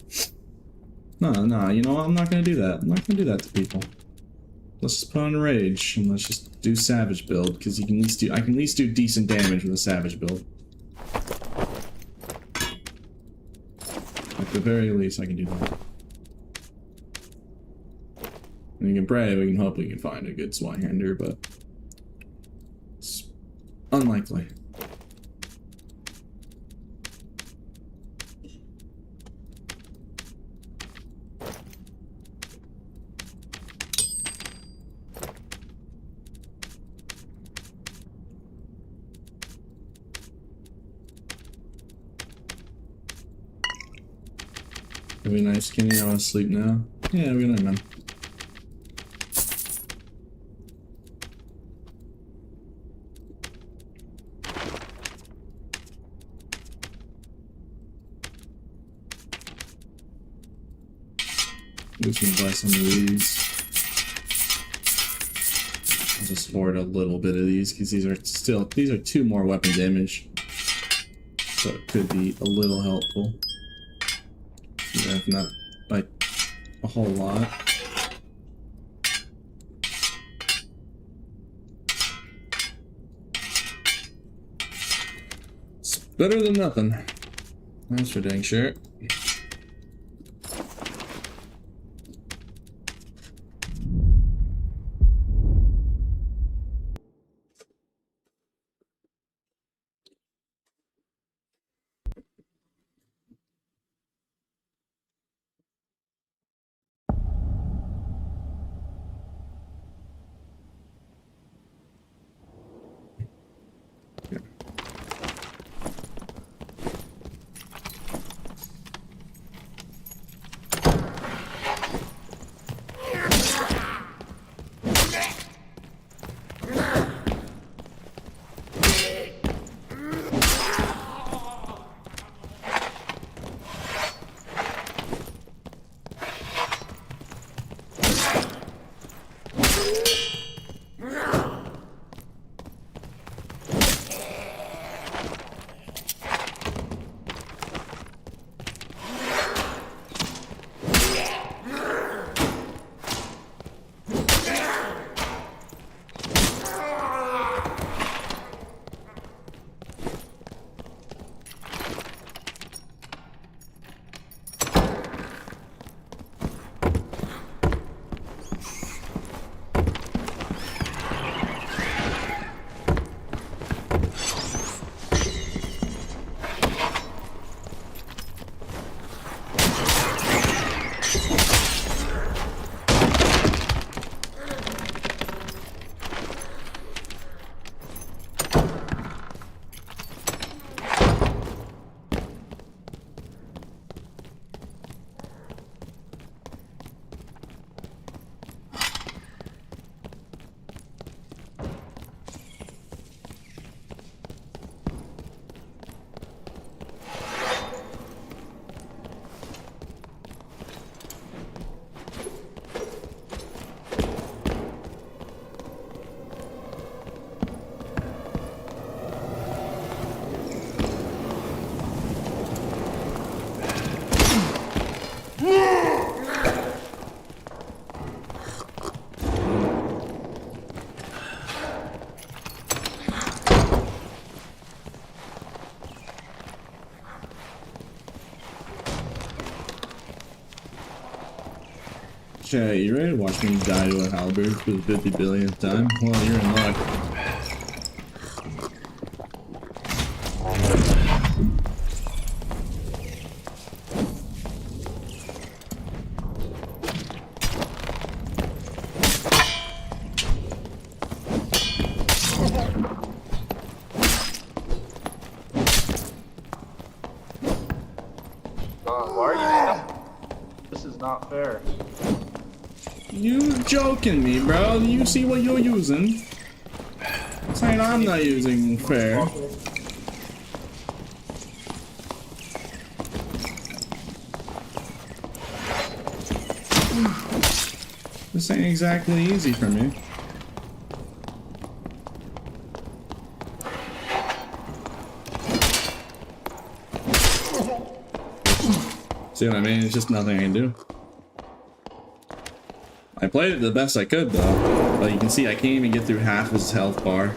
Nah, you know what? I'm not gonna do that. I'm not gonna do that to people. Let's just put on Rage, and let's just do Savage build, because you can at least do, I can at least do decent damage with a Savage build. At the very least, I can do that. And you can pray we can hope we can find a good Swinehander, but it's unlikely. It'd be nice, Kenny. I want to sleep now. Yeah, it'd be nice, man. I'm just gonna buy some of these. I'll just hoard a little bit of these because these are 2 more weapon damage. So it could be a little helpful. Yeah, if not by a whole lot. It's better than nothing. That's for dang sure. Okay, you ready to watch me die to a halberd for the 50 billionth time? Well, you're in luck. Why are you? This is not fair. You joking me, bro? You see what you're using? Saying I'm not using fair. This ain't exactly easy for me. See what I mean? It's just nothing I can do. I played it the best I could though, but you can see I can't even get through half his health bar.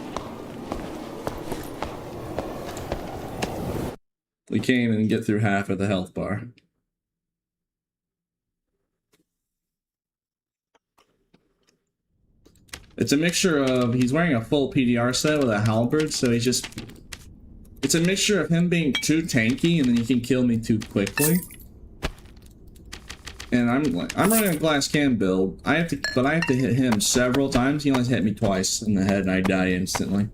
We can't even get through half of the health bar. It's a mixture of, he's wearing a full PDR set with a halberd, so he's just, it's a mixture of him being too tanky and then he can kill me too quickly. And I'm running a glass can build. I have to hit him several times. He only hit me twice in the head and I die instantly.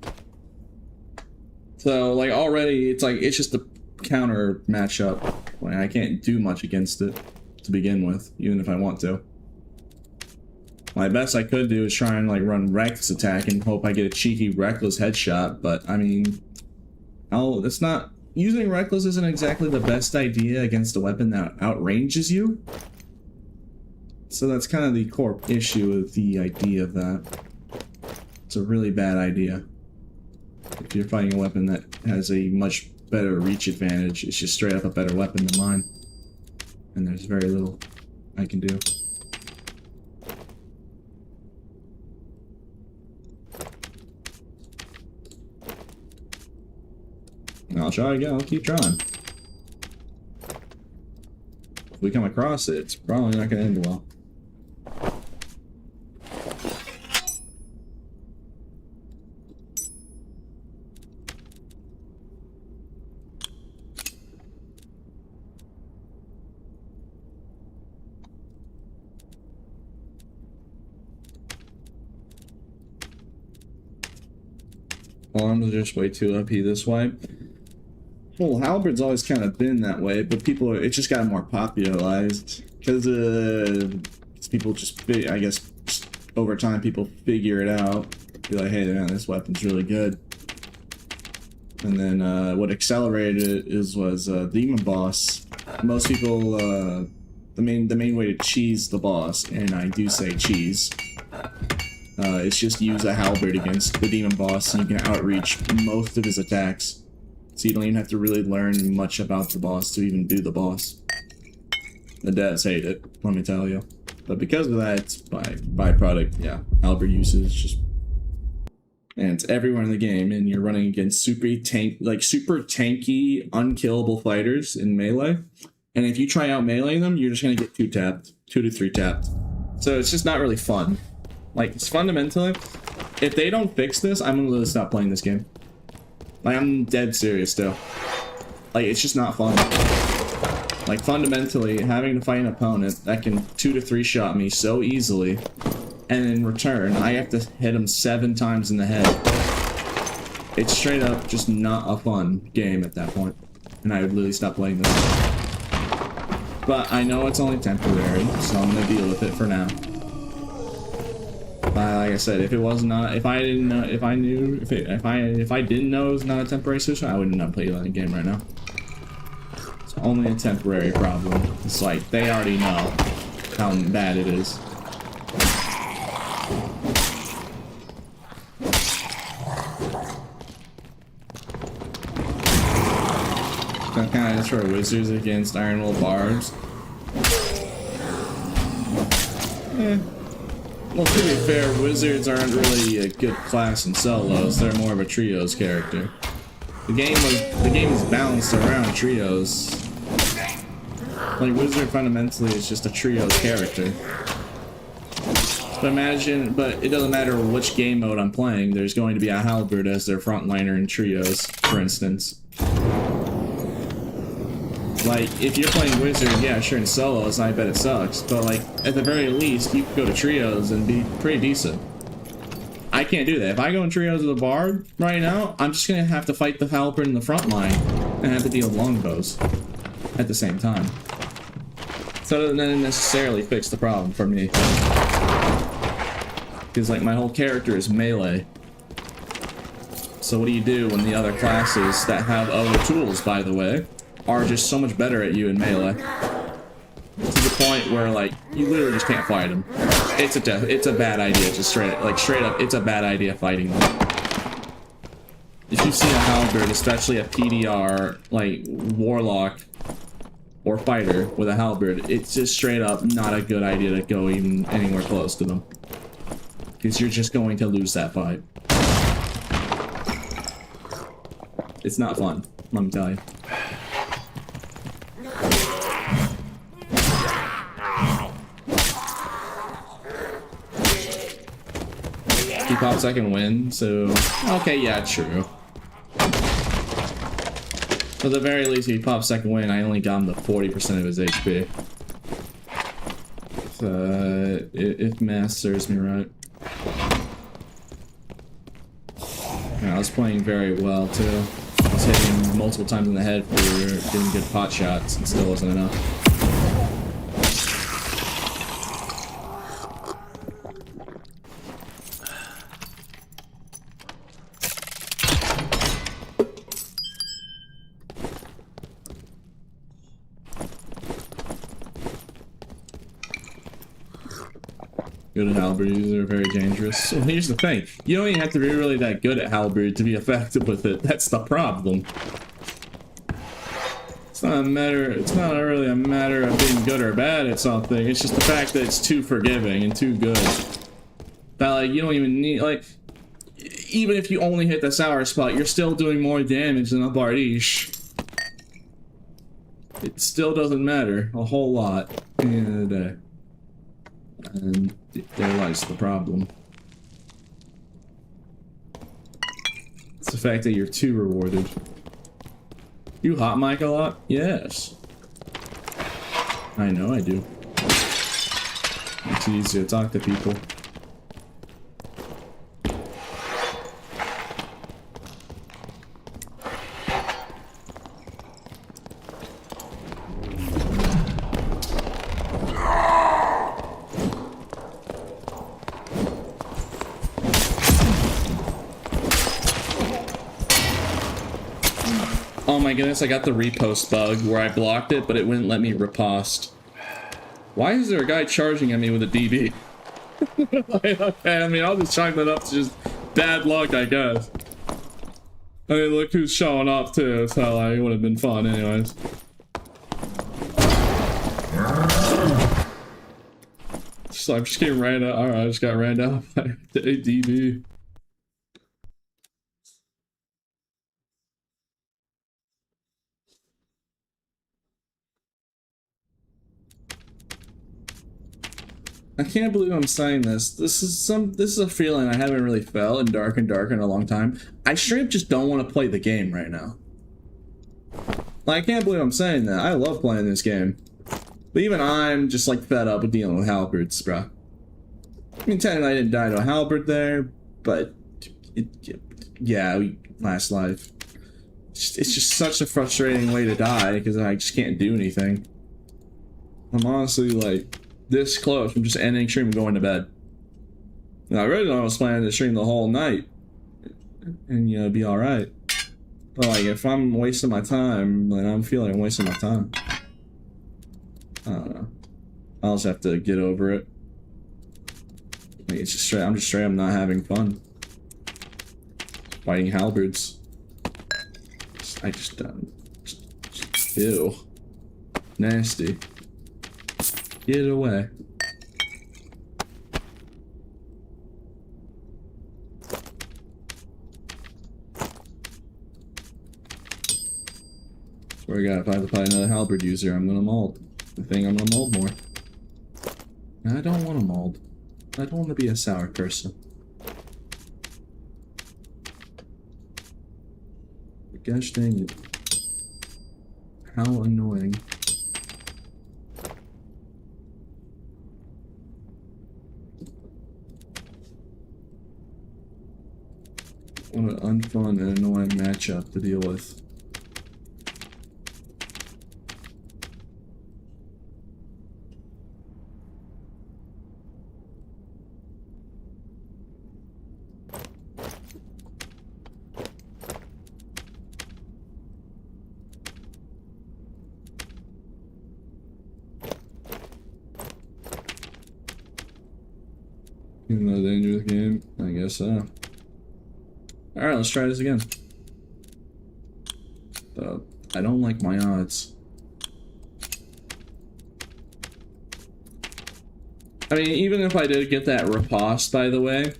So like already it's just a counter matchup. Like I can't do much against it to begin with, even if I want to. My best I could do is try and like run reckless attack and hope I get a cheeky reckless headshot, but I mean, it's not, using reckless isn't exactly the best idea against a weapon that outranges you. So that's kind of the core issue with the idea of that. It's a really bad idea. If you're fighting a weapon that has a much better reach advantage, it's just straight up a better weapon than mine. And there's very little I can do. I'll try again, I'll keep trying. If we come across it, it's probably not going to end well. Arms are just way too OP this way. Well, halberd's always kind of been that way, but it just got more popularized because people just, I guess, over time people figure it out. Be like, hey, man, this weapon's really good. And then what accelerated it was Demon Boss. Most people, the main way to cheese the boss, and I do say cheese, it's just use a halberd against the Demon Boss, and you can outreach most of his attacks. So you don't even have to really learn much about the boss to even do the boss. The devs hate it, let me tell you. But because of that, it's byproduct, yeah. Halberd usage just, and it's everywhere in the game, and you're running against super tanky, unkillable fighters in melee. And if you try out melee them, you're just gonna get 2 to 3 tapped. So it's just not really fun. Like, it's fundamentally, if they don't fix this, I'm gonna stop playing this game. Like, I'm dead serious still. Like, it's just not fun. Like, fundamentally, having to fight an opponent that can 2 to 3 shot me so easily, and in return, I have to hit him 7 times in the head. It's straight up just not a fun game at that point, and I would really stop playing this. But I know it's only temporary, so I'm gonna deal with it for now. Like I said, if it was not, if I didn't know, if I knew, if I didn't know it was not a temporary solution, I would not play that game right now. It's only a temporary problem. It's like they already know how bad it is. That kind of is for wizards against Iron Will Barbs. Well, to be fair, wizards aren't really a good class in solos. They're more of a trios character. The game is balanced around trios. Like, wizard fundamentally is just a trios character. But it doesn't matter which game mode I'm playing. There's going to be a halberd as their frontliner in trios, for instance. Like, if you're playing wizard, yeah, sure, in solos, I bet it sucks. But, like, at the very least, you can go to trios and be pretty decent. I can't do that. If I go in trios with a bard right now, I'm just gonna have to fight the halberd in the front line and have to deal with longbows at the same time. So it doesn't necessarily fix the problem for me. Because, like, my whole character is melee. So what do you do when the other classes that have other tools, by the way, are just so much better at you in melee? To the point where, like, you literally just can't fight them. It's a bad idea, just straight up, it's a bad idea fighting them. If you see a halberd, especially a PDR, like, warlock or fighter with a halberd, it's just straight up not a good idea to go even anywhere close to them. Because you're just going to lose that fight. It's not fun, let me tell you. He pops second win, so okay, yeah, true. At the very least, if he pops second win, I only got him to 40% of his HP. If math serves me right. Yeah, I was playing very well too. I was hitting him multiple times in the head for getting good pot shots, and still wasn't enough. Good at halberd, they're very dangerous. Well, here's the thing. You don't even have to be really that good at halberd to be effective with it. That's the problem. It's not really a matter of being good or bad at something. It's just the fact that it's too forgiving and too good. That, like, you don't even need, like, even if you only hit the sour spot, you're still doing more damage than a bardiche. It still doesn't matter a whole lot at the end of the day. And there lies the problem. It's the fact that you're too rewarded. You hot mic a lot? Yes. I know I do. It's easy to talk to people. Oh my goodness, I got the repost bug where I blocked it, but it wouldn't let me riposte. Why is there a guy charging at me with a DB? Okay, I mean, I'll just chalk that up to just bad luck, I guess. I mean, look who's showing up too, so like, it would have been fun anyways. So I'm just getting ran out. Alright, I just got ran out by the DB. I can't believe I'm saying this. This is a feeling I haven't really felt in Dark and Darker in a long time. I straight up just don't want to play the game right now. I can't believe I'm saying that. I love playing this game. But even I'm just like fed up with dealing with halberds, bro. I mean, technically I didn't die to a halberd there, but yeah, last life. It's just such a frustrating way to die because I just can't do anything. I'm honestly like this close from just ending stream and going to bed. Now, I really was planning to stream the whole night and, you know, be alright. But like, if I'm wasting my time, then I'm feeling I'm wasting my time. I don't know. I'll just have to get over it. Like, it's just straight, I'm just straight up not having fun. Fighting halberds. I just don't. Ew. Nasty. Get it away. Swear to God, if I have to fight another halberd user, I'm gonna mold. I think I'm gonna mold more. I don't want to mold. I don't want to be a sour person. Gosh dang it. How annoying. What an unfun and annoying matchup to deal with. Even though dangerous game, I guess so. Alright, let's try this again. I don't like my odds. I mean, even if I did get that riposte, by the way,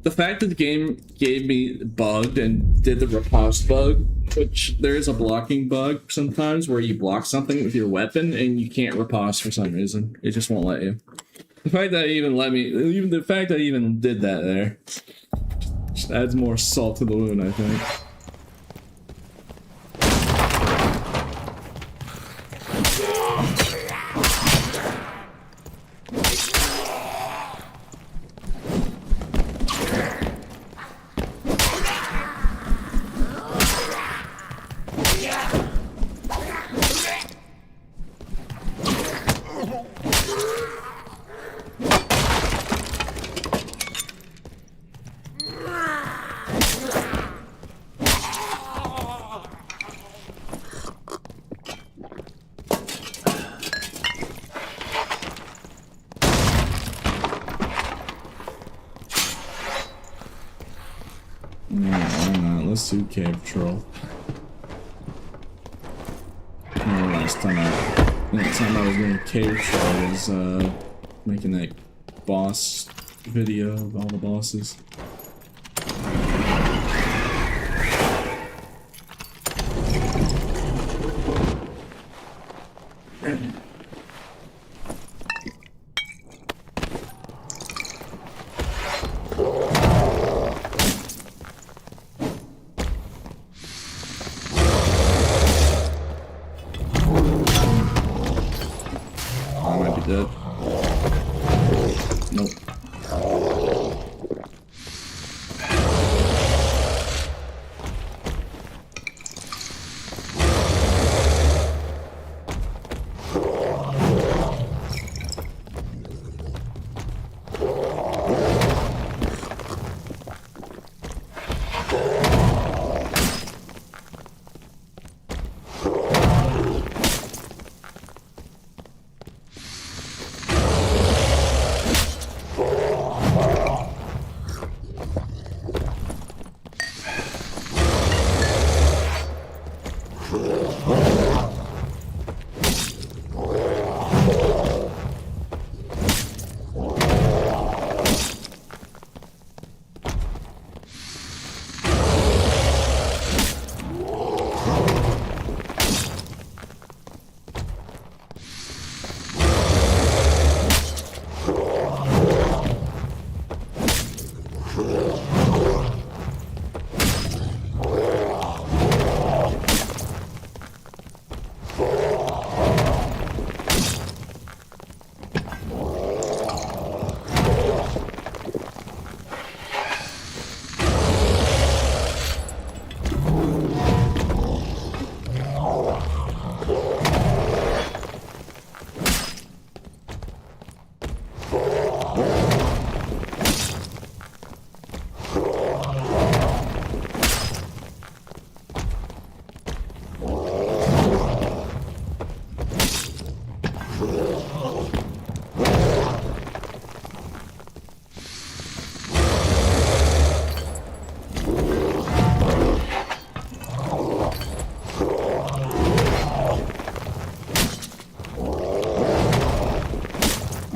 the fact that the game gave me bugged and did the riposte bug, which there is a blocking bug sometimes where you block something with your weapon and you can't riposte for some reason. It just won't let you. The fact that it even let me, even the fact that I even did that there, just adds more salt to the wound, I think. Let's do cave patrol. Last time I was doing cave patrol was making that boss video of all the bosses.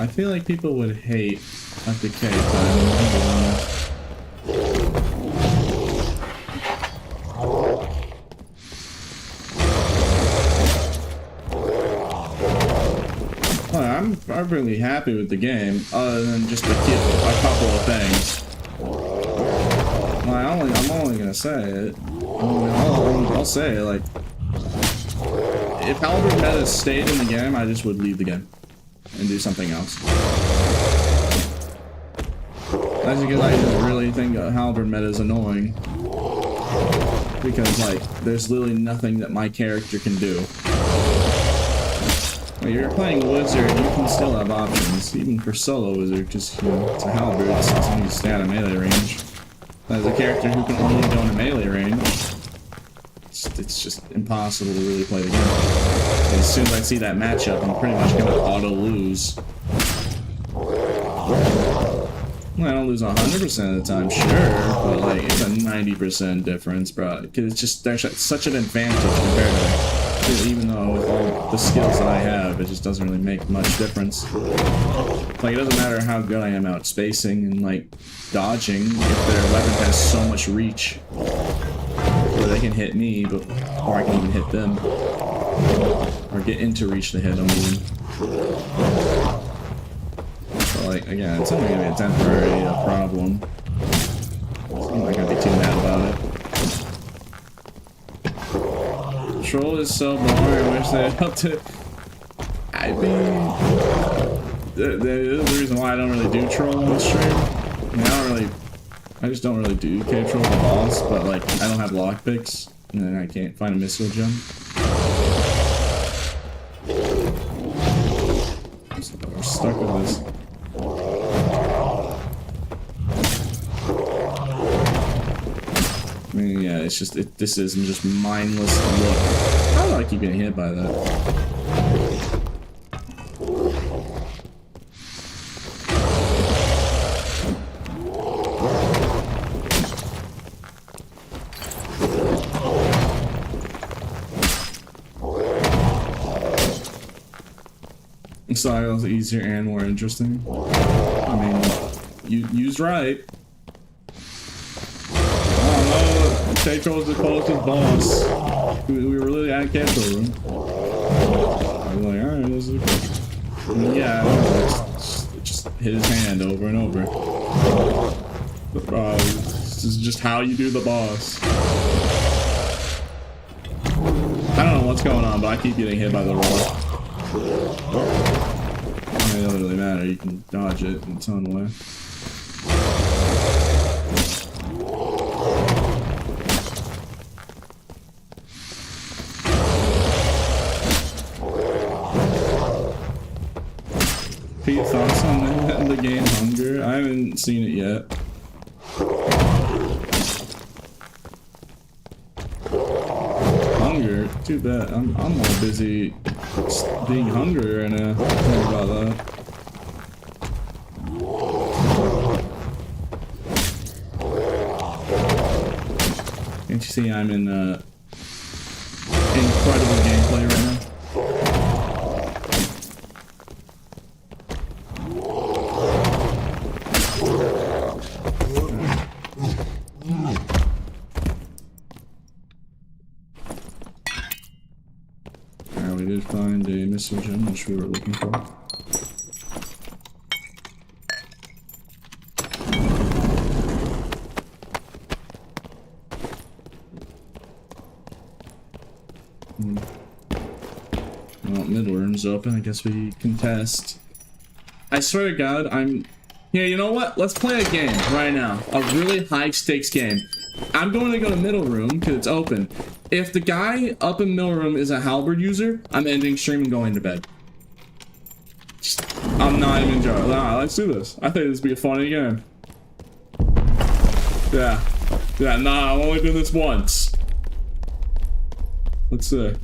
I feel like people would hate at the K time, to be honest. Well, I'm really happy with the game, other than just a couple of things. Well, I'm only gonna say it. I'll say it, like, if Halberd meta stayed in the game, I just would leave the game and do something else. That's because I just really think Halberd meta is annoying. Because, like, there's literally nothing that my character can do. When you're playing Wizard, you can still have options, even for solo Wizard, because, you know, it's a Halberd, it's something you stay out of melee range. As a character who can only go into melee range, it's just impossible to really play the game. And as soon as I see that matchup, I'm pretty much gonna auto lose. Well, I don't lose 100% of the time, sure, but like it's a 90% difference, bro. Because it's just there's such an advantage compared to me. Even though with all the skills that I have, it just doesn't really make much difference. Like it doesn't matter how good I am out spacing and like dodging if their weapon has so much reach. Where they can hit me, but or I can even hit them, or get into reach to hit them. But like again, it's only gonna be a temporary problem. So I'm not gonna be too mad about it. Troll is so boring. I wish they helped it. I mean, the reason why I don't really do troll on stream. I mean, I just don't really do K-Troll the boss, but like, I don't have lockpicks, and then I can't find a missile gem. We're stuck with this. I mean, yeah, it's just, this is just mindless look. How do I keep getting hit by that? Styles easier and more interesting. I mean, used right. Oh no, K-Troll's the closest boss. We were really at K-Troll room. I was like, alright, this is good. Yeah, just hit his hand over and over. This is just how you do the boss. I don't know what's going on, but I keep getting hit by the roll. It doesn't really matter, you can dodge it in its own way. Pete, thoughts on the game Hunger? I haven't seen it yet. Hunger? Too bad. I'm more busy being hungry right now. Think about that. Can't you see I'm in incredible gameplay right now? We did find a missile gem, which we were looking for. Well, mid-worm's open. I guess we can test. I swear to God, Yeah, you know what? Let's play a game right now. A really high-stakes game. I'm going to go to middle room because it's open. If the guy up in middle room is a halberd user, I'm ending stream and going to bed. I'm not even joking. Nah, let's do this. I think this would be a funny game. Yeah. Yeah, nah, I've only done this once. Let's see.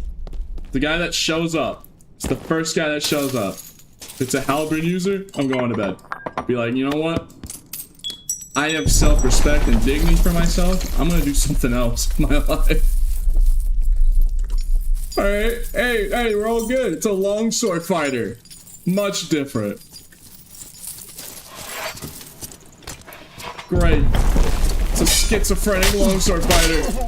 The guy that shows up. It's the first guy that shows up. If it's a halberd user, I'm going to bed. Be like, you know what? I have self-respect and dignity for myself. I'm gonna do something else with my life. Alright, hey, we're all good. It's a longsword fighter. Much different. Great. It's a schizophrenic longsword fighter.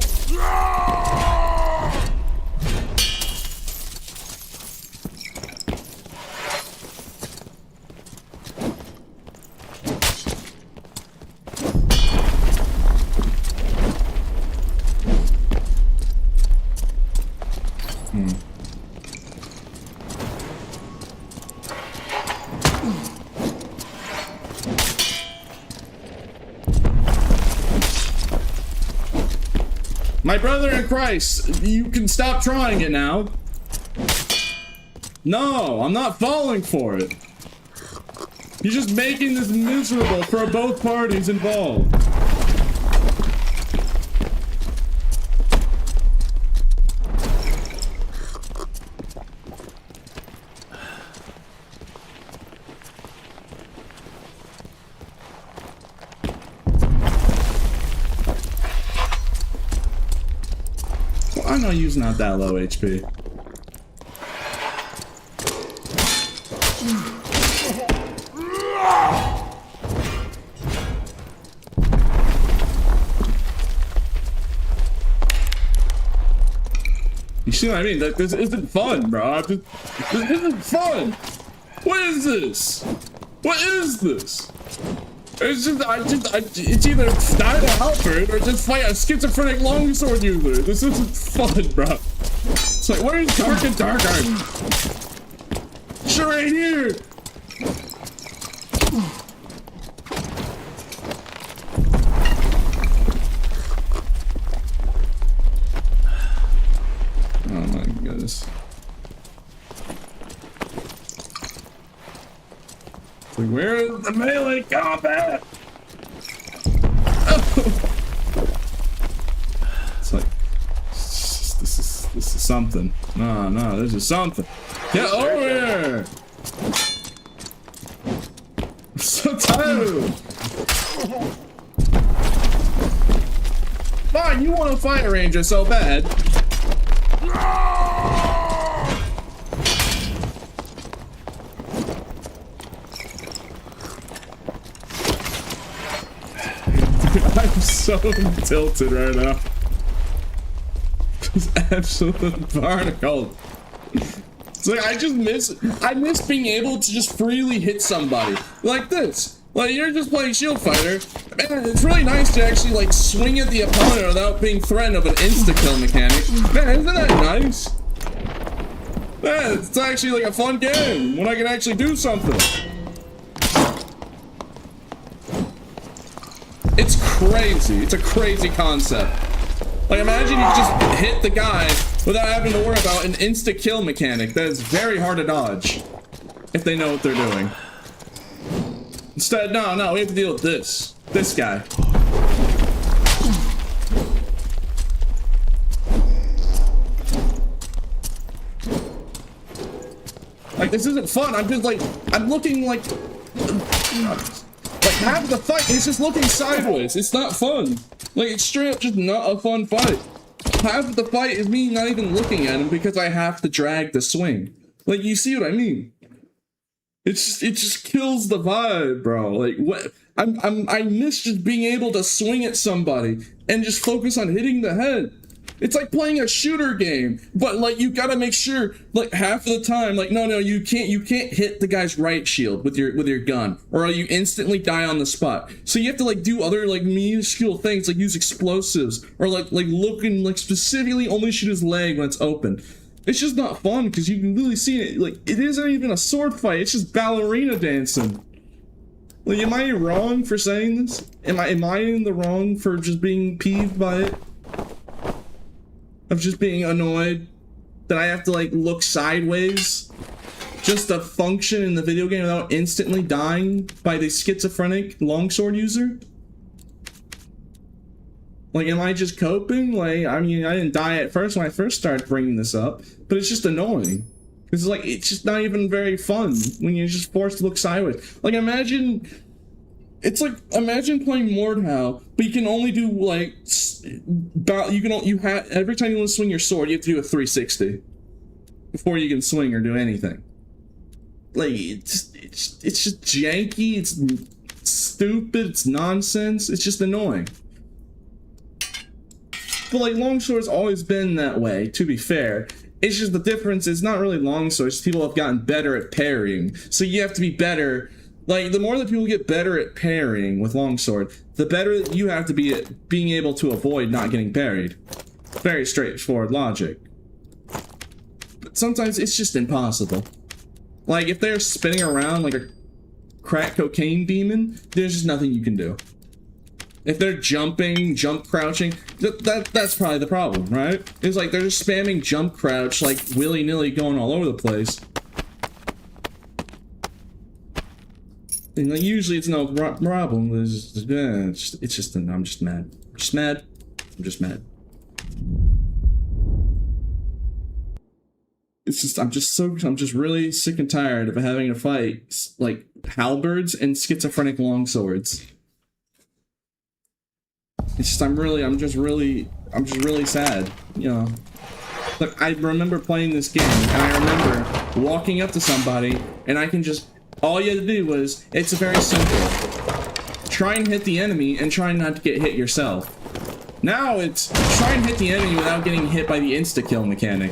My brother in Christ, you can stop trying it now. No, I'm not falling for it. You're just making this miserable for both parties involved. I know you's not that low HP. You see what I mean? This isn't fun, bro. This isn't fun. What is this? What is this? It's just, it's either die to Halford or just fight a schizophrenic longsword user. This isn't fun, bro. It's like, where's Dark and Darker? Sure, right here. Oh my goodness. Like, where is the melee combat? Oh. It's like, this is something. No, this is something. Get over here! I'm so tired. Fine, you want to fight a ranger so bad. I'm so tilted right now. It's absolute barnacle. It's like I miss being able to just freely hit somebody like this. Like, you're just playing Shield Fighter. Man, it's really nice to actually like swing at the opponent without being threatened of an insta-kill mechanic. Man, isn't that nice? Man, it's actually like a fun game when I can actually do something. It's crazy. It's a crazy concept. Like, imagine you just hit the guy without having to worry about an insta-kill mechanic that is very hard to dodge if they know what they're doing. Instead, no, we have to deal with this guy. Like, this isn't fun. I'm just like, I'm looking like half the fight is just looking sideways. It's not fun. Like, it's straight up just not a fun fight. Half of the fight is me not even looking at him because I have to drag the swing. Like, you see what I mean? It just kills the vibe, bro. Like, what? I miss just being able to swing at somebody and just focus on hitting the head. It's like playing a shooter game, but like you gotta make sure, like half of the time, like no, you can't hit the guy's right shield with your gun, or you instantly die on the spot. So you have to like do other like minuscule things, like use explosives, or like look and like specifically only shoot his leg when it's open. It's just not fun because you can really see it. Like, it isn't even a sword fight. It's just ballerina dancing. Like, am I wrong for saying this? Am I in the wrong for just being peeved by it? Of just being annoyed that I have to like look sideways just to function in the video game without instantly dying by the schizophrenic longsword user? Like, am I just coping? Like, I mean, I didn't die at first when I first started bringing this up, but it's just annoying. It's like, it's just not even very fun when you're just forced to look sideways. Like, imagine, it's like, imagine playing Mordhau, but you can only do, like, every time you want to swing your sword, you have to do a 360 before you can swing or do anything. Like, it's just janky, it's stupid, it's nonsense, it's just annoying. But like longsword's always been that way, to be fair. It's just the difference is not really longswords, people have gotten better at parrying. So you have to be better, like the more that people get better at parrying with longsword, the better you have to be at being able to avoid not getting parried. Very straightforward logic. But sometimes it's just impossible. Like if they're spinning around like a crack cocaine demon, there's just nothing you can do. If they're jumping, jump crouching, that's probably the problem, right? It's like they're just spamming jump crouch like willy-nilly going all over the place. And like usually it's no problem. It's just I'm just mad. I'm just mad. I'm just mad. It's just I'm just really sick and tired of having to fight like halberds and schizophrenic longswords. It's just I'm just really sad, you know. Like I remember playing this game and I remember walking up to somebody and I can just all you had to do was it's very simple. Try and hit the enemy and try not to get hit yourself. Now it's try and hit the enemy without getting hit by the insta-kill mechanic.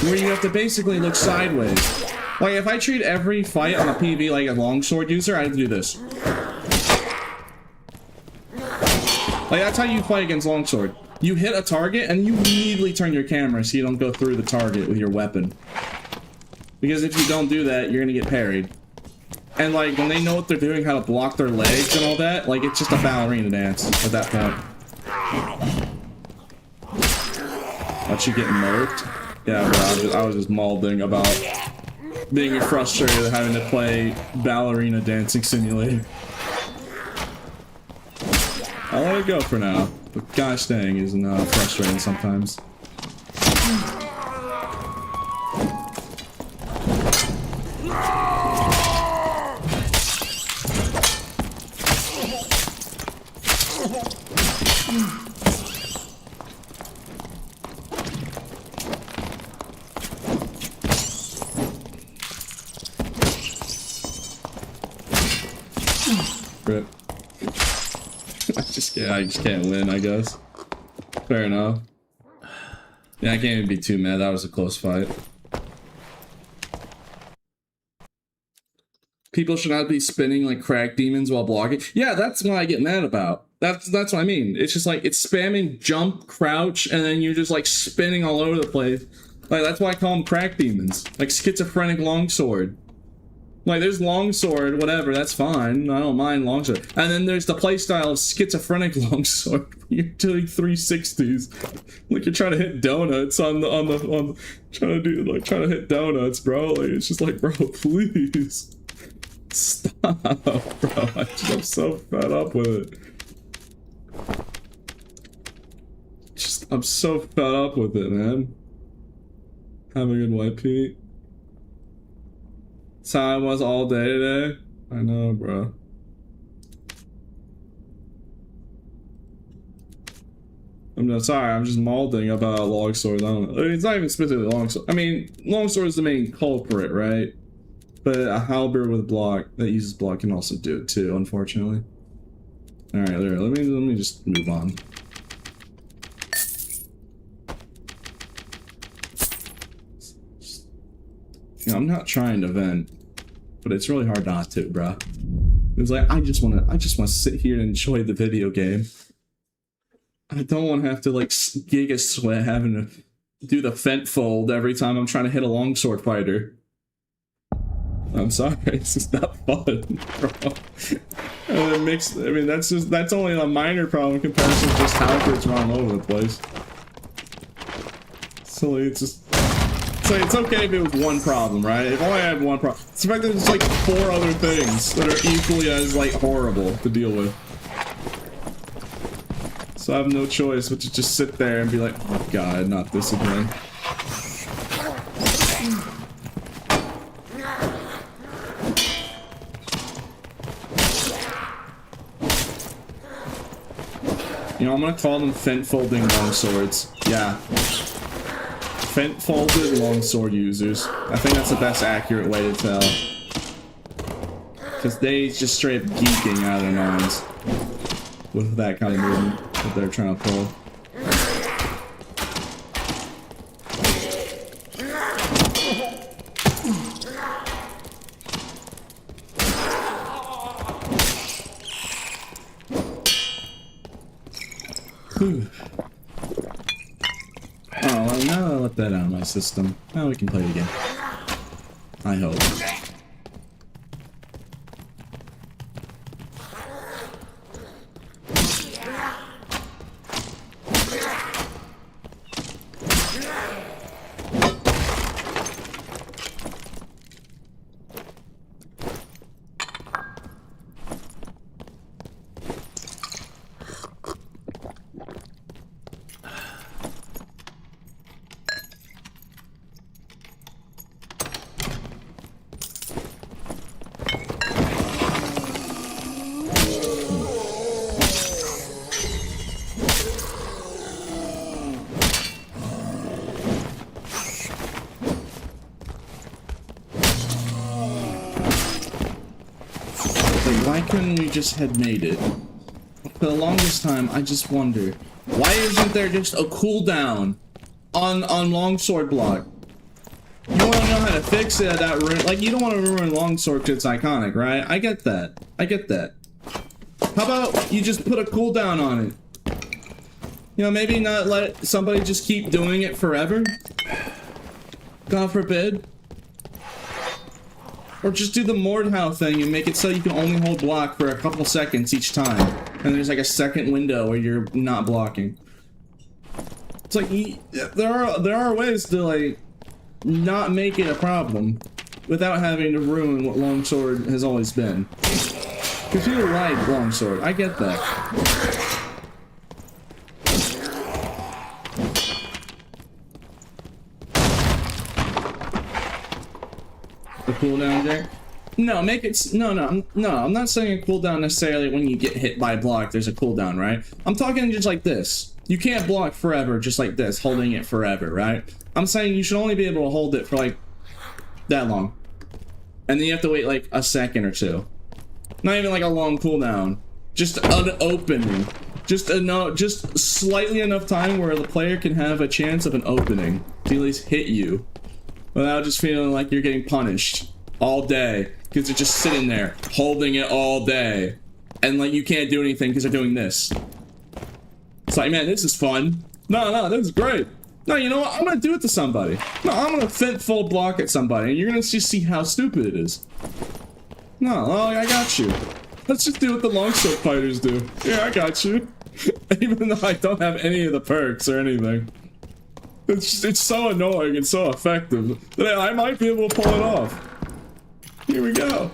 Where you have to basically look sideways. Like if I treat every fight on a PV like a longsword user, I have to do this. Like, that's how you fight against longsword. You hit a target, and you immediately turn your camera so you don't go through the target with your weapon. Because if you don't do that, you're gonna get parried. And, like, when they know what they're doing, how to block their legs and all that, like, it's just a ballerina dance at that point. Watch you get murked? Yeah, bro, I was just mauling about being frustrated at having to play ballerina dancing simulator. I'll let it go for now, but gosh dang, isn't frustrating sometimes. Rip. I just can't win, I guess. Fair enough. Yeah, I can't even be too mad. That was a close fight. People should not be spinning like crack demons while blocking. Yeah, that's what I get mad about. That's what I mean. It's just like it's spamming jump, crouch, and then you're just like spinning all over the place. Like that's why I call them crack demons. Like schizophrenic longsword. Like, there's longsword, whatever, that's fine. I don't mind longsword. And then there's the playstyle of schizophrenic longsword. You're doing 360s. Like, you're trying to hit donuts on the trying to hit donuts, bro. Like, it's just like, bro, please. Stop, bro. I'm so fed up with it. I'm so fed up with it, man. Have a good one, Pete. That's how I was all day today. I know, bro. I'm not sorry. I'm just molding about longswords. I don't know. I mean, it's not even specifically longsword. I mean, longsword is the main culprit, right? But a halberd with block that uses block can also do it too. Unfortunately. All right, there. Let me just move on. You know, I'm not trying to vent, but it's really hard not to, bro. It's like I just want to sit here and enjoy the video game. I don't want to have to like giga sweat having to do the fent fold every time I'm trying to hit a longsword fighter. I'm sorry, it's just not fun, bro. And it makes, I mean, that's only a minor problem in comparison to just halberds run all over the place. So like, it's just. So it's okay if it was one problem, right? If only I had one problem. It's the fact that there's like 4 other things that are equally as like horrible to deal with. So I have no choice but to just sit there and be like, oh god, not this again. You know, I'm gonna call them fent folding longswords. Yeah. Fent folded longsword users. I think that's the best accurate way to tell. because they just straight up geeking out of their minds with that kind of movement that they're trying to pull. Whew. Oh, well, now I let that out of my system. Now we can play it again. I hope. Why couldn't we just had made it? For the longest time, I just wonder, why isn't there just a cooldown on longsword block? You want to know how to fix it at that room? Like, you don't want to ruin longsword because it's iconic, right? I get that. I get that. How about you just put a cooldown on it? You know, maybe not let somebody just keep doing it forever? God forbid. Or just do the Mordhau thing and make it so you can only hold block for a couple seconds each time. And there's like a second window where you're not blocking. It's like, there are ways to like, not make it a problem without having to ruin what longsword has always been. Because people like longsword, I get that. The cooldown there? No, make it. No, I'm not saying a cooldown necessarily when you get hit by a block, there's a cooldown, right? I'm talking just like this. You can't block forever just like this, holding it forever, right? I'm saying you should only be able to hold it for like that long. And then you have to wait like a second or two. Not even like a long cooldown. Just an opening. Just slightly enough time where the player can have a chance of an opening to at least hit you. Without just feeling like you're getting punished all day because you're just sitting there holding it all day and like you can't do anything because they're doing this. It's like, man, this is fun. No, this is great. No, you know what? I'm gonna do it to somebody. No, I'm gonna fit full block at somebody and you're gonna just see how stupid it is. No, well, I got you. Let's just do what the longsword fighters do. Yeah, I got you. Even though I don't have any of the perks or anything. It's so annoying and so effective that I might be able to pull it off. Here we go.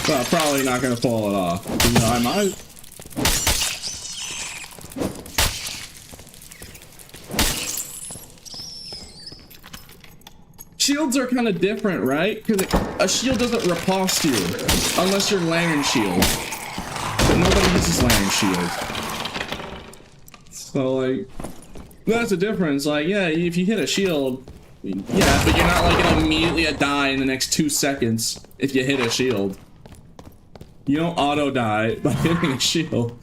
Well, probably not gonna pull it off. You know, I might. Shields are kind of different, right? Because a shield doesn't riposte you unless you're lantern shield. But nobody uses lantern shield. So like, that's the difference. Like, yeah, if you hit a shield, yeah, but you're not like gonna immediately die in the next 2 seconds if you hit a shield. You don't auto die by hitting a shield.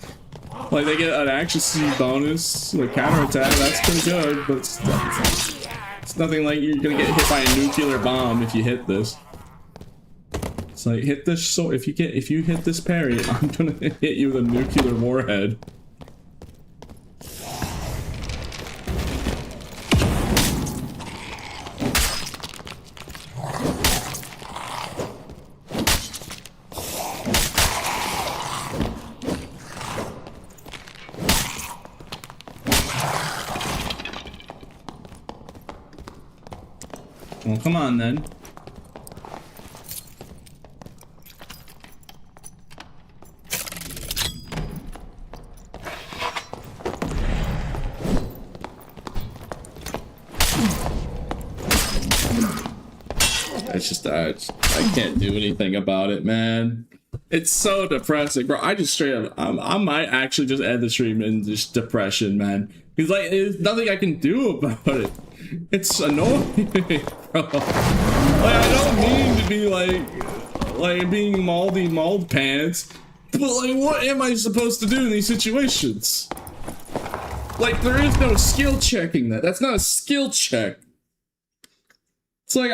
Like, they get an accuracy bonus, like counterattack, that's pretty good, but it's nothing like you're gonna get hit by a nuclear bomb if you hit this. It's like, hit this, so if you hit this parry, I'm gonna hit you with a nuclear warhead. Well, come on then. It's just I can't do anything about it, man. It's so depressing, bro. I just straight up, I might actually just end the stream in just depression, man. He's like, there's nothing I can do about it. It's annoying, bro. Like, I don't mean to be like being moldy mold pants, but like, what am I supposed to do in these situations? Like, there is no skill checking that. That's not a skill check. It's like,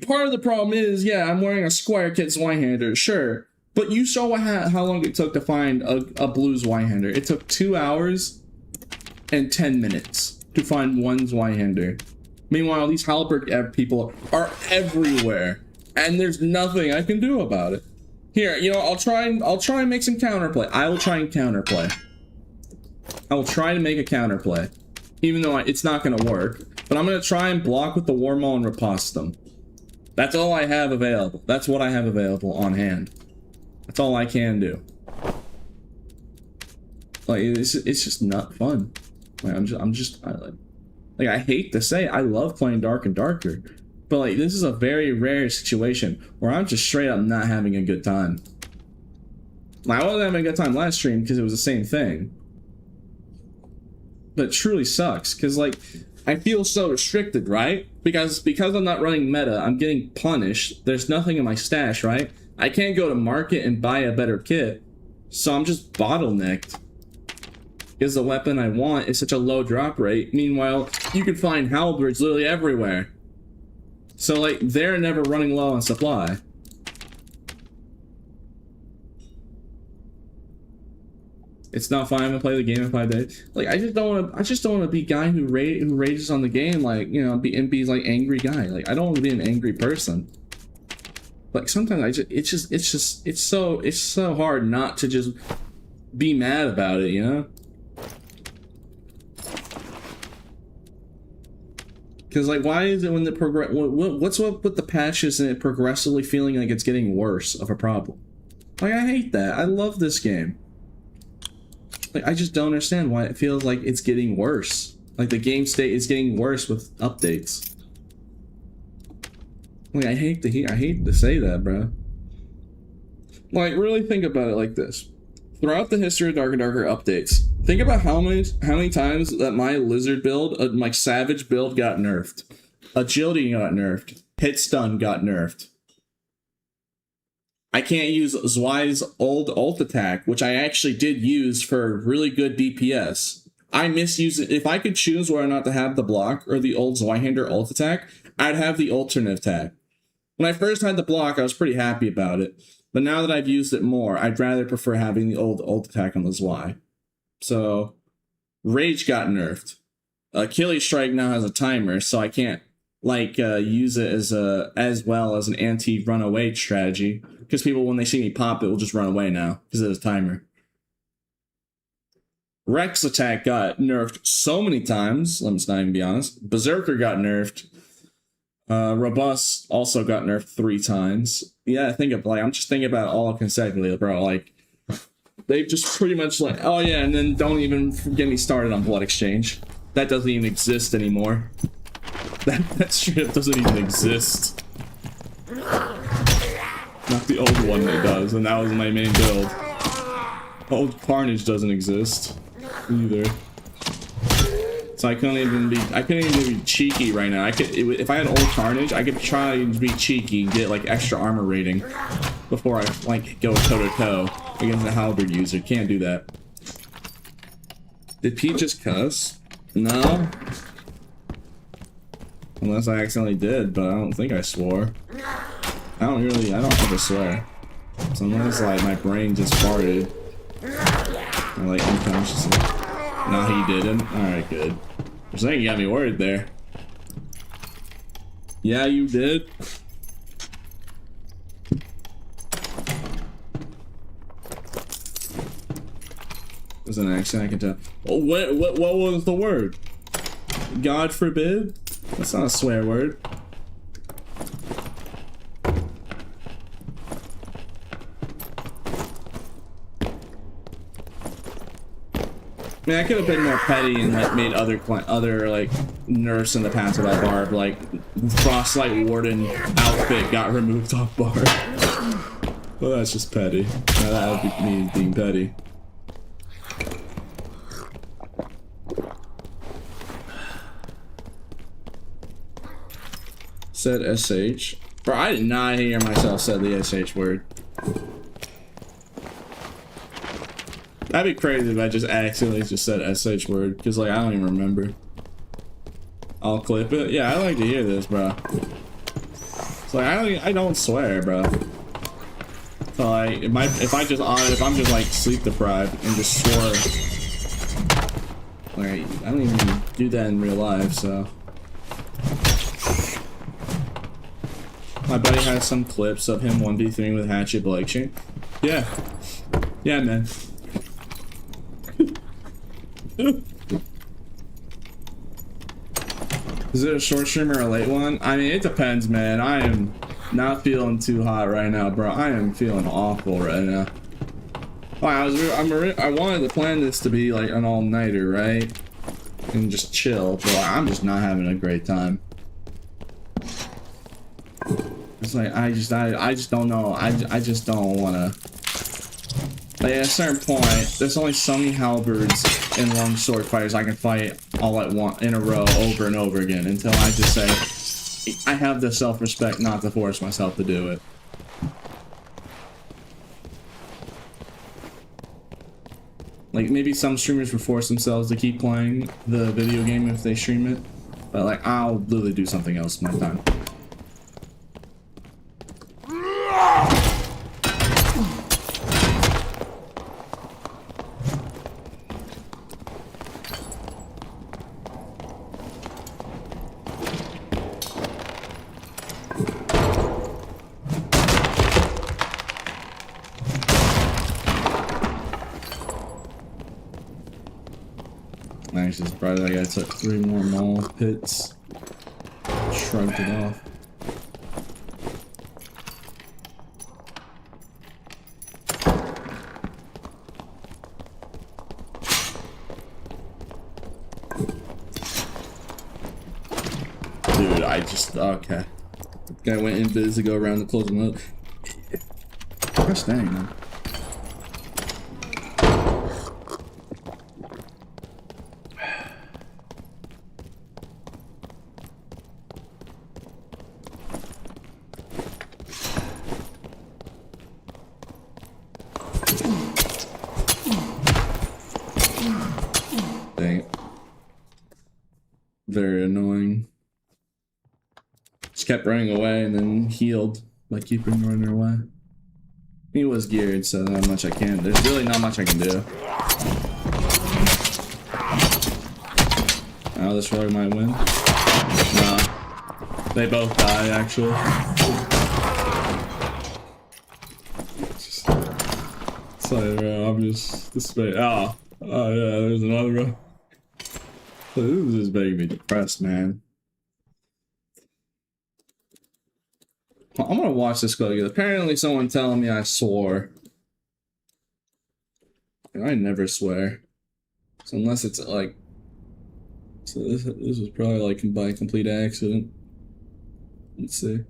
part of the problem is, yeah, I'm wearing a Squire Kit Zweihander, sure. But you saw how long it took to find a blue Zweihander. It took 2 hours and 10 minutes to find one Zweihander. Meanwhile, these Halberd people are everywhere, and there's nothing I can do about it. Here, you know, I'll try and make some counterplay. I will try and counterplay. I will try to make a counterplay, even though it's not gonna work. But I'm gonna try and block with the Warmaul and Riposte them. That's all I have available. That's what I have available on hand. That's all I can do. Like, it's just not fun. Like, I hate to say it, I love playing Dark and Darker, but like, this is a very rare situation where I'm just straight up not having a good time. Like, I wasn't having a good time last stream because it was the same thing. But it truly sucks, because like, I feel so restricted, right? Because I'm not running meta, I'm getting punished. There's nothing in my stash, right? I can't go to market and buy a better kit, so I'm just bottlenecked. Because the weapon I want is such a low drop rate. Meanwhile, you can find halberds literally everywhere. So like, they're never running low on supply. It's not fun to play the game in 5 days. Like, I just don't want to be a guy who rages on the game, like, you know, be like angry guy. Like, I don't want to be an angry person. Like, sometimes it's so hard not to just be mad about it, you know? Because like, why is it when the what's up with the patches and it progressively feeling like it's getting worse of a problem? Like, I hate that. I love this game. Like, I just don't understand why it feels like it's getting worse. Like, the game state is getting worse with updates. Like, I hate to say that, bro. Like, really think about it like this. Throughout the history of Dark and Darker updates, think about how many times that my lizard build, my savage build got nerfed. Agility got nerfed. Hit stun got nerfed. I can't use Zwei's old ult attack, which I actually did use for really good DPS. I misuse it. If I could choose whether or not to have the block or the old Zweihander ult attack, I'd have the alternate attack. When I first had the block, I was pretty happy about it. But now that I've used it more, I'd rather prefer having the old ult attack on the Zwei. So, Rage got nerfed. Achilles Strike now has a timer, so I can't like use it as well as an anti-runaway strategy. Because people, when they see me pop it, will just run away now because it has a timer. Rex attack got nerfed so many times. Let's not even be honest. Berserker got nerfed. Robust also got nerfed 3 times. Yeah, I'm just thinking about all consecutively, bro. Like, they've just pretty much like, oh yeah, and then don't even get me started on Blood Exchange. That doesn't even exist anymore. That straight up doesn't even exist. Not the old one that does, and that was my main build. Old Carnage doesn't exist either. So I couldn't even be cheeky right now. If I had old Carnage, I could try and be cheeky and get like extra armor rating before I like go toe to toe against a halberd user. Can't do that. Did Pete just cuss? No. Unless I accidentally did, but I don't think I swore. I don't think I swear. So unless like my brain just farted. Or like unconsciously. No, he didn't. Alright, good. For a second you got me worried there. Yeah, you did. It was an accent, I can tell. Oh, what was the word? God forbid? That's not a swear word. I mean, I could have been more petty and like made other like nerfs in the past about Barb, like Frostlight Warden outfit got removed off Barb. Well, that's just petty. That would be me being petty. Said SH. Bro, I did not hear myself say the SH word. That'd be crazy if I just accidentally just said SH word, because like I don't even remember. I'll clip it. Yeah, I like to hear this, bro. It's like I don't swear, bro. So like if I'm just like sleep deprived and just swore, like I don't even do that in real life, so. My buddy has some clips of him 1v3 with Hatchet Blake Chain. Yeah. Yeah, man. Is it a short stream or a late one? I mean, it depends, man. I am not feeling too hot right now, bro. I am feeling awful right now. I wanted to plan this to be like an all-nighter, right? And just chill, but I'm just not having a great time. It's like I just don't know. I just don't wanna. Like at a certain point, there's only so many halberds and longsword fighters I can fight all at once in a row over and over again until I just say I have the self-respect not to force myself to do it. Like maybe some streamers would force themselves to keep playing the video game if they stream it, but like I'll literally do something else in my time. Actually, surprised that guy took 3 more mall hits. Shrugged it off. Dude, I just okay. Guy went in biz to go around to close him up. Press dang, man. Very annoying. Just kept running away and then healed by keeping running away. He was geared, so not much I can. There's really not much I can do. Oh, this rogue might win. Nah. They both die, actually. Sorry, bro. I'm just dismayed. Oh yeah, there's another rogue. This is just making me depressed, man. I'm gonna watch this go again. Apparently someone telling me I swore. I never swear. So unless it's like... So this was probably like by complete accident. Let's see.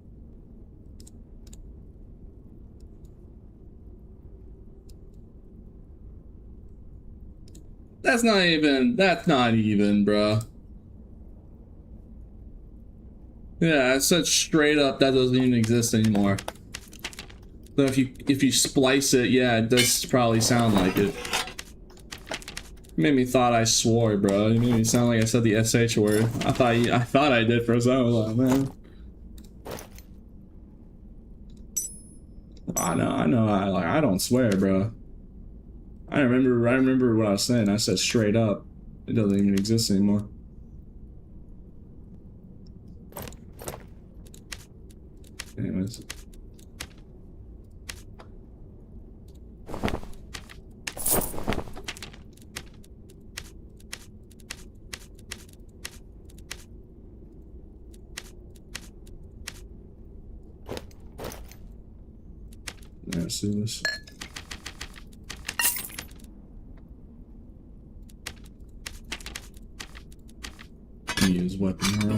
That's not even, bro. Yeah, it's such straight up that doesn't even exist anymore. So if you splice it, yeah, it does probably sound like it. Made me thought I swore, bro. You made me sound like I said the SH word. I thought I did for a second. I was like, man. I know. I don't swear, bro. I remember what I was saying. I said straight up. It doesn't even exist anymore. Anyways. Let's see this. Use weapon hurl.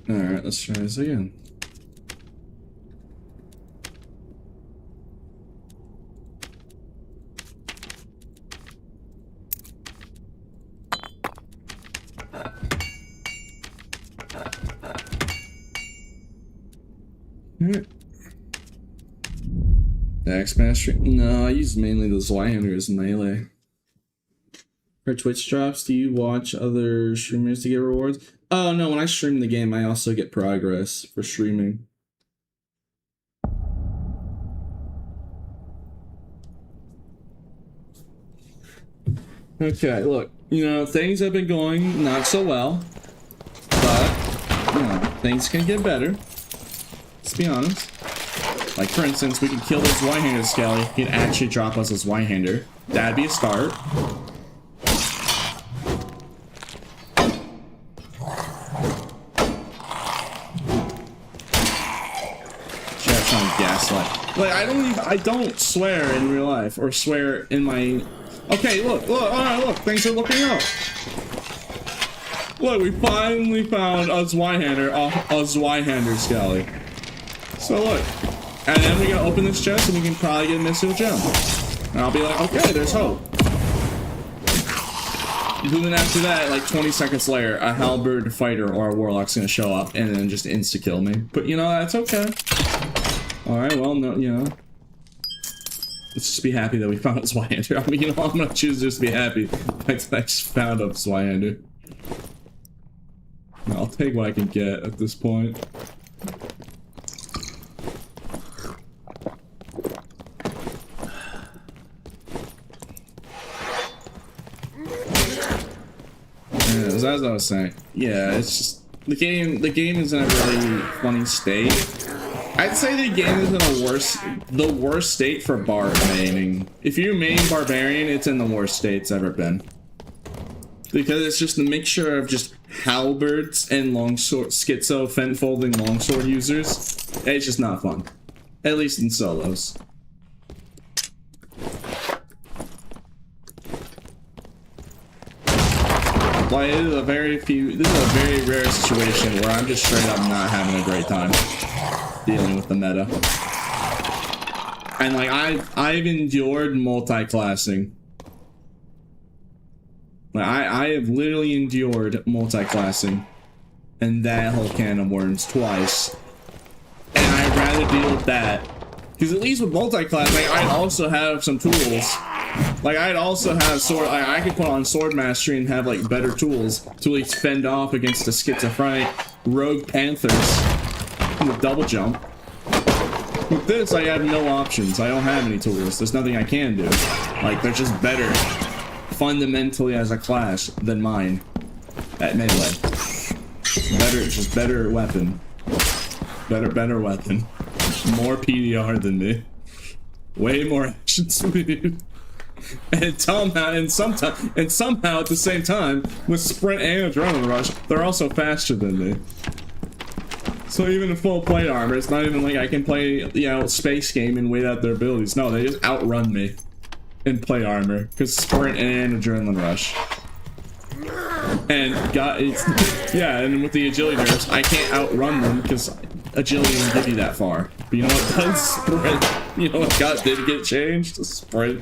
Alright, let's try this again. X-Master? No, I use mainly the Zweihander as melee. For Twitch drops, do you watch other streamers to get rewards? Oh no, when I stream the game, I also get progress for streaming. Okay, look, you know, things have been going not so well, but, you know, things can get better. Let's be honest. Like, for instance, we could kill this Zweihander Skelly. He'd actually drop us a Zweihander. That'd be a start. Chat's on gaslight. Like, I don't swear in real life, or swear in my... Okay, look, alright, look, things are looking up. Look, we finally found a Zweihander Skelly. So look, and then we gotta open this chest and we can probably get a mystical gem. And I'll be like, okay, there's hope. And then after that, like 20 seconds later, a halberd fighter or a warlock's gonna show up and then just insta-kill me. But you know, that's okay. Alright, well, no, you know. Let's just be happy that we found a Zweihander. I mean, you know, I'm gonna choose just to be happy. I just found a Zweihander. I'll take what I can get at this point. As I was saying, yeah, it's just the game is in a really funny state. I'd say the game is in the worst state for bard maining. If you main barbarian, it's in the worst state it's ever been. Because it's just a mixture of just halberds and longsword, schizo, fen-folding longsword users. It's just not fun. At least in solos. Like, this is a very rare situation where I'm just straight up not having a great time dealing with the meta. And like, I've endured multi-classing. Like, I have literally endured multi-classing and that whole can of worms twice. And I'd rather deal with that. Because at least with multi-classing, I'd also have some tools. Like, I'd also have sword. I could put on sword mastery and have like better tools to at least fend off against the schizophrenic rogue panthers with double jump. With this, I have no options. I don't have any tools. There's nothing I can do. Like, they're just better fundamentally as a class than mine at melee. Just better weapon. Better weapon. More PDR than me. Way more action speed. And somehow at the same time, with sprint and adrenaline rush, they're also faster than me. So even in full plate armor, it's not even like I can play, you know, space game and wait out their abilities. No, they just outrun me in plate armor because sprint and adrenaline rush. And and with the agility nerfs, I can't outrun them because agility doesn't give you that far. But you know what does? Sprint. You know what did get changed? Sprint.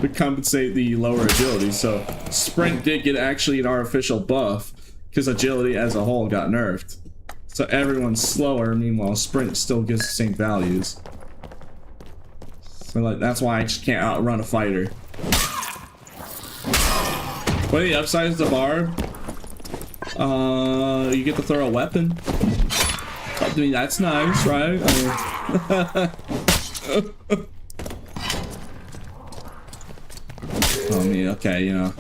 To compensate the lower agility. So sprint did get actually an artificial buff because agility as a whole got nerfed. So everyone's slower, meanwhile sprint still gives the same values. So like that's why I just can't outrun a fighter. What are the upsides to barb? You get to throw a weapon. I mean, that's nice, right? I mean, okay, you know,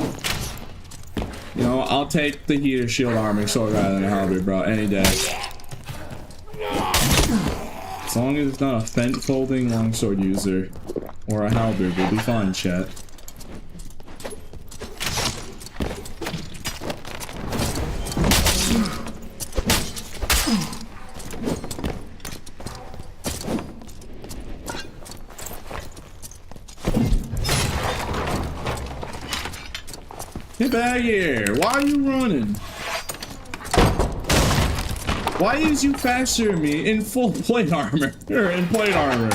I'll take the heater shield armor sword rather than a halberd, bro, any day. As long as it's not a fent-folding longsword user or a halberd, we'll be fine, chat. Get back here! Why are you running? Why is you faster than me in full plate armor? Or in plate armor?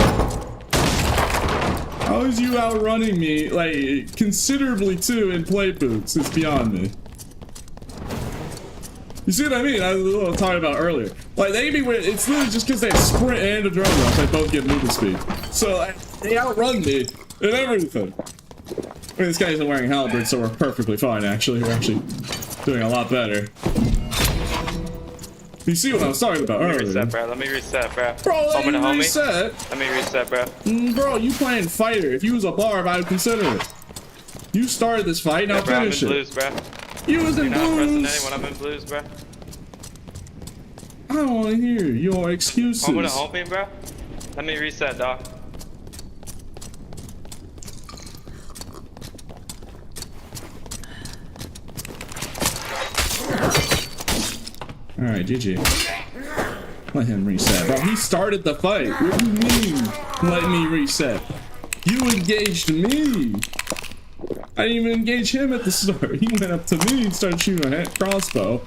How is you outrunning me, like, considerably too in plate boots? It's beyond me. You see what I mean? I was talking about earlier. Like, they can be, it's literally just because they have sprint and adrenaline rush, they both get movement speed. So, they outrun me and everything. I mean, this guy isn't wearing halberd, so we're perfectly fine, actually. We're actually doing a lot better. You see what I was talking about earlier? Reset, bro. Let me reset, bro. Bro, let me homie. reset. Let me reset, bro. Bro, you playing fighter. If you was a barb, I would consider it. You started this fight, now Bro, finish I'm in it. blues, bro. You was in You're not pressing blues. anyone. I'm in blues, bro. I don't want to hear your excuses. I'm gonna help me, bro. Let me reset, dog. Alright, GG. Let him reset. Bro, he started the fight. What do you mean, let me reset? You engaged me. I didn't even engage him at the start. He went up to me and started shooting a crossbow.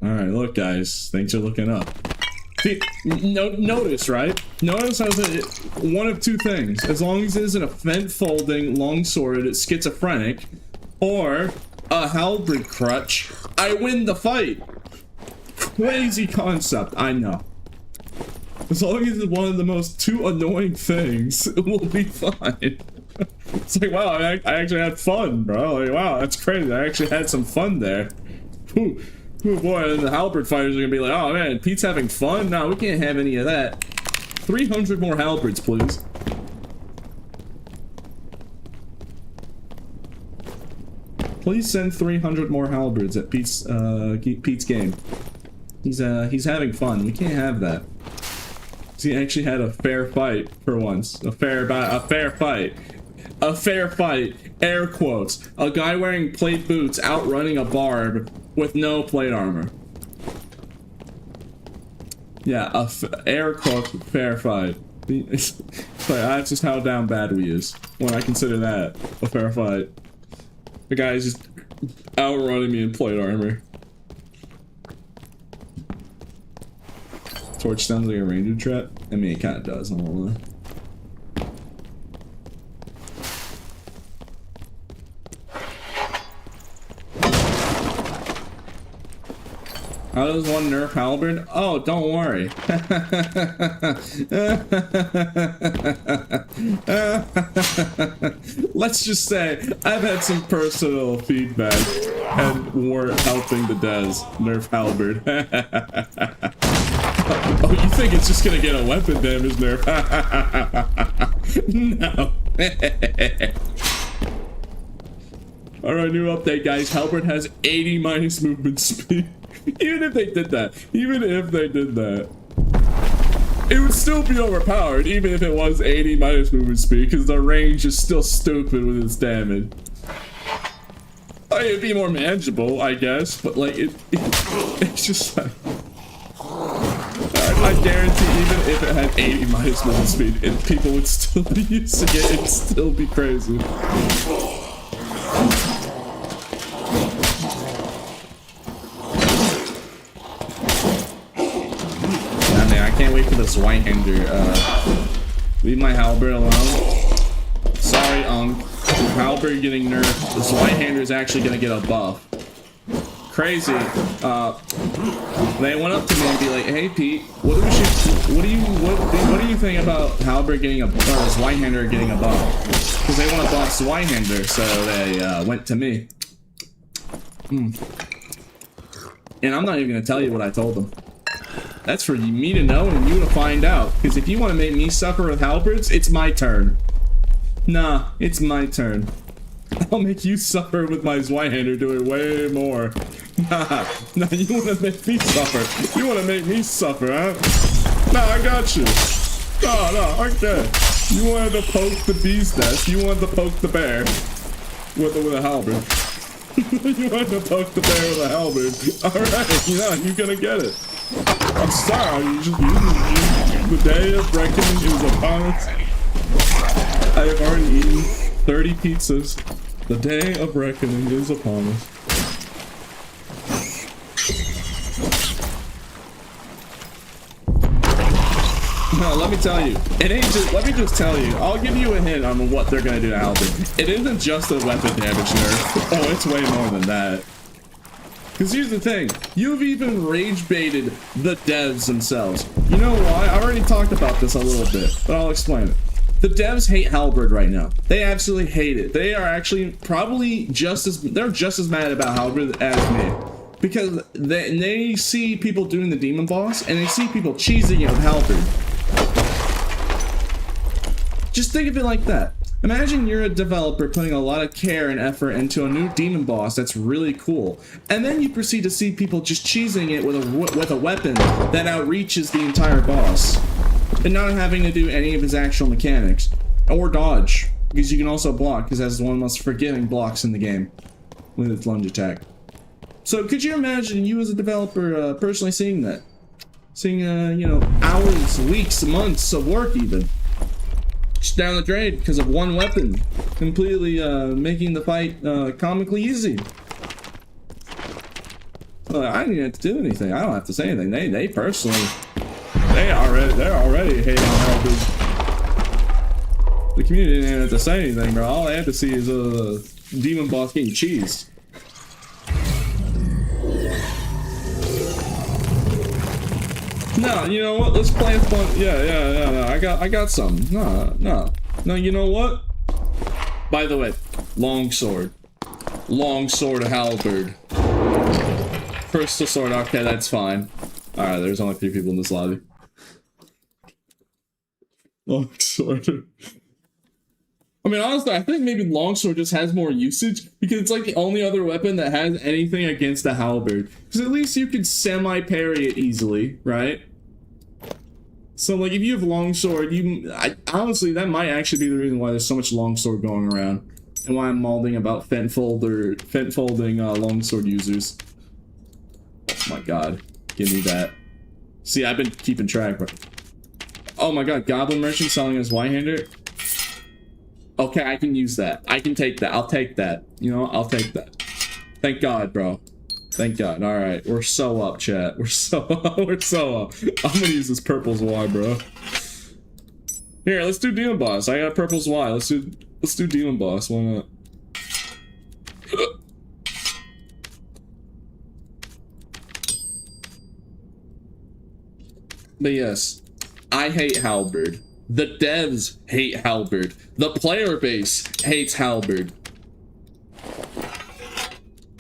Alright, look guys, things are looking up. See, notice, right? Notice how one of two things. As long as it isn't a fent-folding, long-sworded, schizophrenic, or a halberd crutch, I win the fight. Crazy concept, I know. As long as it's one of the most two annoying things, it will be fine. It's like, wow, I actually had fun, bro. Like, wow, that's crazy. I actually had some fun there. Ooh, boy, and the halberd fighters are gonna be like, oh man, Pete's having fun? No, we can't have any of that. 300 more halberds, please. Please send 300 more halberds at Pete's game. He's having fun. We can't have that. He actually had a fair fight for once. A fair fight. A fair fight. Air quotes. A guy wearing plate boots outrunning a barb with no plate armor. Yeah, air quotes fair fight. That's just how down bad we is when I consider that a fair fight. The guy is just outrunning me in plate armor. Torch sounds like a ranger trap. I mean, it kind of does, I won't lie. How does one nerf halberd? Oh, don't worry. Let's just say I've had some personal feedback and weren't helping the Dez nerf halberd. Oh, you think it's just gonna get a weapon damage nerf? No. Alright, new update, guys. Halberd has 80 minus movement speed. Even if they did that, it would still be overpowered, even if it was 80 minus movement speed, because the range is still stupid with its damage. I mean, it'd be more manageable, I guess, but like, it's just like... I guarantee even if it had 80 minus movement speed, and people would still be using it, it'd still be crazy. I can't wait for this Whitehander. Leave my halberd alone. Sorry, halberd getting nerfed. This Whitehander is actually gonna get a buff. Crazy. They went up to me and be like, "Hey Pete, what do you think about halberd getting a, or this Whitehander getting a buff?" Because they want to buff Whitehander, so they went to me. And I'm not even gonna tell you what I told them. That's for me to know and you to find out. Because if you want to make me suffer with halberds, it's my turn. Nah, it's my turn. I'll make you suffer with my Zweihander doing way more. Nah, you want to make me suffer. You want to make me suffer, huh? Nah, I got you. No, okay. You wanted to poke the bee's nest. You wanted to poke the bear with a halberd. You wanted to poke the bear with a halberd. Alright, you're gonna get it. I'm sorry, the day of reckoning is upon us. I have already eaten 30 pizzas. The day of reckoning is upon us. No, bro, let me tell you. It ain't just, let me just tell you. I'll give you a hint on what they're gonna do to Halberd. It isn't just a weapon damage nerf. Oh, it's way more than that. Because here's the thing. You've even rage baited the devs themselves. You know why? I already talked about this a little bit, but I'll explain it. The devs hate Halberd right now. They absolutely hate it. They are actually probably they're just as mad about Halberd as me. Because they see people doing the demon boss, and they see people cheesing it with Halberd. Just think of it like that. Imagine you're a developer putting a lot of care and effort into a new demon boss that's really cool, and then you proceed to see people just cheesing it with a weapon that outreaches the entire boss, and not having to do any of his actual mechanics. Or dodge, because you can also block, because that's one of the most forgiving blocks in the game with its lunge attack. So could you imagine you as a developer personally seeing that? Seeing, you know, hours, weeks, months of work even. Just down the drain because of one weapon. Completely making the fight comically easy. I didn't have to do anything. I don't have to say anything. They personally, they're already hating on Halberd. The community didn't have to say anything, bro. All they had to see is a demon boss getting cheesed. No, you know what? Let's play fun. Yeah. No. I got some. No. You know what? By the way, longsword halberd. Crystal sword. Okay, that's fine. All right, there's only 3 people in this lobby. Longsword. I mean, honestly, I think maybe longsword just has more usage because it's like the only other weapon that has anything against the halberd. Because at least you can semi-parry it easily, right? So, like, if you have longsword, honestly, that might actually be the reason why there's so much longsword going around, and why I'm malding about fent-folding longsword users. Oh my god, give me that. See, I've been keeping track, bro. Oh my god, Goblin Merchant selling his Y-hander. Okay, I can use that. I can take that. I'll take that. You know, I'll take that. Thank God, bro. Thank God. All right, we're so up, chat. We're so up. I'm gonna use this purple's Y, bro. Here, let's do Demon Boss. I got purple's Y. Let's do Demon Boss. Why not? But yes, I hate Halberd. The devs hate Halberd. The player base hates Halberd.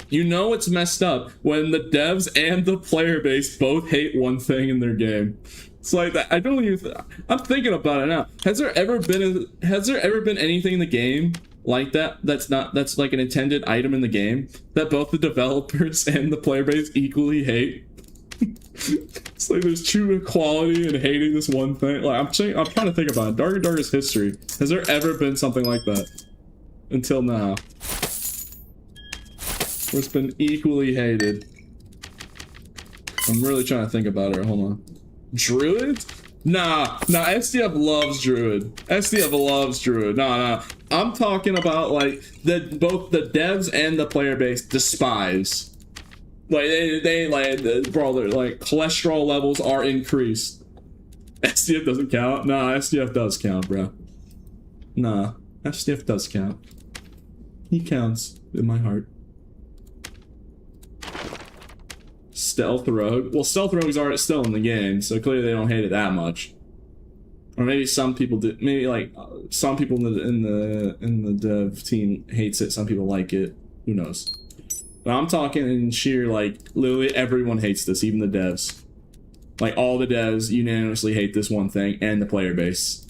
You know it's messed up when the devs and the player base both hate one thing in their game. It's like that. I don't even. I'm thinking about it now. Has there ever been anything in the game like that? That's like an intended item in the game that both the developers and the player base equally hate. It's like there's true equality in hating this one thing. Like I'm trying to think about it. Dark and Darkest history. Has there ever been something like that until now? Where it's been equally hated. I'm really trying to think about it. Hold on. Druid? Nah, SDF loves Druid. SDF loves Druid. Nah. I'm talking about like both the devs and the player base despise. Like they like, bro, their like cholesterol levels are increased. SDF doesn't count. Nah, SDF does count, bro. Nah, SDF does count. He counts in my heart. Stealth Rogue. Well, Stealth Rogues are still in the game, so clearly they don't hate it that much. Or maybe some people do. Maybe like some people in the dev team hates it. Some people like it. Who knows? But I'm talking in sheer like literally everyone hates this, even the devs. Like all the devs unanimously hate this one thing, and the player base.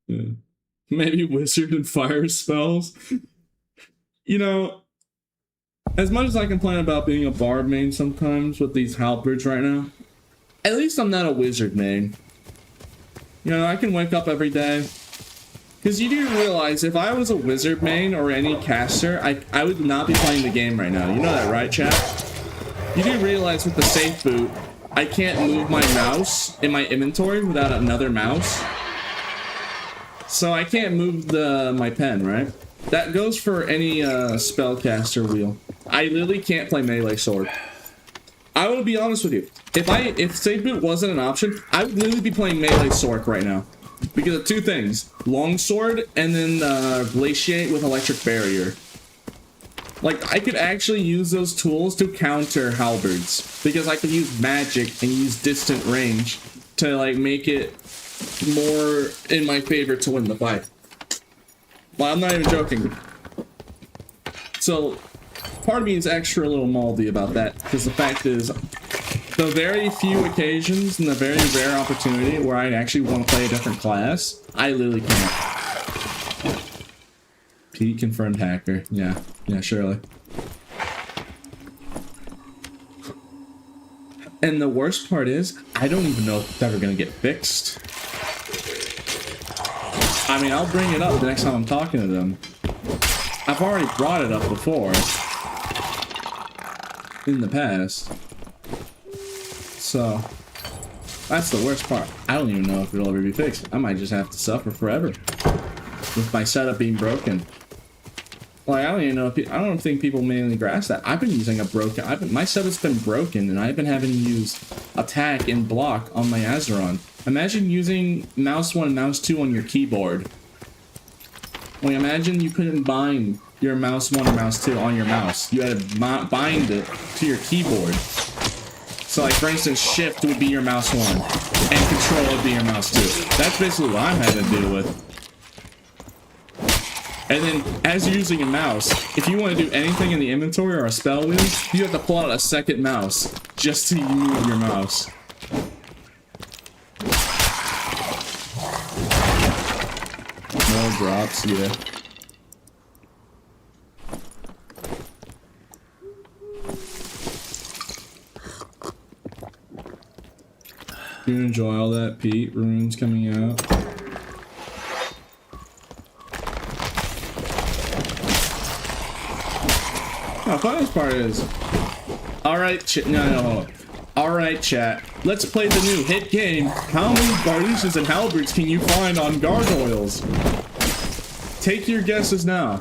Yeah. Maybe wizard and fire spells. You know, as much as I complain about being a bard main sometimes with these halberds right now, at least I'm not a wizard main. You know, I can wake up every day. Because you do realize if I was a wizard main or any caster, I would not be playing the game right now. You know that, right, chat? You do realize with the safe boot, I can't move my mouse in my inventory without another mouse. So I can't move my pen, right? That goes for any spellcaster wheel. I literally can't play melee sword. I will be honest with you. If safe boot wasn't an option, I would literally be playing melee sword right now. Because of two things. Longsword and then glaciate with electric barrier. Like, I could actually use those tools to counter halberds. Because I could use magic and use distant range to, like, make it more in my favor to win the fight. Well, I'm not even joking. So, part of me is extra a little moldy about that. Because the fact is, the very few occasions and the very rare opportunity where I actually want to play a different class, I literally can't. Pete confirmed hacker. Yeah, surely. And the worst part is, I don't even know if it's ever going to get fixed. I mean, I'll bring it up the next time I'm talking to them. I've already brought it up before. In the past. So, that's the worst part. I don't even know if it'll ever be fixed. I might just have to suffer forever. With my setup being broken. Like, I don't even know if I don't think people mainly grasp that. I've been using a broken. My setup's been broken, and I've been having to use attack and block on my Azeron. Imagine using mouse 1 and mouse 2 on your keyboard. Like, imagine you couldn't bind your mouse 1 or mouse 2 on your mouse. You had to bind it to your keyboard. So, like, for instance, shift would be your mouse 1, and control would be your mouse 2. That's basically what I'm having to deal with. And then, as you're using a mouse, if you want to do anything in the inventory or a spell wheel, you have to pull out a second mouse just to move your mouse. More drops, yeah. Do you enjoy all that, Pete? Runes coming out. The funniest part is, alright, no. Alright, chat. Let's play the new hit game. How many Bardishas and Halberds can you find on gargoyles? Take your guesses now.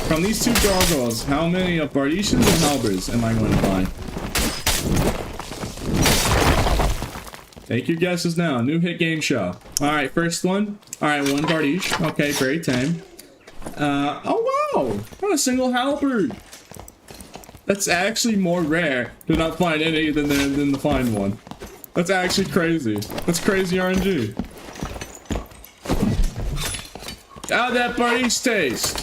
From these two gargoyles, how many of Bardishas and Halberds am I going to find? Take your guesses now. New hit game show. Alright, first one. Alright, one Bardish. Okay, very tame. Oh wow! Not a single halberd! That's actually more rare to not find any than to find one. That's actually crazy. That's crazy RNG. How'd that Bardish taste?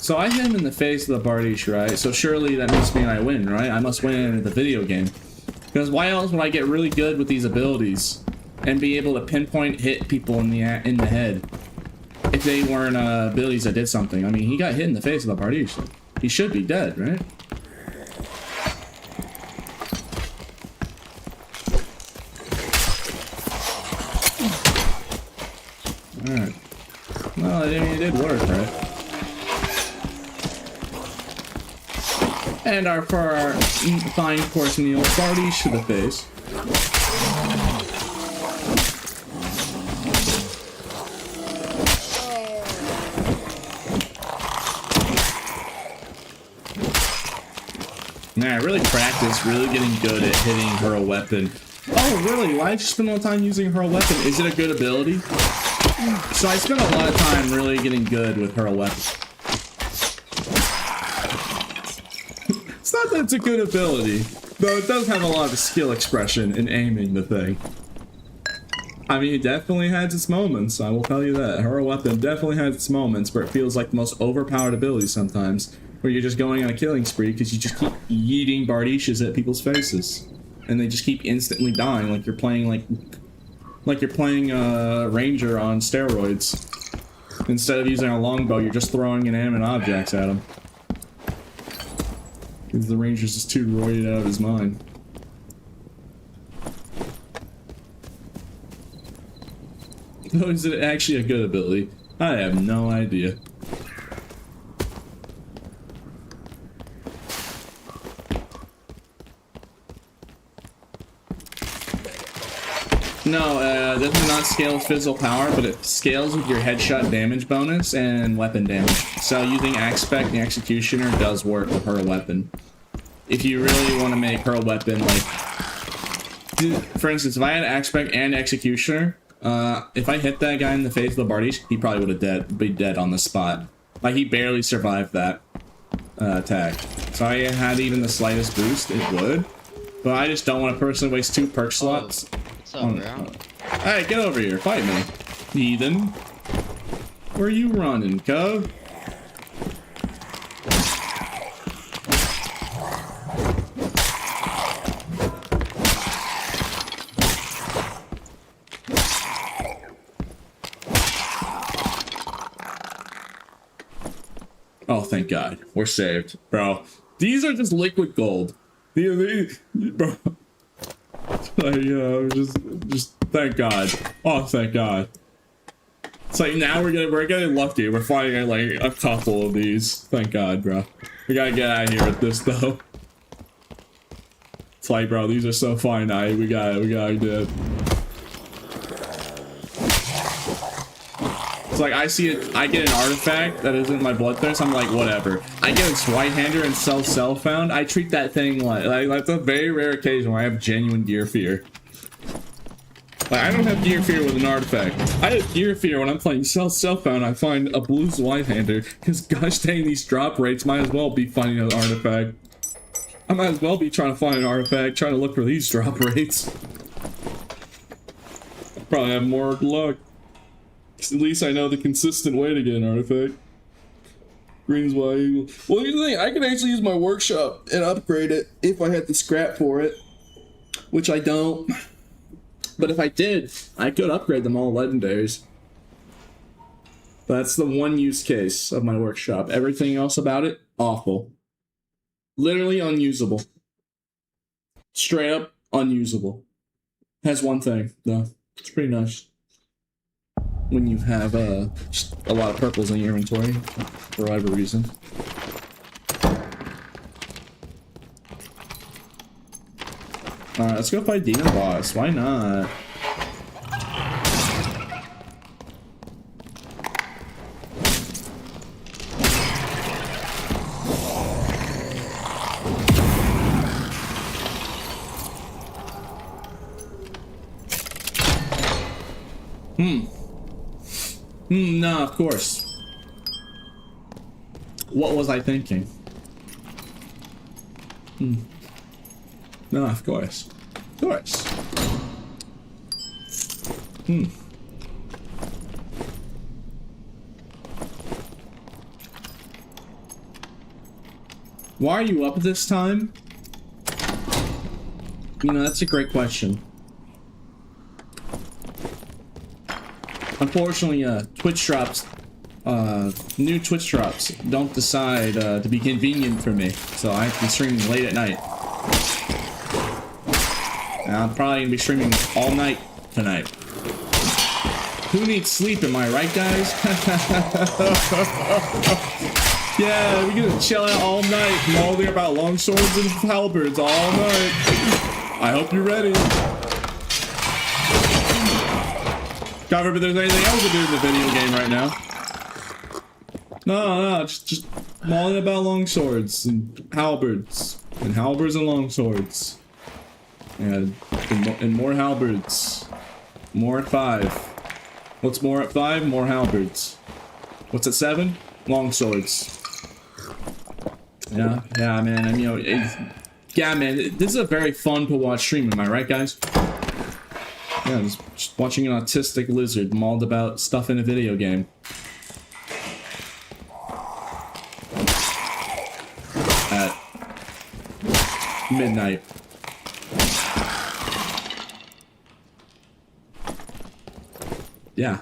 So I hit him in the face with a Bardish, right? So surely that must mean I win, right? I must win in the video game. Because why else would I get really good with these abilities? And be able to pinpoint hit people in the head if they weren't abilities that did something. I mean, he got hit in the face with a Bardish. He should be dead, right? Alright. Well, I mean, it did work, right? And for our fine course meal, Bardish to the face. Man, I really practiced really getting good at hitting her weapon. Oh, really? Why did you spend all the time using her weapon? Is it a good ability? So I spent a lot of time really getting good with her weapon. It's not that it's a good ability, though it does have a lot of skill expression in aiming the thing. I mean, it definitely has its moments, I will tell you that. Her weapon definitely has its moments where it feels like the most overpowered ability sometimes. Where you're just going on a killing spree because you just keep yeeting Bardishas at people's faces. And they just keep instantly dying like you're playing Ranger on steroids. Instead of using a longbow, you're just throwing inanimate objects at him. Because the Ranger's just too roided out of his mind. So is it actually a good ability? I have no idea. No, this does not scale with physical power, but it scales with your headshot damage bonus and weapon damage. So using Aspect and Executioner does work with her weapon. If you really want to make her weapon, like... For instance, if I had Aspect and Executioner, if I hit that guy in the face with the Bardies, he probably would have be dead on the spot. Like, he barely survived that attack. So I had even the slightest boost, it would. But I just don't want to personally waste 2 perk slots. What's up, bro? Hey, get over here. Fight me. Heathen. Where you running, cub? Oh, thank God. We're saved. Bro, these are just liquid gold. These bro. Just thank God. Oh, thank God. It's like now we're getting lucky. We're finding like a couple of these. Thank God, bro. We gotta get out of here with this though. It's like, bro, these are so finite. We gotta do it. It's like I see it. I get an artifact that isn't my bloodthirst. I'm like, whatever. I get a Switehander and sell found. I treat that thing like that's a very rare occasion where I have genuine gear fear. Like, I don't have gear fear with an artifact. I have gear fear when I'm playing sell found. I find a blue Switehander because gosh dang, these drop rates might as well be finding an artifact. I might as well be trying to find an artifact, trying to look for these drop rates. I'll probably have more luck. At least I know the consistent way to get an artifact. Green's Wild Eagle. Well, here's the thing. I can actually use my workshop and upgrade it if I had the scrap for it. Which I don't. But if I did, I could upgrade them all legendaries. That's the one use case of my workshop. Everything else about it, awful. Literally unusable. Straight up unusable. Has one thing, though. It's pretty nice. When you have just a lot of purples in your inventory, for whatever reason. Alright, let's go fight Demon Boss. Why not? No, of course. What was I thinking? No, of course. Of course. Why are you up this time? You know, that's a great question. Unfortunately, Twitch drops, new Twitch drops don't decide to be convenient for me, so I have to be streaming late at night. And I'm probably gonna be streaming all night tonight. Who needs sleep, am I right, guys? Yeah, we're gonna chill out all night, mulling about longswords and halberds all night. I hope you're ready. God forbid there's anything else to do in the video game right now. No, just mulling about longswords and halberds. And halberds and longswords. And more halberds. More at 5. What's more at 5? More halberds. What's at 7? Longswords. Yeah, man. I mean, you know, yeah, man. This is a very fun to watch stream. Am I right, guys? Yeah, just watching an autistic lizard mauled about stuff in a video game. At midnight. Yeah.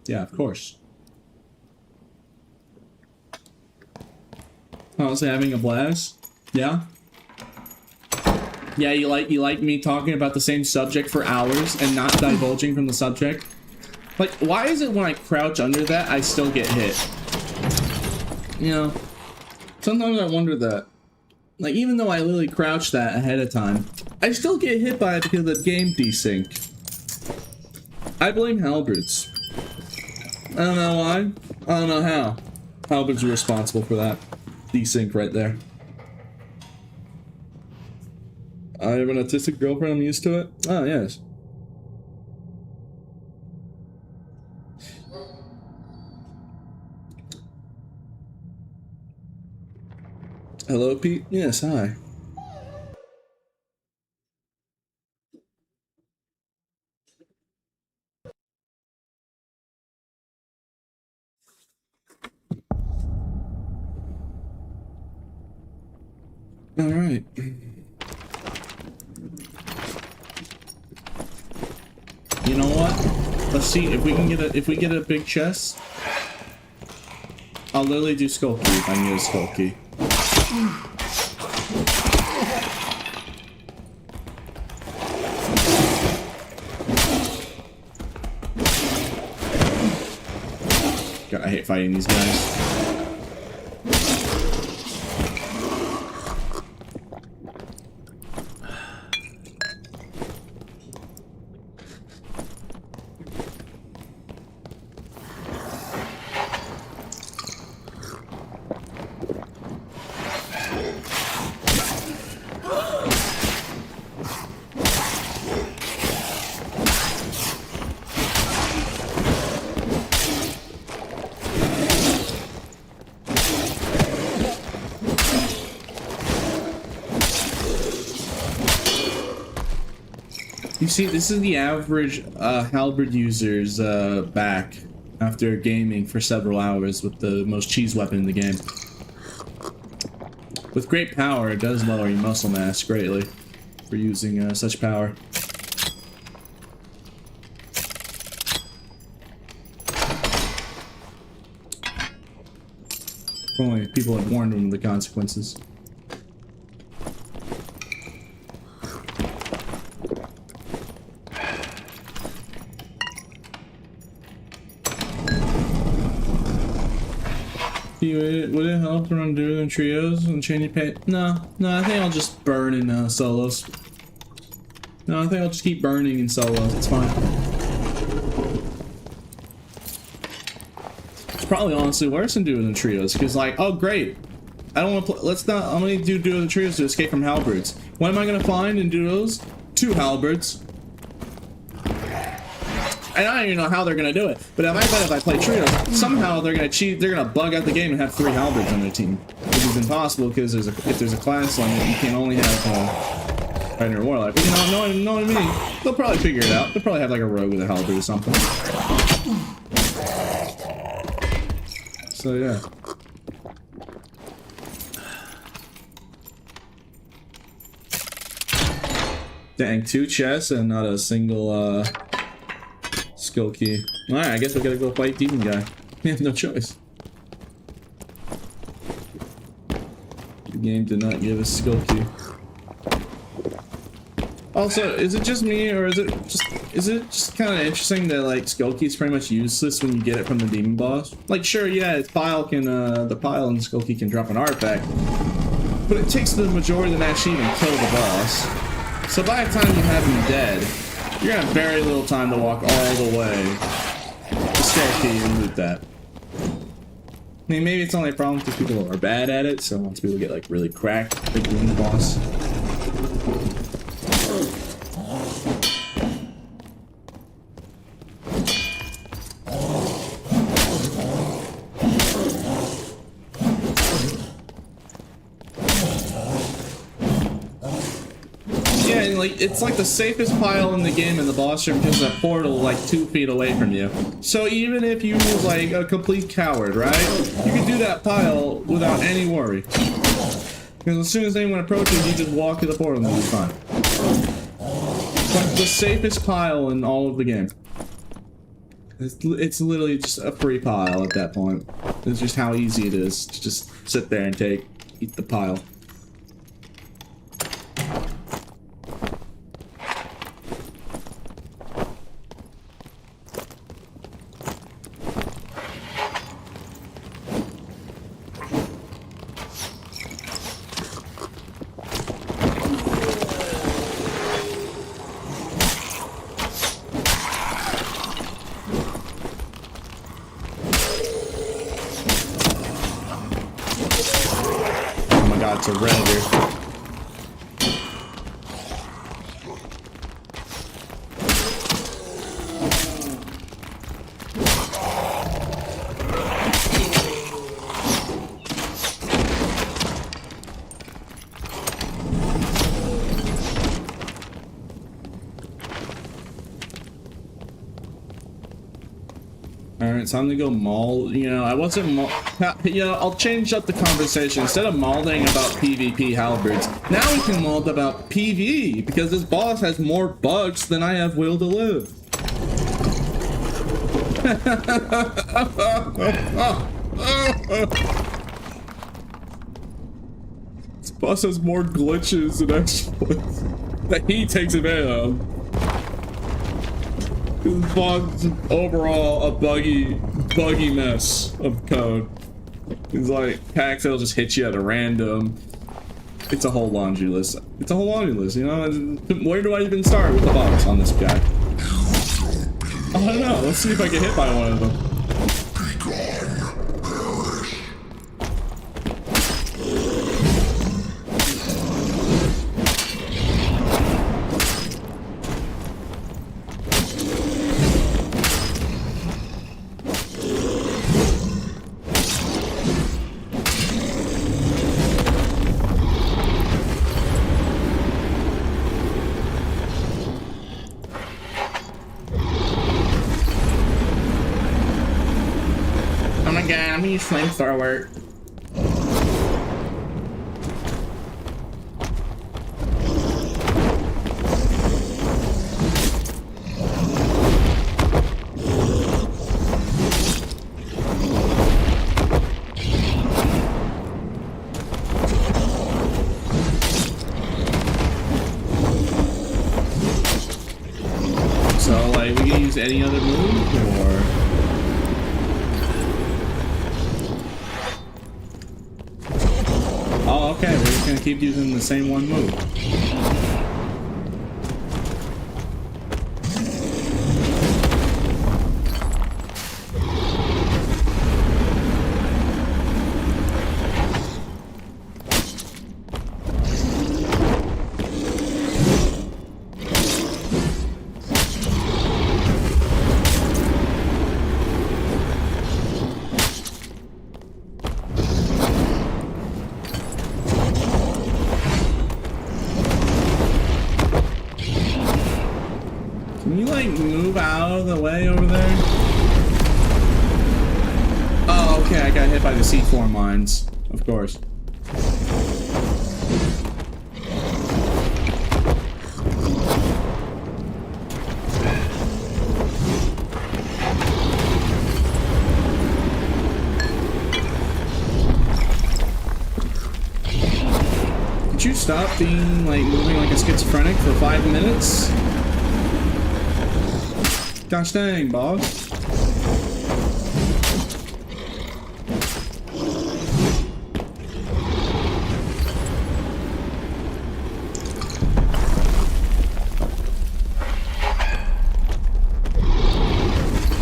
Yeah, of course. Honestly, having a blast? Yeah? Yeah, you like me talking about the same subject for hours and not divulging from the subject? Like, why is it when I crouch under that, I still get hit? You know, sometimes I wonder that. Like, even though I literally crouched that ahead of time, I still get hit by it because of the game desync. I blame halberds. I don't know why. I don't know how. Halberds are responsible for that desync right there. I have an autistic girlfriend. I'm used to it. Oh yes. Hello, Pete. Yes, hi. All right. You know what? Let's see if we can get a big chest. I'll literally do skull key if I can get a skull key. God, I hate fighting these guys. You see, this is the average halberd user's back after gaming for several hours with the most cheese weapon in the game. With great power, it does lower your muscle mass greatly for using such power. If only people had warned them of the consequences. Would it help to run duos and trios and chain your pay? No, I think I'll just burn in solos. No, I think I'll just keep burning in solos. It's fine. It's probably honestly worse than duos and trios because, like, oh great, I don't want to play. I'm gonna do duos and trios to escape from halberds. What am I gonna find in duos? 2 halberds. And I don't even know how they're gonna do it, but I bet if I play trios, somehow they're gonna cheat. They're gonna bug out the game and have 3 halberds on their team, which is impossible because if there's a class limit, you can only have fighter or warlock. But you know what I mean? They'll probably figure it out. They'll probably have like a rogue with a halberd or something. So yeah. Dang, 2 chests and not a single skill key. Alright, I guess we gotta go fight demon guy. We have no choice. The game did not give us skill key. Also, is it just me or is it just kind of interesting that like skill key is pretty much useless when you get it from the demon boss? Like sure, yeah, the pile and skill key can drop an artifact, but it takes the majority of the match to even kill the boss. So by the time you have him dead, you're gonna have very little time to walk all the way to skill key and loot that. I mean, maybe it's only a problem because people are bad at it, so once people get like really cracked, they win the boss. It's like the safest pile in the game in the boss room because that portal like 2 feet away from you. So even if you was like a complete coward, right? You can do that pile without any worry. Because as soon as anyone approaches, you just walk to the portal and you'll be fine. It's like the safest pile in all of the game. It's literally just a free pile at that point. It's just how easy it is to just sit there and eat the pile. it's a redditor. Alright, time to go maul. You know, I wasn't you know, I'll change up the conversation. Instead of mauling about PvP halberds, now we can maul about PvE, because this boss has more bugs than I have will to live. This boss has more glitches and exploits that he takes advantage of. This boss is overall a buggy mess of code. It's like Paxel just hits you at a random. It's a whole laundry list. It's a whole laundry list, you know? Where do I even start with the box on this guy? I don't know. Let's see if I get hit by one of them. I'm gonna use flamethrower. So, like, we can use any other move, or? Oh, okay, we're just gonna keep using the same one move. Can you, like, move out of the way over there? Oh, okay, I got hit by the C4 mines. Of course. Could you stop being, like, moving like a schizophrenic for 5 minutes? Gosh dang, boss.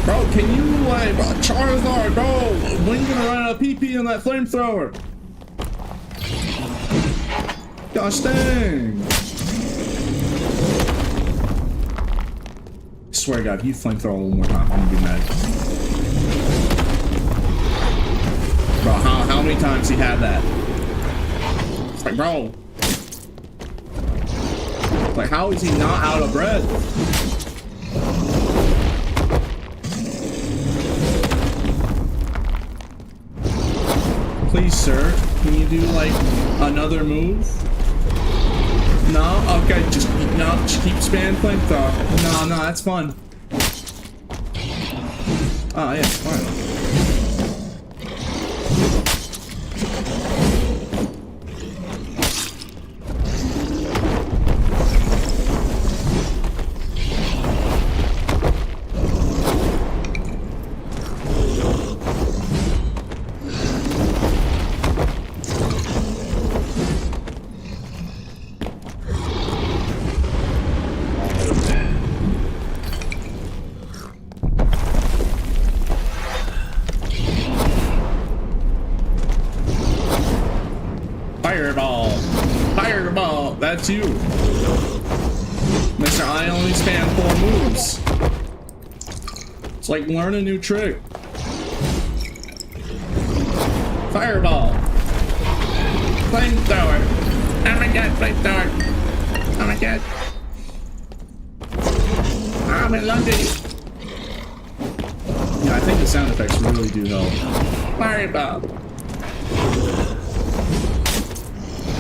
Bro, can you, like, Charizard, bro? When you gonna run out of PP in that flamethrower? Gosh dang. I swear to God, if you flamethrower one more time, I'm gonna be mad. Bro, how many times he had that? It's like, bro. Like, how is he not out of breath? Please, sir, can you do, like, another move? No? Okay, just keep spamming flamethrower. No, that's fun. Oh, yeah, fine. Fireball. Fireball. That's you. Mr. I only spam 4 moves. It's like learn a new trick. Fireball. Flamethrower. Oh my god, flamethrower. Oh my god. I'm in London. Yeah, I think the sound effects really do help. Fireball.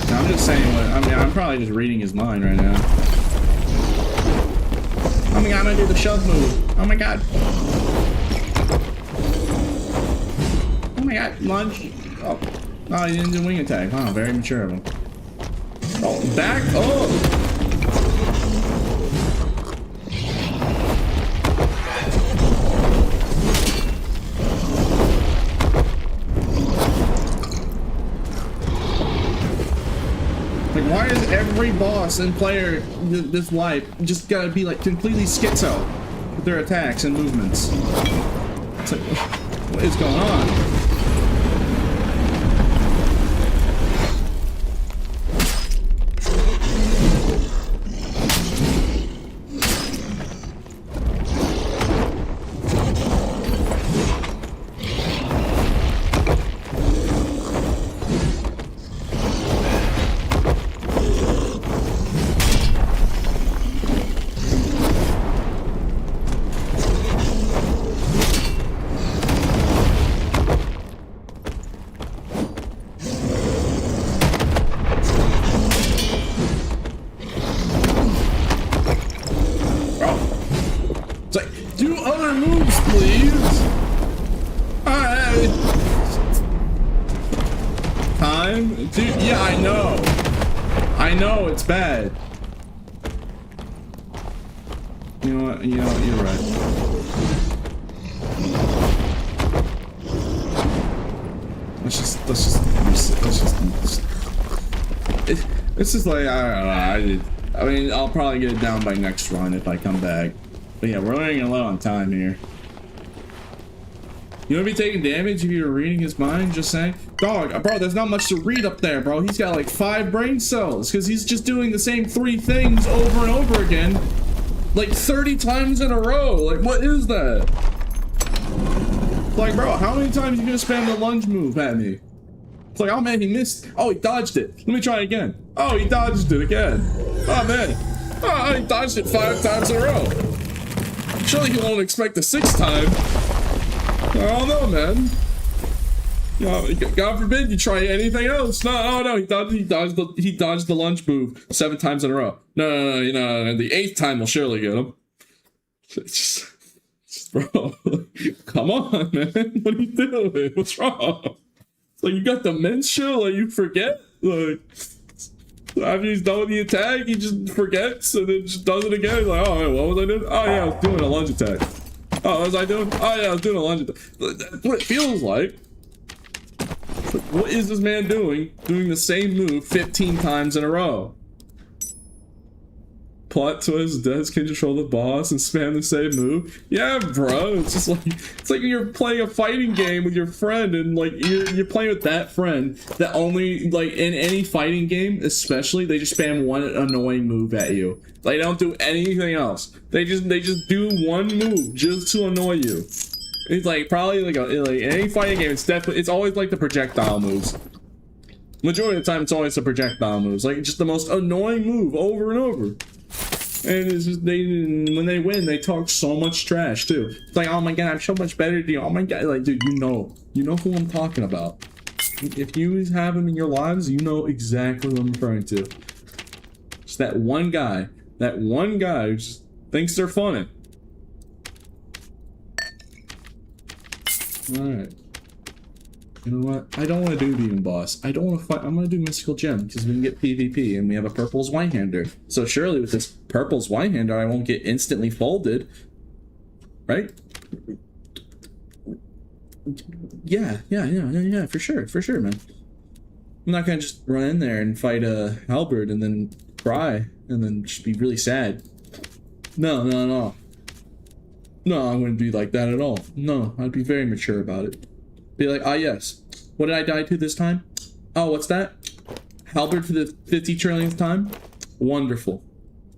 No, I'm just saying what, I mean, I'm probably just reading his mind right now. Oh my god, I'm gonna do the shove move. Oh my god. Oh my god, lunge. Oh, oh, he didn't do wing attack. Wow, very mature of him. Oh, back. Oh. Like, why is every boss and player this life just gotta be like completely schizo with their attacks and movements? It's like, what is going on? Dude, yeah, I know. I know, it's bad. You know what, you're right. Let's just it's just like, I don't know, I mean, I'll probably get it down by next run if I come back. But yeah, we're running low on time here. You wanna be taking damage if you're reading his mind? Just saying. Dog, bro, there's not much to read up there, bro. He's got like 5 brain cells because he's just doing the same 3 things over and over again, like 30 times in a row. Like, what is that? Like, bro, how many times you gonna spam the lunge move at me? It's like, oh man, he missed. Oh, he dodged it. Let me try again. Oh, he dodged it again. Oh man. Oh, he dodged it 5 times in a row. Surely he won't expect the 6th time. I don't know, man. You know, God forbid you try anything else. No, he dodged the lunge move 7 times in a row. No, the 8th time will surely get him. Just bro, come on, man. What are you doing? What's wrong? It's like you got dementia, like you forget. Like after he's done with the attack, he just forgets and then just does it again. He's like, oh, what was I doing? Oh yeah, I was doing a lunge attack. Oh, what was I doing? Oh yeah, I was doing a lunge attack. That's what it feels like. What is this man doing? Doing the same move 15 times in a row. Plot twist, Des can control the boss and spam the same move. Yeah, bro. It's like you're playing a fighting game with your friend and like you're playing with that friend that only, like, in any fighting game especially, they just spam one annoying move at you. They don't do anything else. They just do one move just to annoy you. It's like probably like any fighting game, it's always like the projectile moves. Majority of the time it's always the projectile moves. Like just the most annoying move over and over. And it's just when they win, they talk so much trash too. It's like, oh my god, I'm so much better than you. Oh my god, like dude, you know who I'm talking about. If you have him in your lives, you know exactly what I'm referring to. Just that one guy who just thinks they're funny. Alright. You know what? I don't want to do Demon Boss. I don't want to fight. I'm going to do Mystical Gem because we can get PvP and we have a Purple Zweihander. So surely with this Purple Zweihander, I won't get instantly folded. Right? Yeah, for sure, man. I'm not going to just run in there and fight a Halberd and then cry and then just be really sad. No. No, I wouldn't be like that at all. No, I'd be very mature about it. Be like, ah, yes. What did I die to this time? Oh, what's that? Halberd for the 50 trillionth time? Wonderful.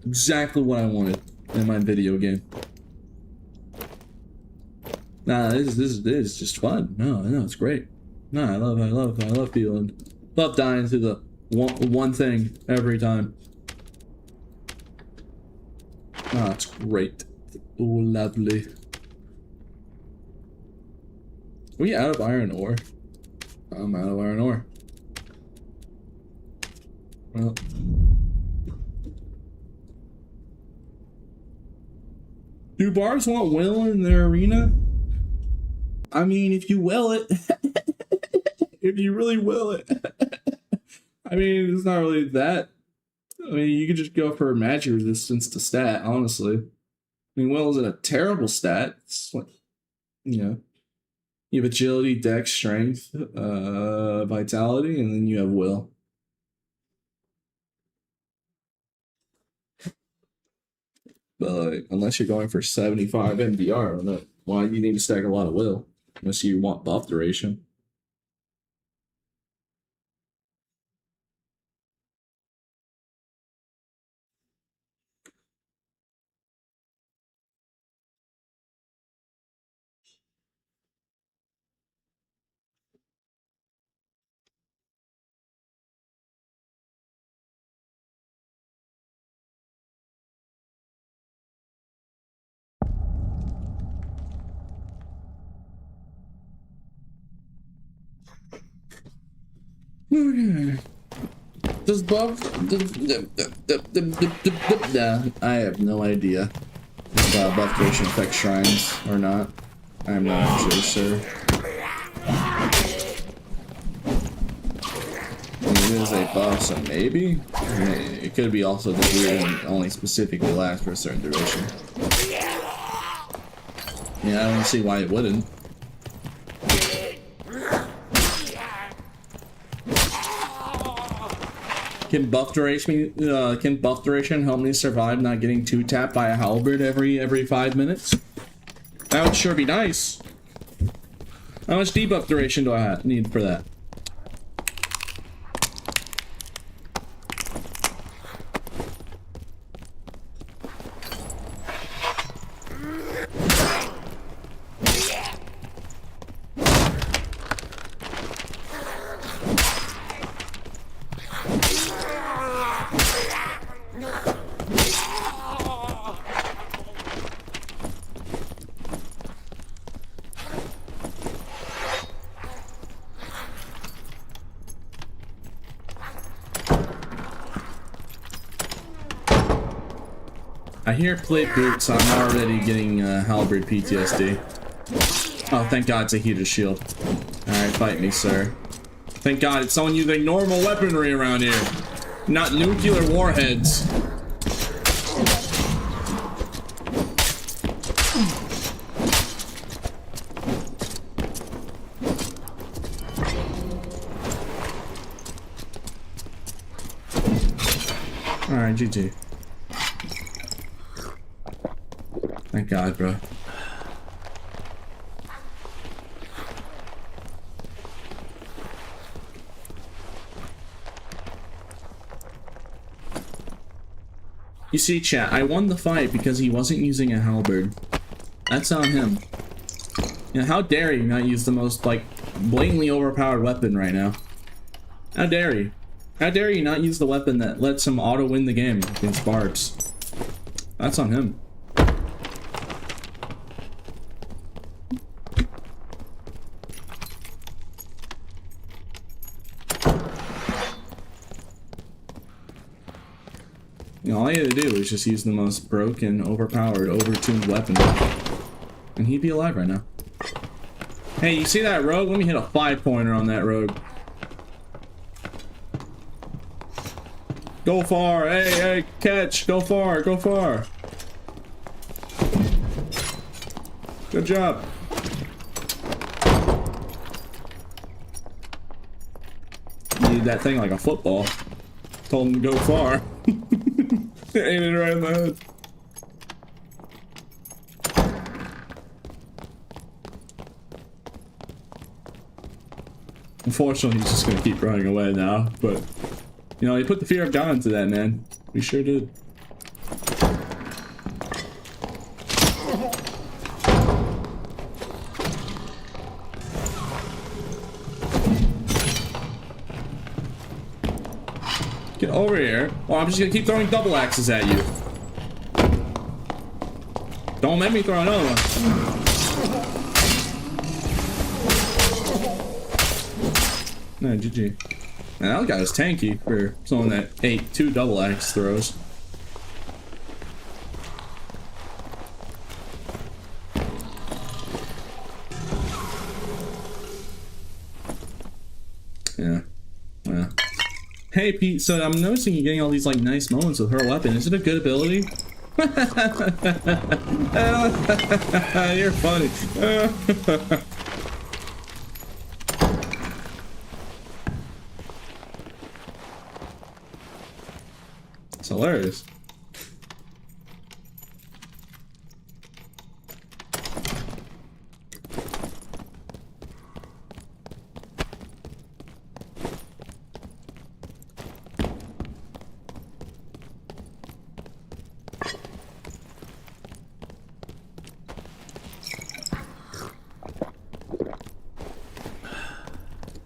Exactly what I wanted in my video game. Nah, this is just fun. No, it's great. No, I love feeling, love dying to the one thing every time. Ah, it's great. Oh, lovely. Are we out of iron ore? I'm out of iron ore. Well. Do barbs want will in their arena? I mean, if you will it. If you really will it. I mean, it's not really that. I mean, you could just go for magic resistance to stat, honestly. I mean, will isn't a terrible stat. It's like, you know, you have agility, dex, strength, vitality, and then you have will. But like, unless you're going for 75 MDR, I don't know why you need to stack a lot of will. Unless you want buff duration. Okay. Does buff? Nah, I have no idea if buff duration affects shrines or not. I'm not actually sure. It is a buff, so maybe? It could be also just weird and only specifically lasts for a certain duration. Yeah, I don't see why it wouldn't. Can buff duration help me survive not getting 2-tapped by a halberd every 5 minutes? That would sure be nice. How much debuff duration do I need for that? I hear plate boots, I'm already getting halberd PTSD. Oh, thank God it's a heated shield. Alright, fight me, sir. Thank God it's someone using normal weaponry around here, not nuclear warheads. Alright, GG. Thank God, bro. You see, chat, I won the fight because he wasn't using a halberd. That's on him. You know, how dare you not use the most, like, blatantly overpowered weapon right now? How dare you? How dare you not use the weapon that lets him auto-win the game against barbs? That's on him. You know, all he had to do was just use the most broken, overpowered, overtuned weapon. And he'd be alive right now. Hey, you see that rogue? Let me hit a 5-pointer on that rogue. Go far! Hey, hey, catch! Go far! Go far! Good job. You need that thing like a football. Told him to go far. Aiming right in the head. Unfortunately, he's just gonna keep running away now, but You know, you put the fear of God into that, man. We sure did. Get over here. Well, I'm just gonna keep throwing double axes at you. Don't make me throw another one. No, GG. Man, that guy was tanky for someone that ate 2 double axe throws. Yeah. Yeah. Hey Pete, so I'm noticing you're getting all these like nice moments with her weapon. Is it a good ability? You're funny. It's hilarious.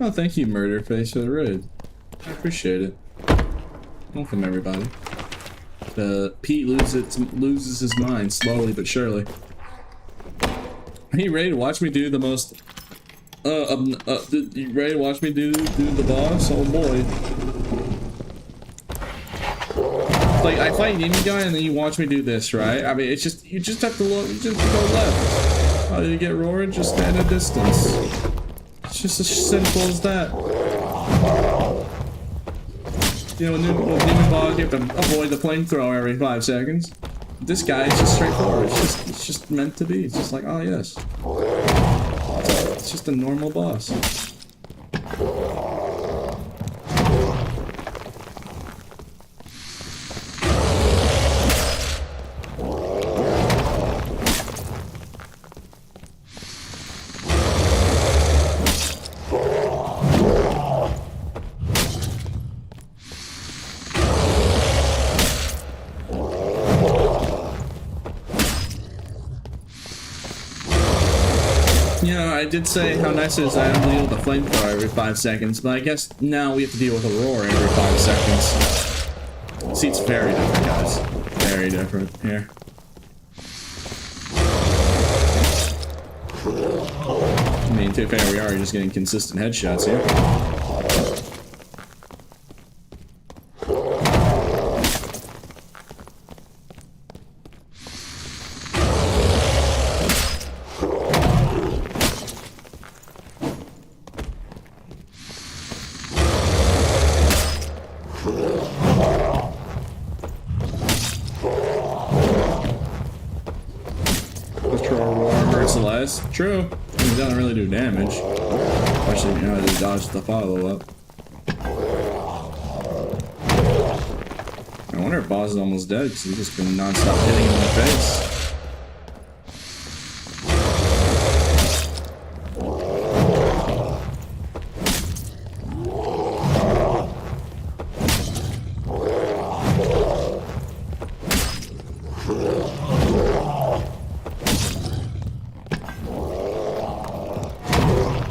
Oh, thank you, Murderface, for the raid. I appreciate it. Welcome, everybody. Pete loses his mind slowly but surely. Are you ready to watch me do the most? You ready to watch me do the boss? Oh boy! Like I fight an enemy guy and then you watch me do this, right? I mean, it's just you just have to look, you just go left. How do you get roared? Just stand a distance. It's just as simple as that. You know, with Demon Bog, you have to avoid the flamethrower every 5 seconds. This guy is just straightforward. It's just meant to be. It's just like, oh yes. It's just a normal boss. I did say how nice it is I have to deal with a flamethrower every 5 seconds, but I guess now we have to deal with a roar every 5 seconds. See, it's very different, guys. Very different here. I mean, to be fair, we are just getting consistent headshots here. True. I mean, it doesn't really do damage. Especially if you know how to dodge the follow-up. I wonder if boss is almost dead because he's just been non-stop hitting him in the face.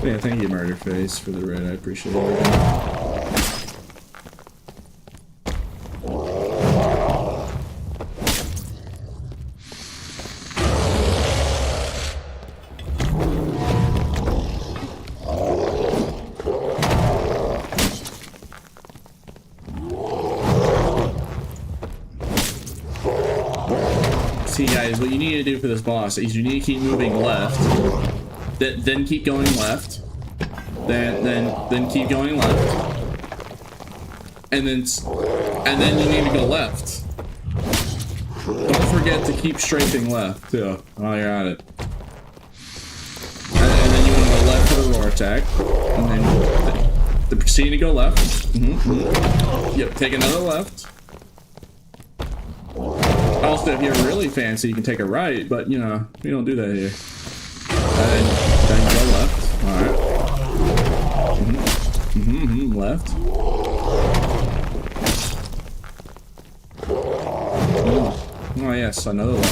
Yeah, thank you, Murderface, for the raid. I appreciate it. See, guys, what you need to do for this boss is you need to keep moving left. Then keep going left. Then keep going left. And then you need to go left. Don't forget to keep strafing left too while you're at it. And then you want to go left for the roar attack. And then proceed to go left. Yep, take another left. Also, if you're really fancy, you can take a right, but you know, we don't do that here. Then go left. Alright. Left. Oh yes, another one.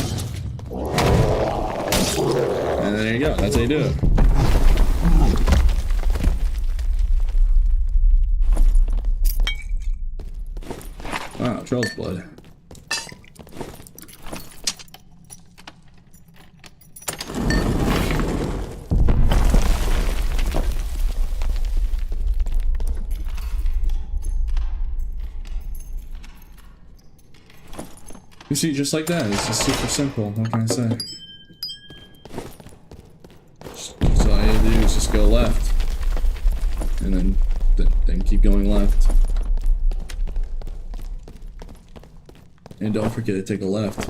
And there you go. That's how you do it. Wow, troll's blood. You see, just like that, it's just super simple. What can I say? So all you have to do is just go left, and then keep going left, and don't forget to take a left.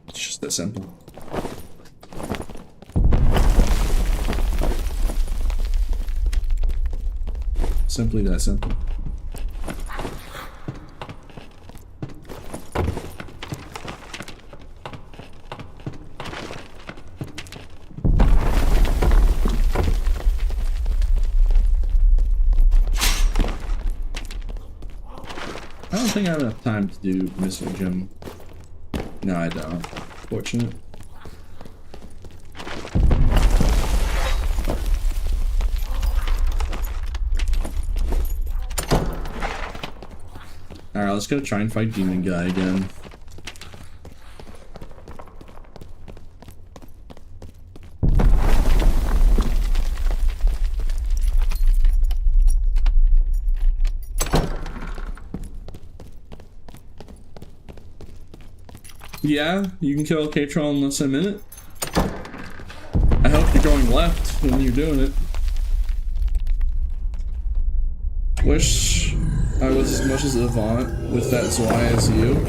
It's just that simple. Simply that simple. I don't think I have enough time to do Mr. Jim. No, I don't. Fortunate. Alright, let's go try and fight Demon Guy again. Yeah, you can kill a K-Troll in less than a minute. I hope you're going left when you're doing it. Wish I was as much as Avant with that Zwei as you.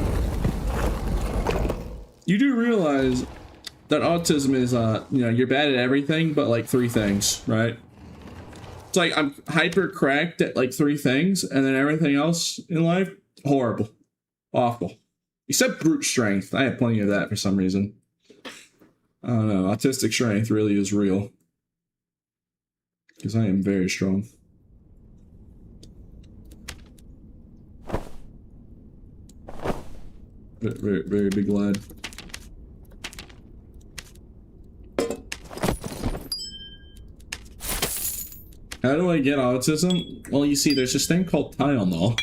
You do realize that autism is, you know, you're bad at everything but like 3 things, right? It's like I'm hyper cracked at like 3 things, and then everything else in life, horrible. Awful. Except brute strength. I have plenty of that for some reason. I don't know. Autistic strength really is real. Because I am very strong. Very, very big lad. How do I get autism? Well, you see, there's this thing called Tylenol.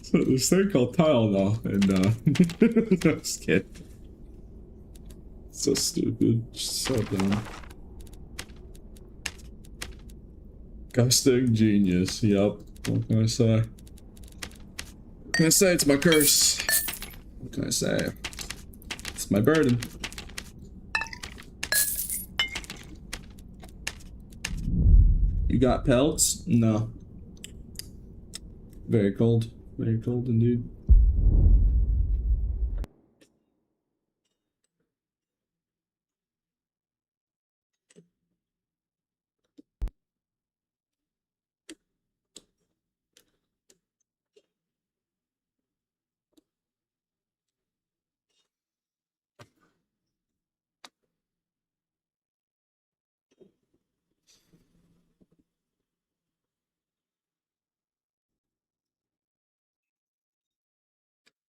So this thing called Tylenol, and I'm just kidding. So stupid, so dumb. Gusting genius. Yup. What can I say? What can I say? It's my curse. What can I say? It's my burden. You got pelts? No. Very cold. Very cold indeed.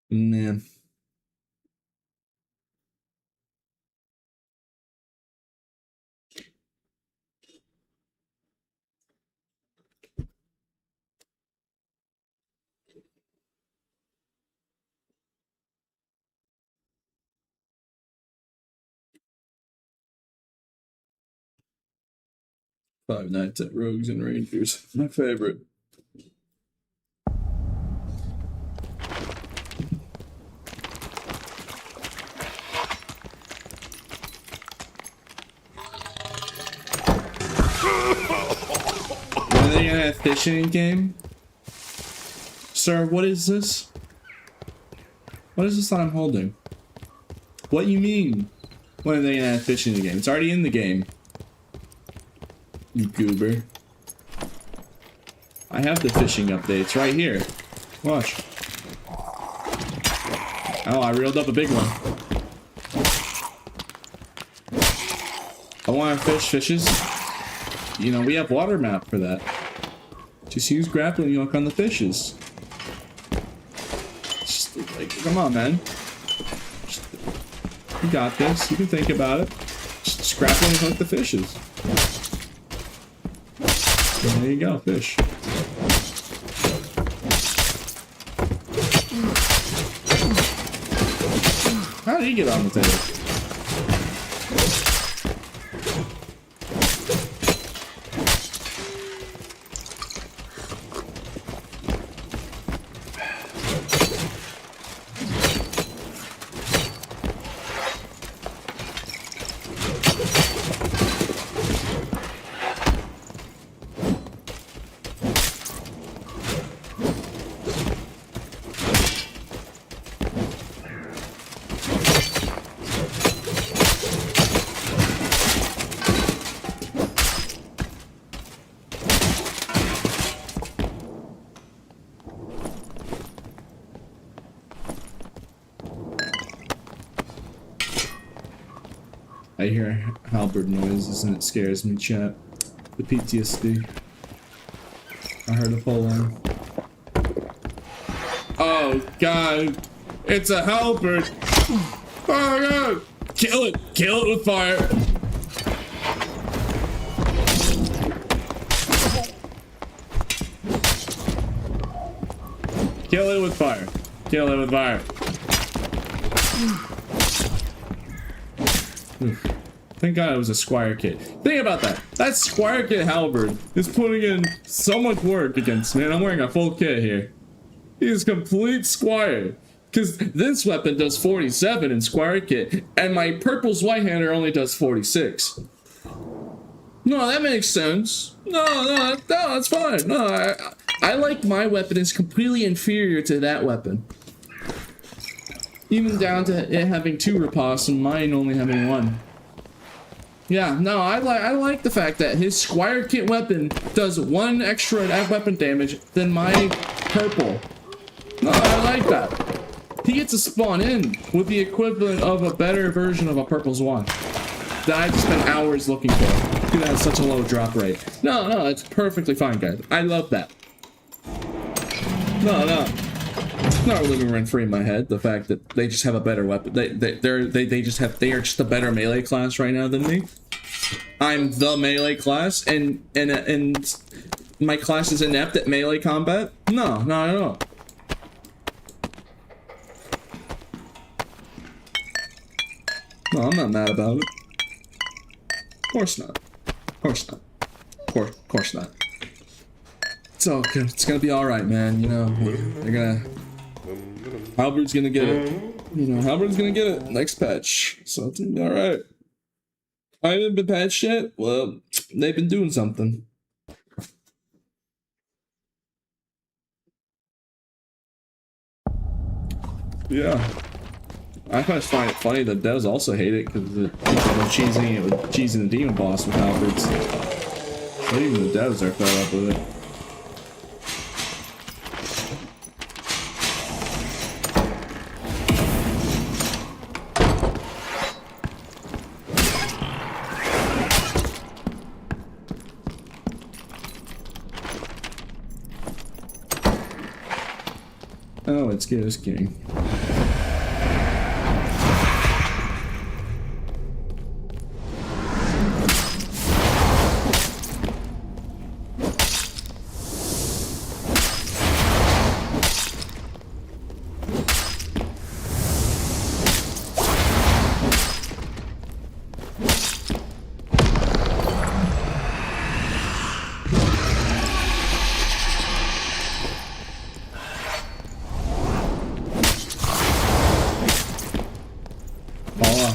Man. Five Nights at Rogues and Rangers. My favorite. When are they gonna have fishing game? Sir, what is this? What is this that I'm holding? What you mean? When are they gonna have fishing in the game? It's already in the game. You goober. I have the fishing updates right here. Watch. Oh, I reeled up a big one. I want to fish fishes. You know, we have water map for that. Just use grappling hook on the fishes. Just, like, come on, man. Just, you got this. You can think about it. Just grappling hook the fishes. And there you go, fish. How did he get on the table? I hear halberd noises and it scares me, chat. The PTSD. I heard a pull on. Oh god! It's a halberd! Oh god! Kill it! Kill it with fire! Kill it with fire! Kill it with fire! Thank God it was a Squire kit. Think about that. That Squire kit halberd is putting in so much work against me, and I'm wearing a full kit here. He is complete Squire. Because this weapon does 47 in Squire kit, and my purple's white-hander only does 46. No, that makes sense. No, that's fine. No, I like my weapon is completely inferior to that weapon. Even down to it having 2 riposts and mine only having 1. Yeah, no, I like the fact that his Squire kit weapon does 1 extra weapon damage than my purple. No, I like that. He gets to spawn in with the equivalent of a better version of a purple's wand that I have to spend hours looking for because it has such a low drop rate. No, it's perfectly fine, guys. I love that. No. Not living rent free in my head. The fact that they just have a better weapon. They are just a better melee class right now than me. I'm the melee class, and my class is inept at melee combat. No, not at all. No, I'm not mad about it. Of course not. Of course not. Of course not. It's all good. It's gonna be all right, man. You know, they're gonna. Halberd's gonna get it. You know, Halberd's gonna get it next patch. So it's gonna be alright. I haven't been patched yet. Well, they've been doing something. Yeah. I just find it funny that devs also hate it because they're cheesing it with cheesing the demon boss with Halberds. But even the devs are fed up with it. Oh, it's Gears King.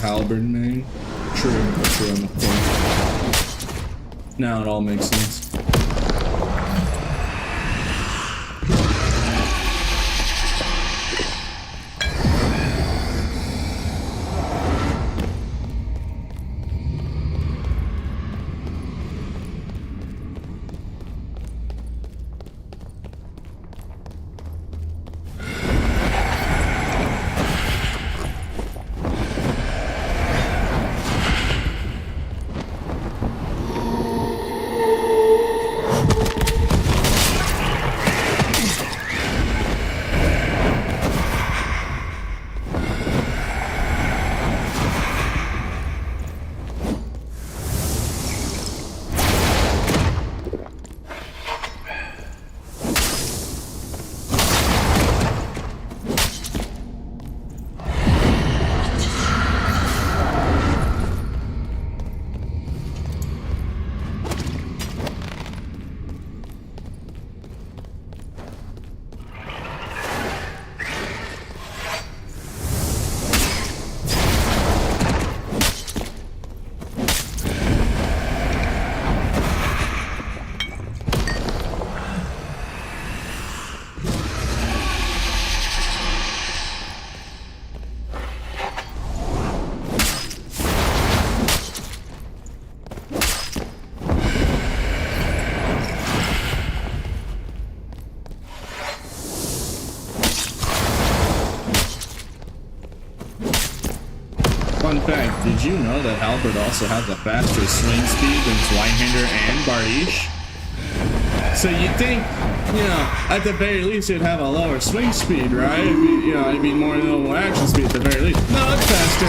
Halberd main. True. Now it all makes sense. know that Halberd also has a faster swing speed than Zweihander and Bardiche. So you'd think, you know, at the very least it'd have a lower swing speed, right? It'd be, you know, it'd be more normal action speed at the very least. No, it's faster.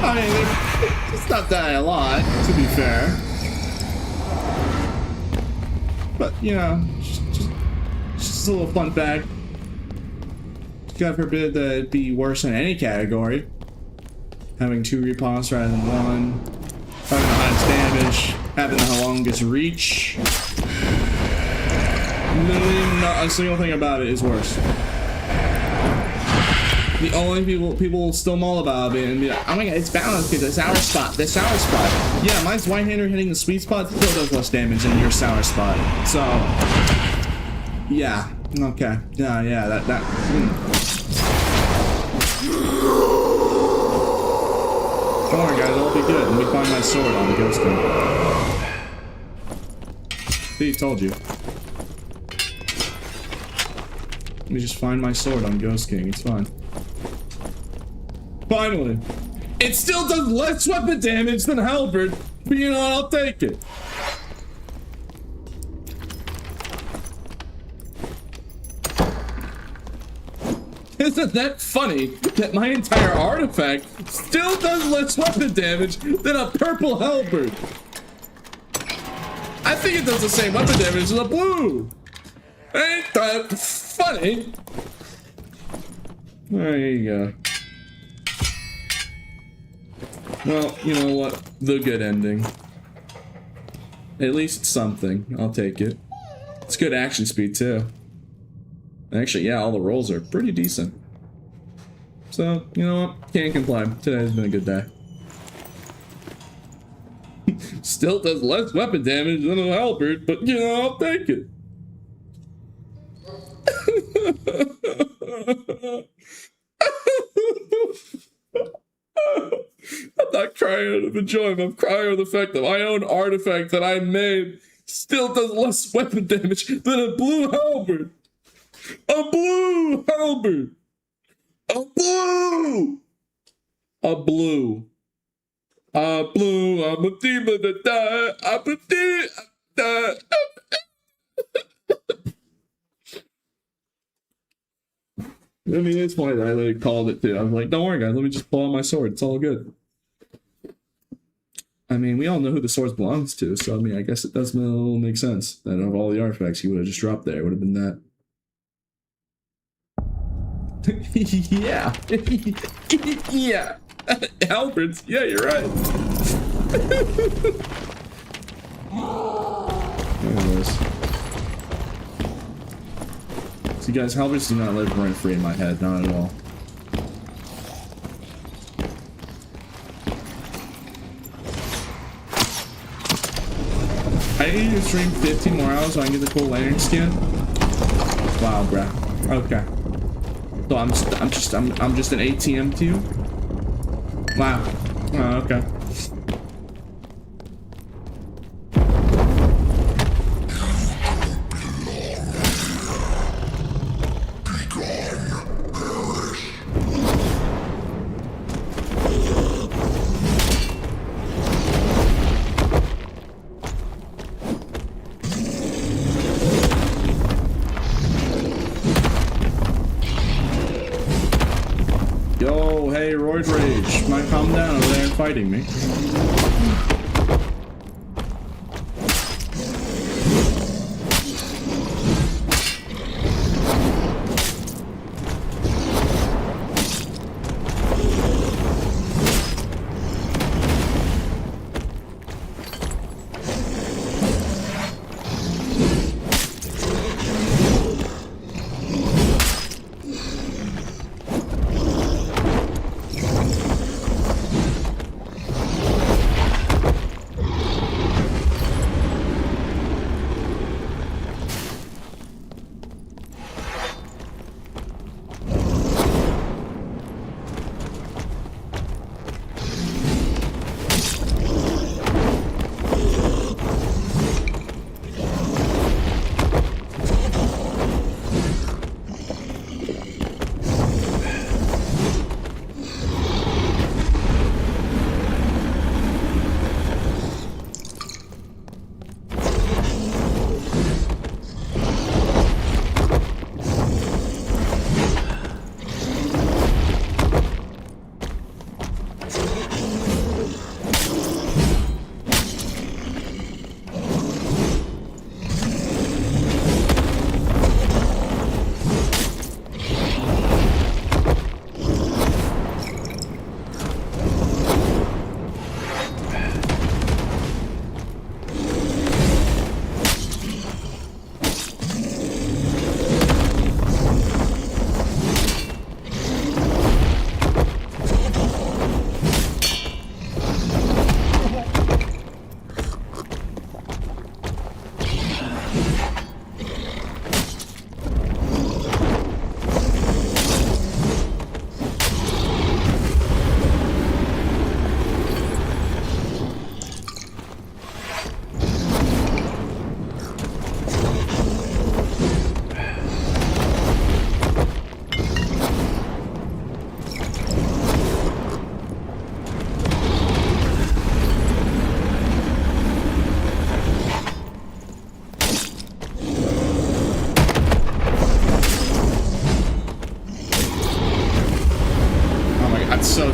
I mean, it's not that a lot, to be fair. But, you know, just a little fun fact. God forbid that it'd be worse in any category. Having 2 repawns rather than 1. Having the highest damage. Having the longest reach. Literally not a single thing about it is worse. The only people will still mull about it and be like, oh my god, it's balanced because the sour spot. Yeah, mine's Whitehander hitting the sweet spot still does less damage than your sour spot. So, yeah. Okay. Yeah, that. Don't worry, guys, it'll be good. Let me find my sword on the Ghost King. See, told you. Let me just find my sword on Ghost King. It's fine. Finally. It still does less weapon damage than Halberd, but you know, I'll take it. Isn't that funny that my entire artifact still does less weapon damage than a purple halberd? I think it does the same weapon damage as a blue. Ain't that funny? There you go. Well, you know what? The good ending. At least it's something. I'll take it. It's good action speed too. Actually, yeah, all the rolls are pretty decent. So, you know what? Can't complain. Today's been a good day. Still does less weapon damage than a halberd, but you know, I'll take it. I'm not crying out of enjoyment. I'm crying of the fact that my own artifact that I made still does less weapon damage than a blue halberd. A blue halberd. A blue. A blue. A blue. I'm a demon that die. I'm a demon that I mean, it's funny that I literally called it too. I was like, don't worry, guys. Let me just pull out my sword. It's all good. I mean, we all know who the sword belongs to, so I mean, I guess it does make sense that of all the artifacts you would have just dropped there, it would have been that. Yeah. Yeah. Halberds. Yeah, you're right. Anyways. See, guys, halberds do not live rent free in my head, not at all. I need to stream 15 more hours so I can get the cool lantern skin. Wow, bruh. Okay. So I'm just an ATM to you? Wow. Oh, okay. Yo, hey, Roid Rage. Might calm down over there fighting me.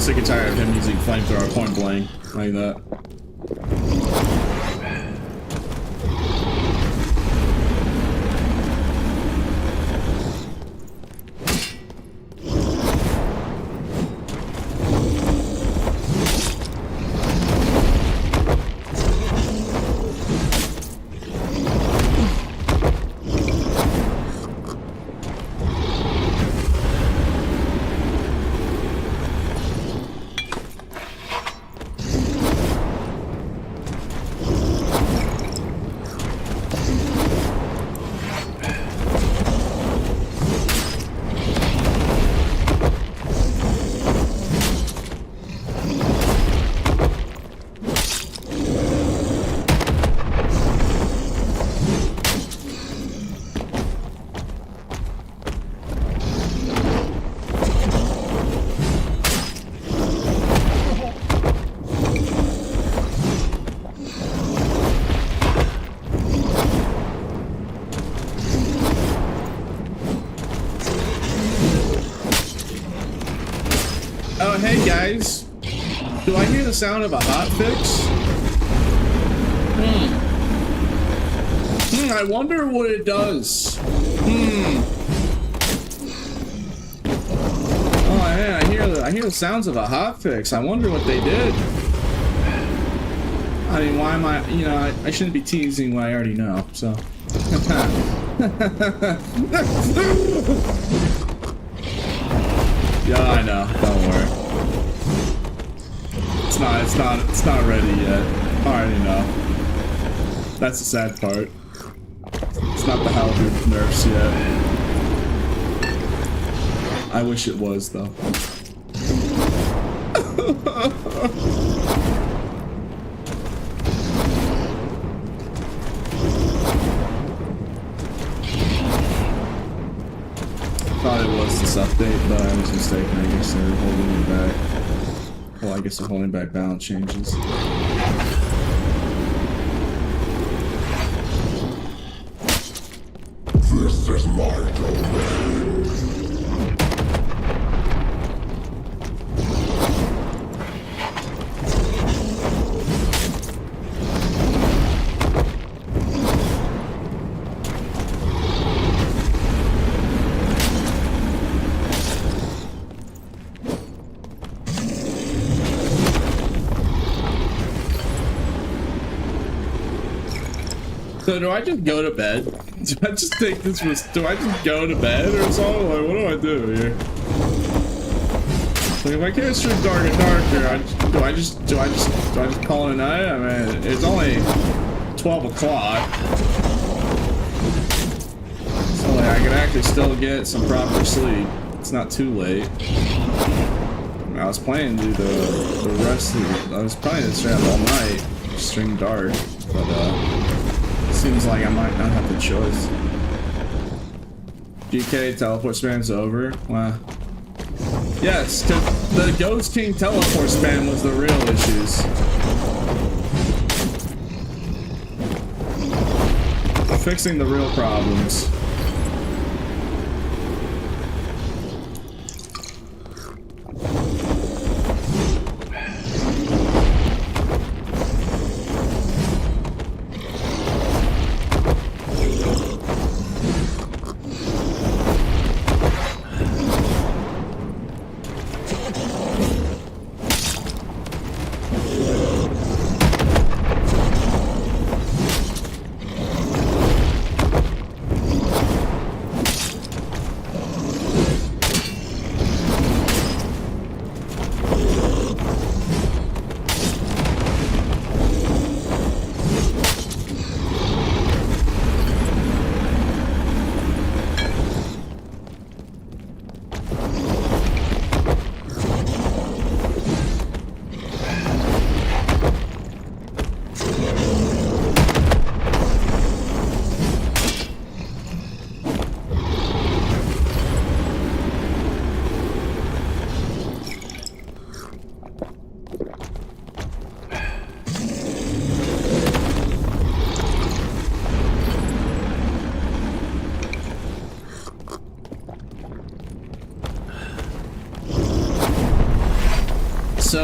sick and tired of him using flamethrower point blank like that. Oh, hey guys. Do I hear the sound of a hotfix? I wonder what it does. Oh yeah, I hear the sounds of a hotfix. I wonder what they did. I mean, why am I, you know, I shouldn't be teasing what I already know, so. Yeah, I know. Don't worry. It's not ready yet. I already know. That's the sad part. It's not the halberd nerfs yet. I wish it was though. Thought it was this update, but I was mistaken. I guess they're holding it back. Well, I guess they're holding back balance changes. This is my domain. So do I just go to bed? Do I just take this risk? Do I just go to bed or something? Like, what do I do here? Like, if I can't stream darker and darker, do I just call it a night? I mean, it's only 12 o'clock. So like, I can actually still get some proper sleep. It's not too late. I was planning to do the rest of it. I was planning to stream all night, stream dark, but seems like I might not have the choice. GK teleport spam's over. Wow. Yes, because the Ghost King teleport spam was the real issues. Fixing the real problems.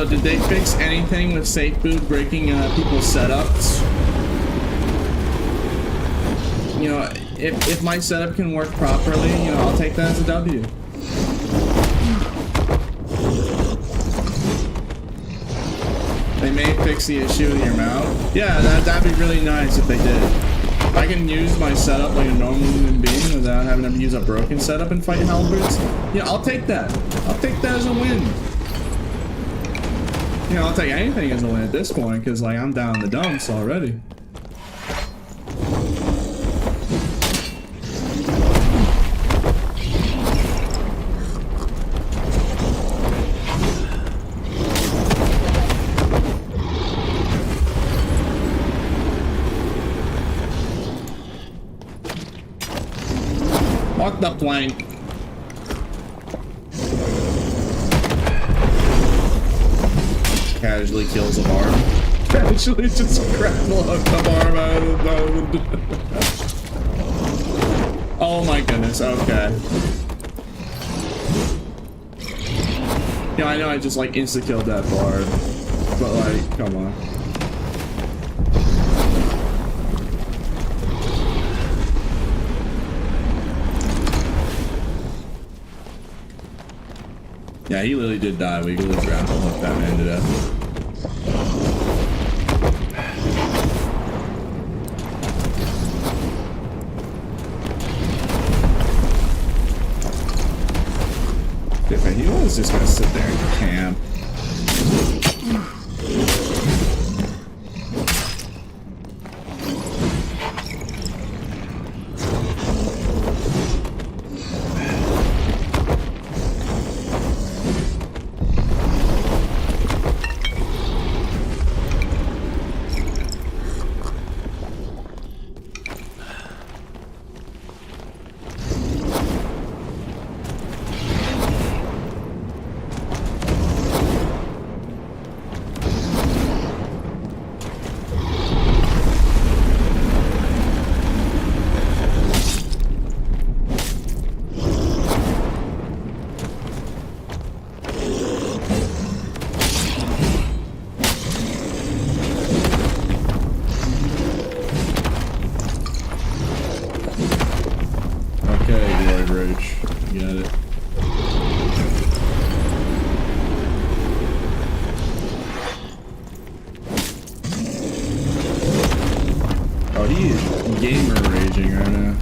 Yo, did they fix anything with safe boot breaking people's setups? You know, if my setup can work properly, you know, I'll take that as a W. They may fix the issue with your mount. Yeah, that'd be really nice if they did. If I can use my setup like a normal human being without having to use a broken setup and fight halberds, yeah, I'll take that. I'll take that as a win. You know, I'll take anything as a win at this point, because, like, I'm down in the dumps already. Walk the plank. Casually kills a barb. Casually just grapple a barb out of the boat. Oh my goodness, okay. Yeah, I know I just like insta-killed that barb. But like, come on. Yeah, he literally did die. We literally grapple hooked that man to death. Different. He was just gonna sit there and camp. Rouge. Got it. Oh, he is gamer raging right now.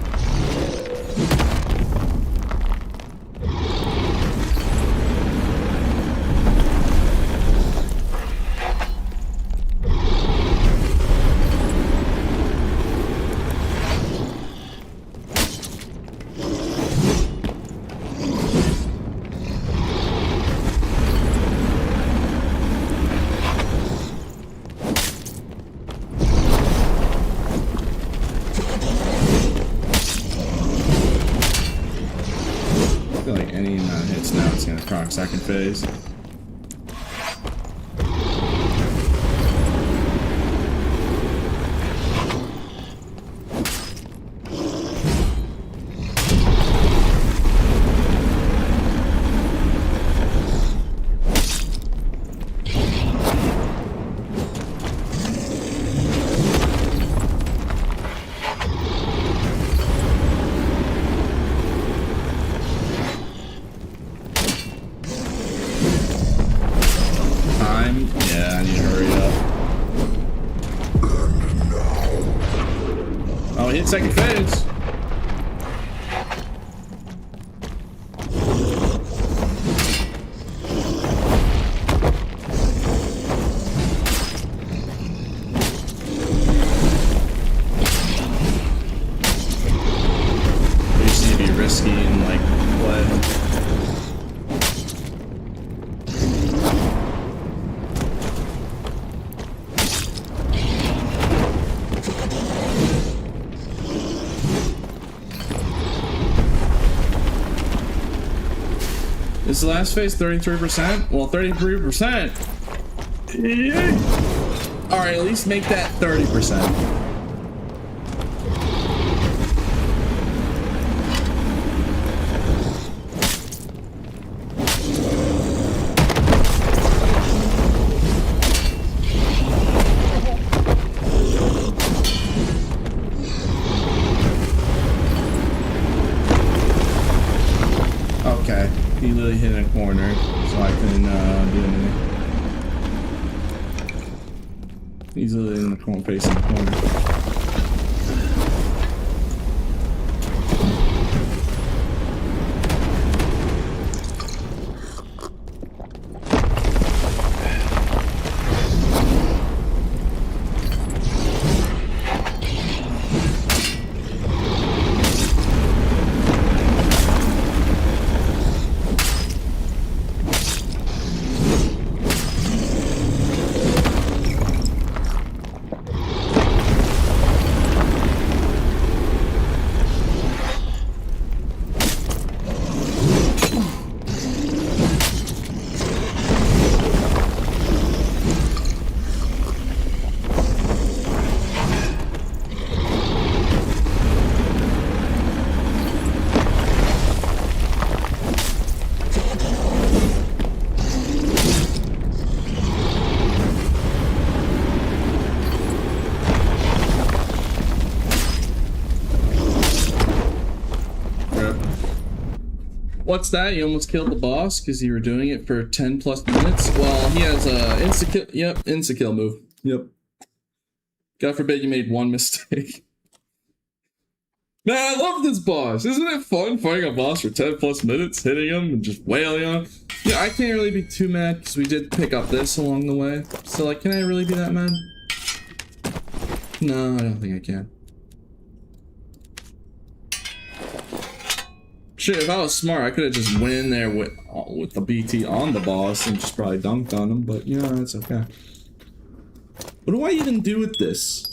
Second phase. Second phase. You just need to be risky and like play. Is the last phase 33%? Well, 33%. Yeah. All right, at least make that 30%. corner so I can do anything. Easily in the corner, facing the corner. What's that? You almost killed the boss because you were doing it for 10 plus minutes? Well, he has a insta-kill. Yep, insta-kill move. Yep. God forbid you made one mistake. Man, I love this boss. Isn't it fun fighting a boss for 10 plus minutes, hitting him and just wailing on him? Yeah, I can't really be too mad because we did pick up this along the way. So, like, can I really be that mad? No, I don't think I can. Shit, if I was smart, I could have just went in there with the BT on the boss and just probably dunked on him, but you know, that's okay. What do I even do with this?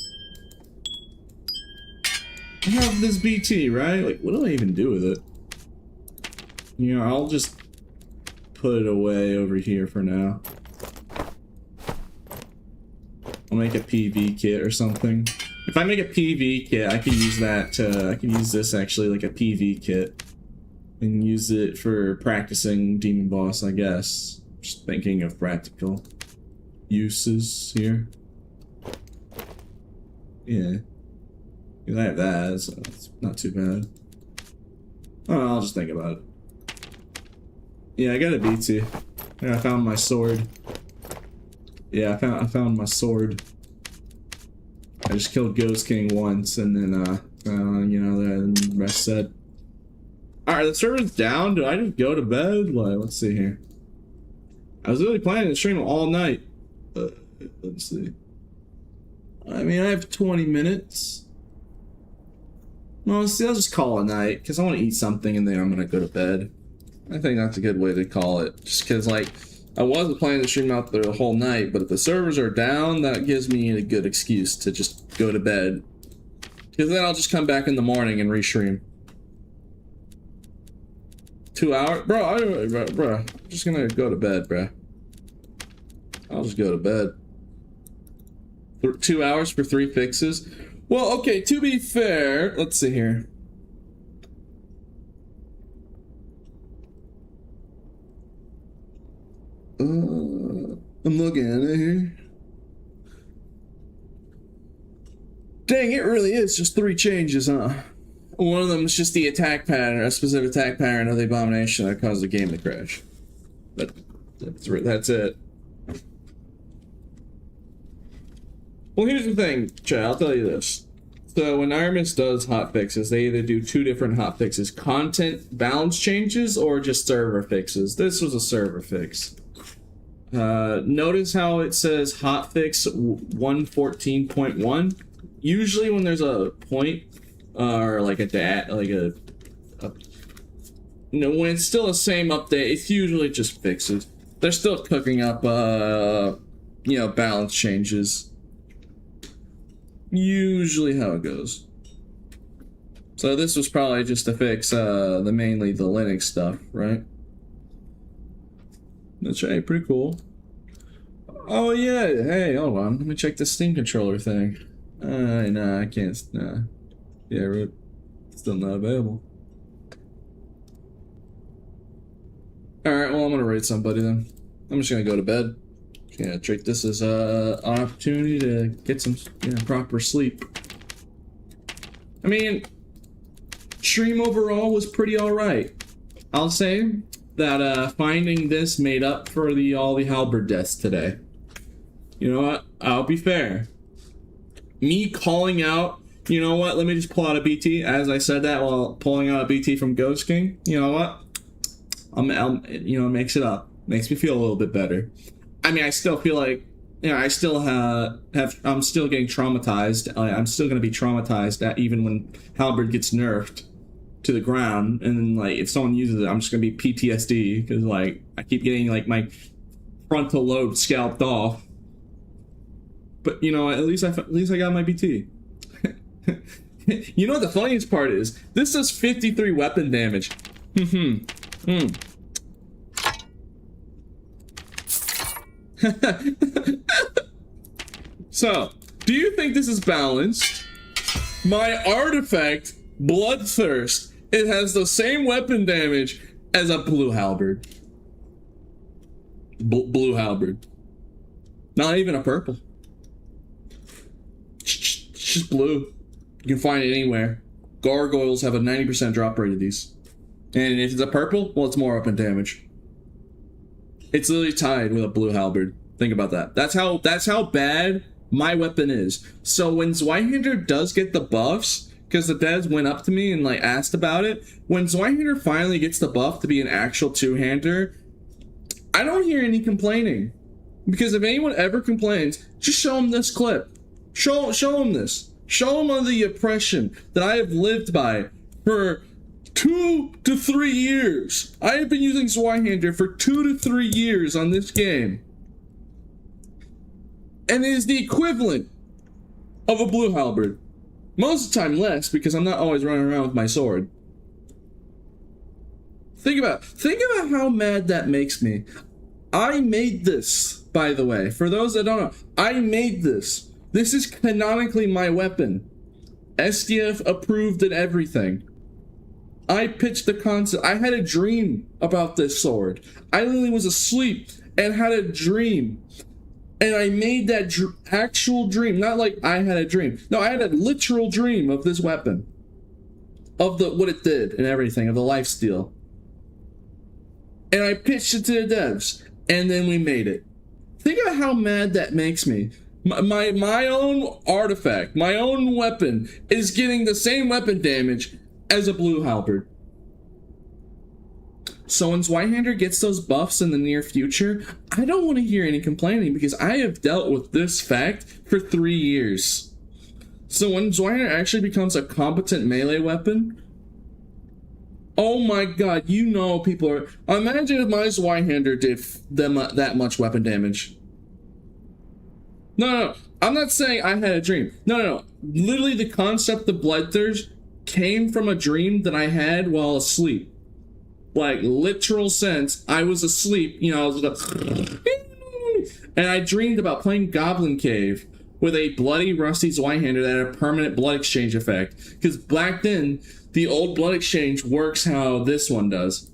I have this BT, right? Like, what do I even do with it? You know, I'll just put it away over here for now. I'll make a PV kit or something. If I make a PV kit, I can use that to, I can use this actually like a PV kit. And use it for practicing Demon Boss, I guess. Just thinking of practical uses here. Yeah. Because I have that, so it's not too bad. Oh, I'll just think about it. Yeah, I got a BT. Yeah, I found my sword. Yeah, I found my sword. I just killed Ghost King once, and then, you know, the rest said. Alright, the server's down. Do I just go to bed? Like, let's see here. I was really planning to stream all night. Let's see. I mean, I have 20 minutes. Well, see, I'll just call it a night, because I want to eat something and then I'm going to go to bed. I think that's a good way to call it. Just because, like, I wasn't planning to stream out the whole night, but if the servers are down, that gives me a good excuse to just go to bed. Because then I'll just come back in the morning and restream. 2 hours? Bro, I'm just gonna go to bed, bro. I'll just go to bed. 2 hours for 3 fixes? Well, okay, to be fair, let's see here. I'm looking at it here. Dang, it really is just 3 changes, huh? One of them is just the attack pattern, a specific attack pattern of the abomination that caused the game to crash. That's it. Well, here's the thing, Chad, I'll tell you this. So when Armis does hotfixes, they either do 2 different hotfixes. Content balance changes or just server fixes. This was a server fix. Notice how it says hotfix 114.1. Usually when there's a point, or like a you know, when it's still the same update, it's usually just fixes. They're still cooking up, you know, balance changes. Usually how it goes. So this was probably just to fix, mainly the Linux stuff, right? That's right, pretty cool. Oh yeah, hey, hold on, let me check the Steam controller thing. No, I can't, nah. Yeah, right. Still not available. Alright, well, I'm gonna raid somebody then. I'm just gonna go to bed. Yeah, treat this as an opportunity to get some, you know, proper sleep. I mean, stream overall was pretty alright. I'll say, that finding this made up for all the halberd deaths today. You know what? I'll be fair. Me calling out, you know what? Let me just pull out a BT. As I said that while pulling out a BT from Ghost King. You know what? You know, it makes it up. Makes me feel a little bit better. I mean, I still feel like, you know, I still I'm still getting traumatized. I'm still gonna be traumatized at even when halberd gets nerfed to the ground, and then like if someone uses it, I'm just gonna be PTSD because like I keep getting like my frontal lobe scalped off. But you know, at least I got my BT. You know what the funniest part is? This does 53 weapon damage. So, do you think this is balanced? My artifact, Bloodthirst, it has the same weapon damage as a blue halberd. Blue halberd. Not even a purple. It's just blue. You can find it anywhere. Gargoyles have a 90% drop rate of these. And if it's a purple, well, it's more weapon damage. It's literally tied with a blue halberd. Think about that. That's how bad my weapon is. So when Zweihander does get the buffs, because the devs went up to me and like asked about it, when Zweihander finally gets the buff to be an actual two-hander, I don't hear any complaining. Because if anyone ever complains, just show them this clip. Show them this. Show them the oppression that I have lived by for 2 to 3 years. I have been using Zweihander for 2 to 3 years on this game. And it is the equivalent of a blue halberd. Most of the time less, because I'm not always running around with my sword. Think about how mad that makes me. I made this, by the way. For those that don't know, I made this. This is canonically my weapon. SDF approved and everything. I pitched the concept. I had a dream about this sword. I literally was asleep and had a dream. And I made that actual dream. Not like I had a dream. No, I had a literal dream of this weapon. Of what it did and everything. Of the lifesteal. And I pitched it to the devs. And then we made it. Think about how mad that makes me. My own artifact, my own weapon, is getting the same weapon damage as a blue halberd. So when Zweihander gets those buffs in the near future, I don't want to hear any complaining because I have dealt with this fact for 3 years. So when Zweihander actually becomes a competent melee weapon, oh my god, you know people are... Imagine if my Zweihander did that much weapon damage. No, I'm not saying I had a dream. No. Literally the concept of Bloodthirst came from a dream that I had while asleep. Like, literal sense, I was asleep, you know, I was like... And I dreamed about playing Goblin Cave with a bloody rusty Zweihander that had a permanent blood exchange effect. Because back then, the old blood exchange works how this one does.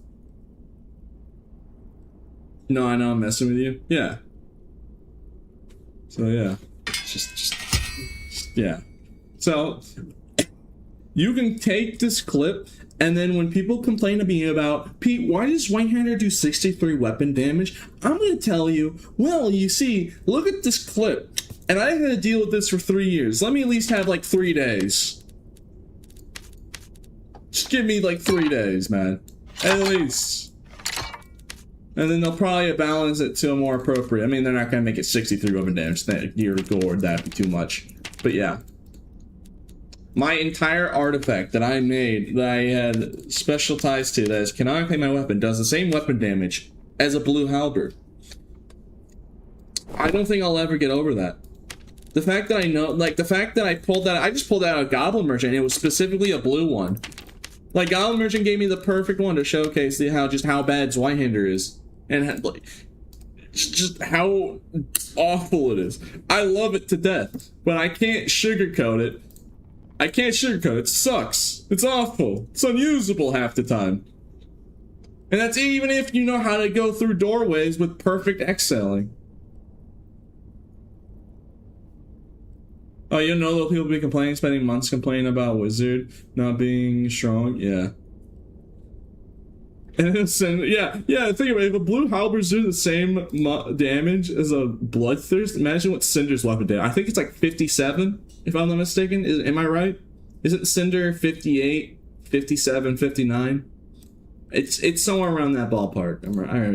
No, I know I'm messing with you. Yeah. So yeah, just yeah. So you can take this clip, and then when people complain to me about, Pete, why does Zweihander do 63 weapon damage? I'm gonna tell you, well, you see, look at this clip, and I had to deal with this for 3 years. Let me at least have like 3 days. Just give me like 3 days, man, at least. And then they'll probably balance it to a more appropriate. I mean, they're not going to make it 63 weapon damage. Dear Lord, that'd be too much. But yeah. My entire artifact that I made, that I had special ties to, that is canonically my weapon, does the same weapon damage as a blue halberd. I don't think I'll ever get over that. The fact that I know, like, the fact that I just pulled out a Goblin Merchant, and it was specifically a blue one. Like, Goblin Merchant gave me the perfect one to showcase how bad Zweihander is. And like, just how awful it is. I love it to death, but I can't sugarcoat it. It sucks. It's awful. It's unusable half the time. And that's even if you know how to go through doorways with perfect excelling. Oh, you know those people be complaining, spending months complaining about Wizard not being strong? Yeah. And yeah, think about it. If a blue halberd's doing the same damage as a bloodthirst, imagine what Cinder's weapon did. I think it's like 57, if I'm not mistaken. Am I right? Isn't Cinder 58, 57, 59? It's somewhere around that ballpark,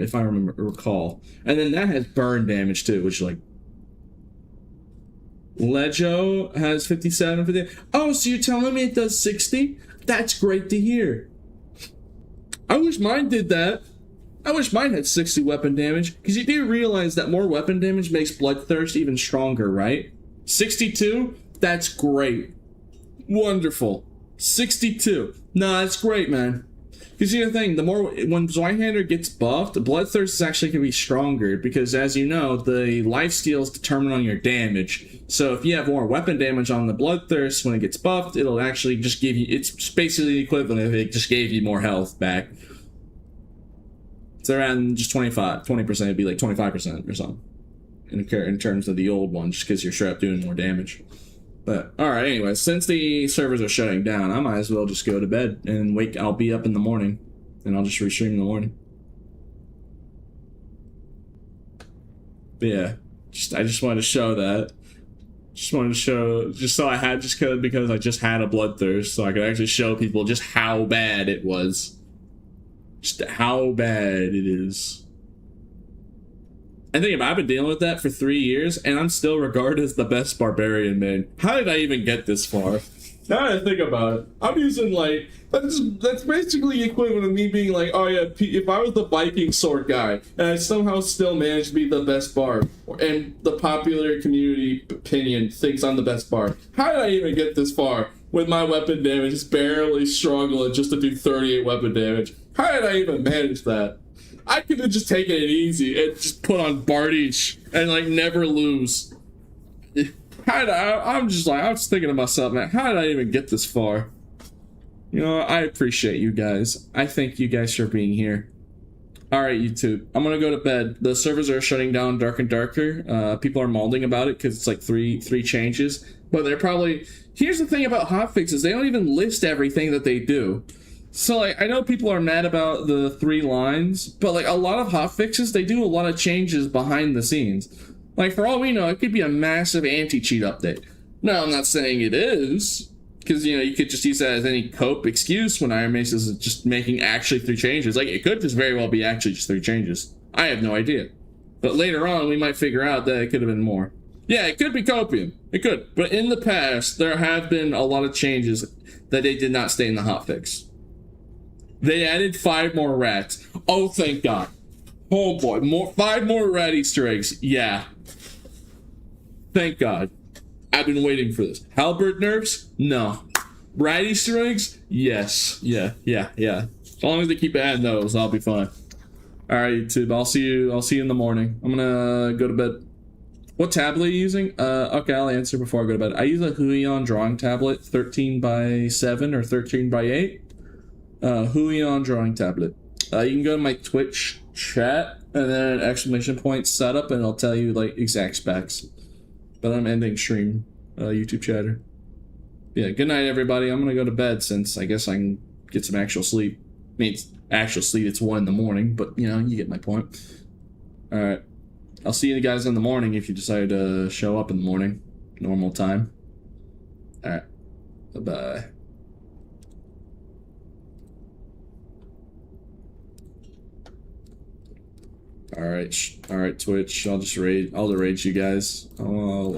if I recall. And then that has burn damage too, which like Lejo has 57, 58. Oh, so you're telling me it does 60? That's great to hear. I wish mine did that. I wish mine had 60 weapon damage, because you do realize that more weapon damage makes Bloodthirst even stronger, right? 62? That's great. Wonderful. 62. No, that's great, man. Because you know the thing, the more when Zweihander gets buffed, Bloodthirst is actually going to be stronger, because as you know, the lifesteal is determined on your damage. So if you have more weapon damage on the Bloodthirst, when it gets buffed, it'll actually just give you, it's basically the equivalent if it just gave you more health back. It's around just 20%, it'd be like 25% or something. In terms of the old one, just because you're straight up doing more damage. But, alright, anyway, since the servers are shutting down, I might as well just go to bed and wake. I'll be up in the morning, and I'll just restream in the morning. But yeah, I just wanted to show that. Just so I had, because I just had a bloodthirst, so I could actually show people just how bad it was. Just how bad it is. And think about it, I've been dealing with that for 3 years, and I'm still regarded as the best barbarian man. How did I even get this far? Now that I think about it, I'm using like, that's basically equivalent to me being like, oh yeah, if I was the Viking sword guy, and I somehow still managed to be the best bard, and the popular community opinion thinks I'm the best bard. How did I even get this far with my weapon damage just barely struggling just to do 38 weapon damage? How did I even manage that? I could have just taken it easy and just put on Bardich and like never lose. I was thinking to myself, man, how did I even get this far? You know, I appreciate you guys. I thank you guys for being here. Alright, YouTube. I'm gonna go to bed. The servers are shutting down dark and darker. People are molding about it because it's like three changes. But they're probably... Here's the thing about hotfixes. They don't even list everything that they do. So, like, I know people are mad about the 3 lines, but, like, a lot of hotfixes, they do a lot of changes behind the scenes. Like, for all we know, it could be a massive anti-cheat update. Now, I'm not saying it is, because, you know, you could just use that as any cope excuse when Iron Mace is just making actually 3 changes. Like, it could just very well be actually just 3 changes. I have no idea. But later on, we might figure out that it could have been more. Yeah, it could be copium. It could. But in the past, there have been a lot of changes that they did not stay in the hotfix. They added 5 more rats. Oh, thank God. Oh boy, 5 more rat Easter eggs. Yeah. Thank God. I've been waiting for this. Halberd nerfs? No. Rat Easter eggs? Yes. Yeah. As long as they keep adding those, I'll be fine. Alright, YouTube. I'll see you in the morning. I'm gonna go to bed. What tablet are you using? Okay, I'll answer before I go to bed. I use a Huion drawing tablet, 13x7 or 13x8. Huion drawing tablet. You can go to my Twitch chat and then ! setup and it'll tell you like exact specs. But I'm ending stream, YouTube chatter. Yeah, good night everybody. I'm gonna go to bed since I guess I can get some actual sleep. I mean, it's actual sleep, it's 1 in the morning, but you know, you get my point. Alright. I'll see you guys in the morning if you decide to show up in the morning. Normal time. Alright. Bye-bye. Alright, Twitch. I'll rage you guys. I'll